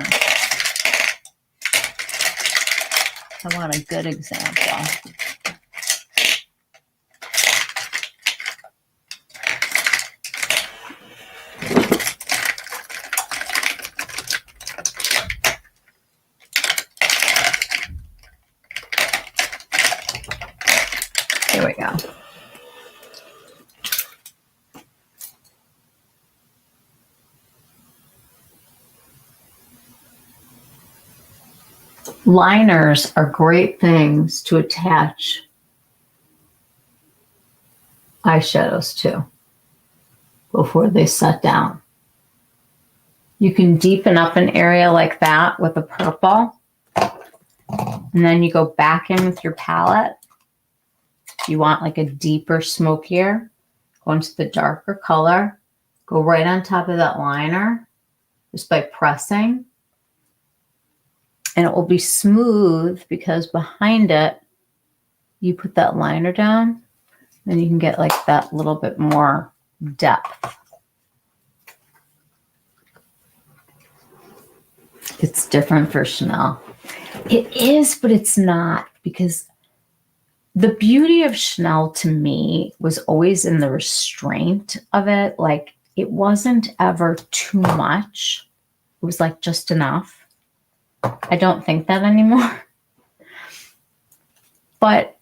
I want a good example. Here we go. Liners are great things to attach eyeshadows to before they set down. You can deepen up an area like that with a purple, and then you go back in with your palette. If you want like a deeper, smokier, go into the darker color, go right on top of that liner just by pressing. And it will be smooth because behind it, you put that liner down, and you can get like that little bit more depth. It's different for Chanel. It is, but it's not, because the beauty of Chanel to me was always in the restraint of it. Like it wasn't ever too much. It was like just enough. I don't think that anymore. But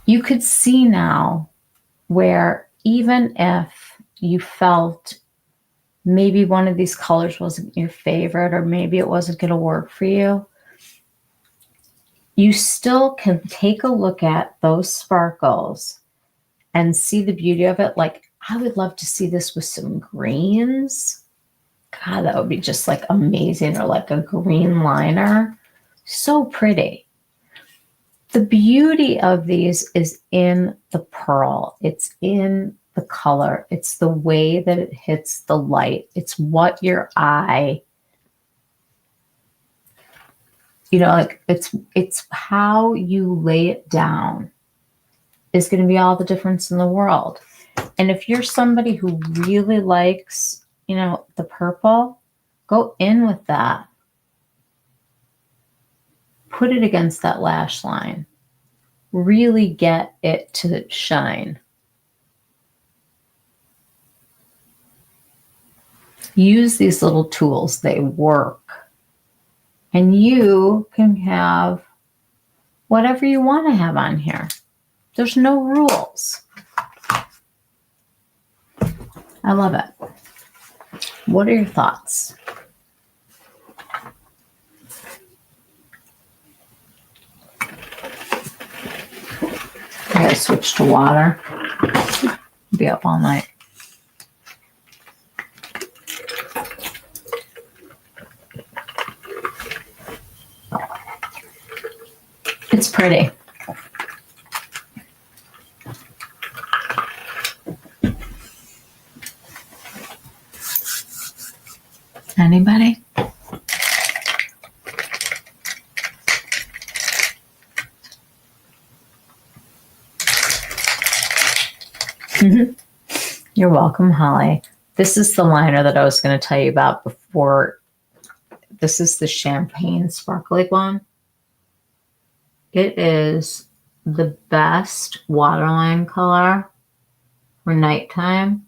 you could see now where even if you felt maybe one of these colors wasn't your favorite, or maybe it wasn't going to work for you, you still can take a look at those sparkles and see the beauty of it. Like, I would love to see this with some greens. God, that would be just like amazing. Or like a green liner. So pretty. The beauty of these is in the pearl. It's in the color. It's the way that it hits the light. It's what your eye, you know, like it's how you lay it down is going to be all the difference in the world. And if you're somebody who really likes, you know, the purple, go in with that. Put it against that lash line. really get it to shine. Use these little tools, they work. And you can have whatever you want to have on here. There's no rules. I love it. What are your thoughts? I gotta switch to water. Be up all night. It's pretty. Anybody? You're welcome, Holly. This is the liner that I was going to tell you about before. This is the champagne sparkly one. It is the best waterline color for nighttime.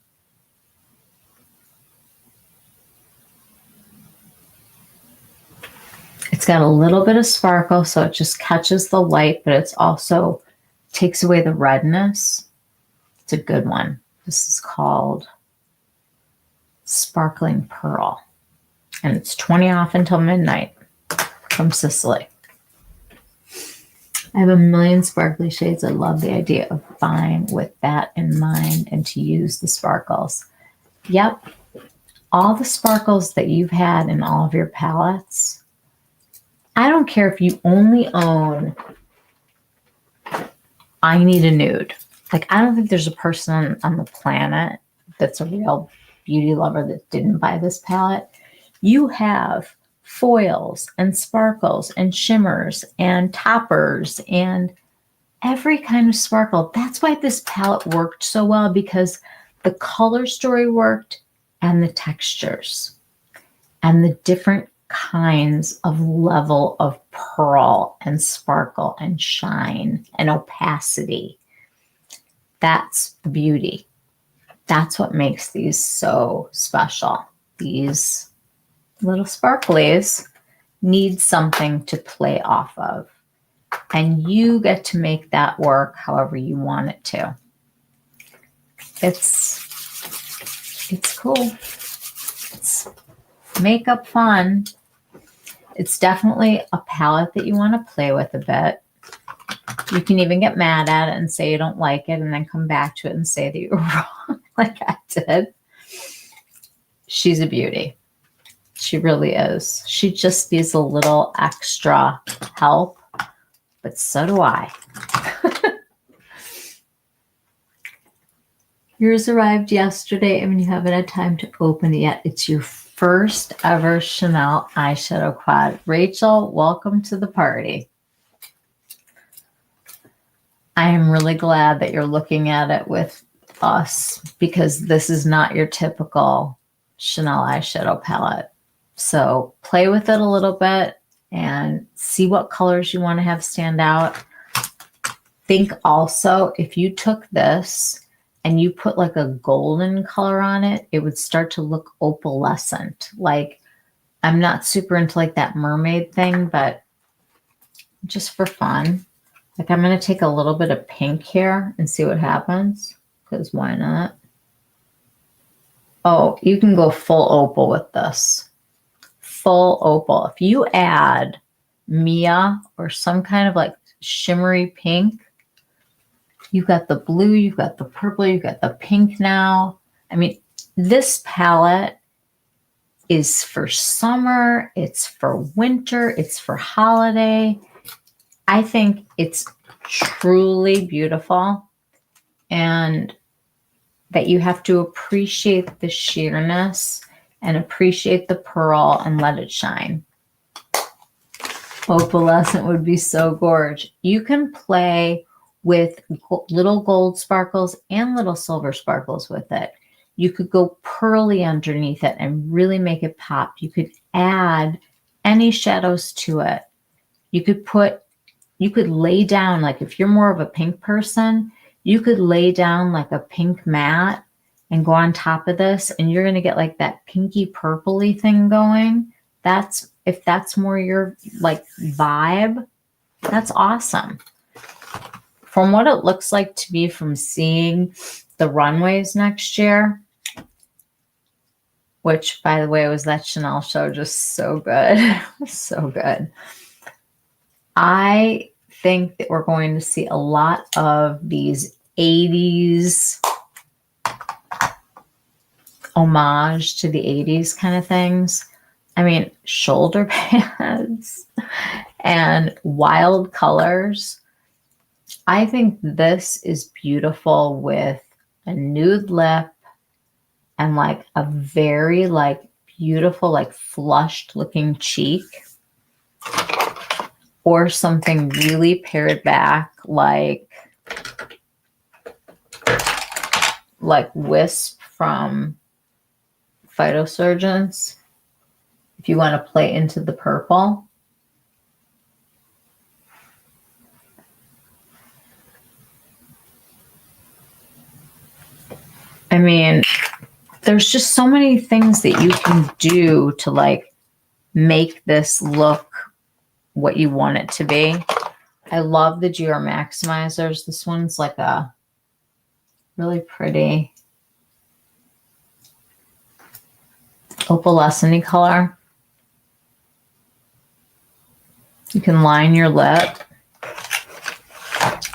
It's got a little bit of sparkle, so it just catches the light, but it's also takes away the redness. It's a good one. This is called Sparkling Pearl, and it's 20 off until midnight from Sicily. I have a million sparkly shades. I love the idea of buying with that in mind and to use the sparkles. Yep, all the sparkles that you've had in all of your palettes. I don't care if you only own I Need a Nude. Like, I don't think there's a person on the planet that's a real beauty lover that didn't buy this palette. You have foils and sparkles and shimmers and toppers and every kind of sparkle. That's why this palette worked so well, because the color story worked and the textures and the different kinds of level of pearl and sparkle and shine and opacity. That's the beauty. That's what makes these so special. These little sparklies need something to play off of. And you get to make that work however you want it to. It's cool. It's makeup fun. It's definitely a palette that you want to play with a bit. You can even get mad at it and say you don't like it and then come back to it and say that you were wrong like I did. She's a beauty. She really is. She just needs a little extra help, but so do I. Yours arrived yesterday. I mean, you haven't had time to open it yet. It's your first ever Chanel eyeshadow quad. Rachel, welcome to the party. I am really glad that you're looking at it with us, because this is not your typical Chanel eyeshadow palette. So play with it a little bit and see what colors you want to have stand out. Think also, if you took this and you put like a golden color on it, it would start to look opalescent. Like, I'm not super into like that mermaid thing, but just for fun. Like, I'm going to take a little bit of pink here and see what happens, because why not? Oh, you can go full opal with this. Full opal. If you add Mia or some kind of like shimmery pink, you've got the blue, you've got the purple, you've got the pink now. I mean, this palette is for summer, it's for winter, it's for holiday. I think it's truly beautiful, and that you have to appreciate the sheerness and appreciate the pearl and let it shine. Opalescent would be so gorgeous. You can play with little gold sparkles and little silver sparkles with it. You could go pearly underneath it and really make it pop. You could add any shadows to it. You could put you could lay down, like if you're more of a pink person, you could lay down like a pink mat and go on top of this, and you're going to get like that pinky purpley thing going. That's, if that's more your like vibe, that's awesome. From what it looks like to me from seeing the runways next year, which by the way was that Chanel show, just so good. So good. I think that we're going to see a lot of these 80s homage to the 80s kind of things. I mean, shoulder pads and wild colors. I think this is beautiful with a nude lip and like a very like beautiful, like flushed looking cheek, or something really pared back like Wisp from Phytosurgeons, if you want to play into the purple. I mean, there's just so many things that you can do to like make this look what you want it to be. I love the GR Maximizers. This one's like a really pretty opalescent color. You can line your lip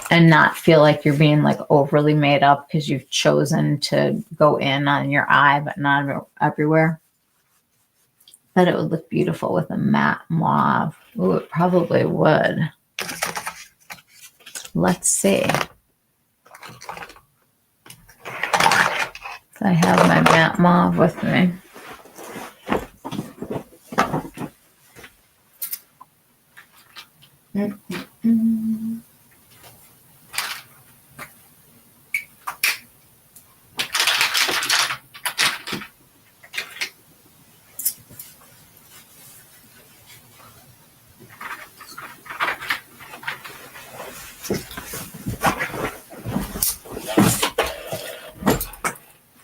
and not feel like you're being like overly made up because you've chosen to go in on your eye, but not everywhere. But it would look beautiful with a matte mauve. Ooh, it probably would. Let's see. I have my matte mauve with me.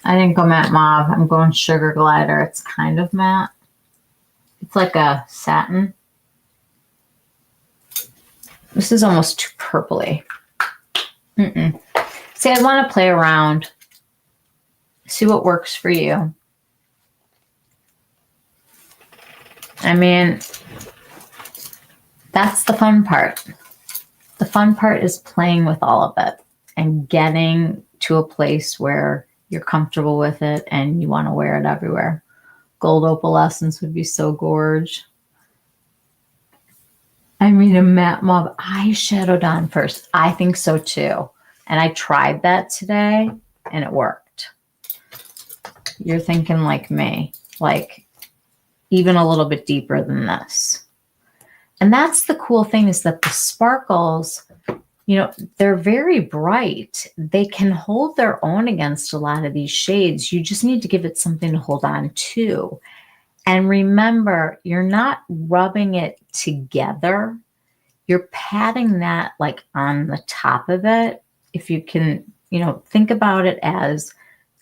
I didn't go matte mauve. I'm going sugar glider. It's kind of matte. It's like a satin. This is almost too purpley. See, I want to play around. See what works for you. I mean, that's the fun part. The fun part is playing with all of it and getting to a place where you're comfortable with it and you want to wear it everywhere. Gold opalescence would be so gorge. I mean, a matte mauve eyeshadow on first. I think so too. And I tried that today and it worked. You're thinking like me, like even a little bit deeper than this. And that's the cool thing, is that the sparkles, you know, they're very bright. They can hold their own against a lot of these shades. You just need to give it something to hold on to. And remember, you're not rubbing it together. You're patting that like on the top of it. If you can, you know, think about it as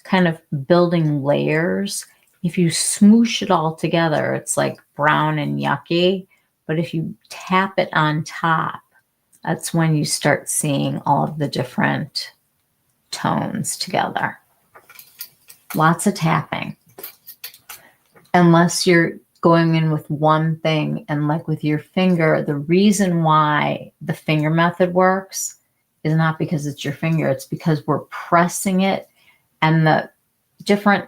kind of building layers. If you smoosh it all together, it's like brown and yucky. But if you tap it on top, that's when you start seeing all of the different tones together. Lots of tapping. Unless you're going in with one thing, and like with your finger, the reason why the finger method works is not because it's your finger, it's because we're pressing it, and the different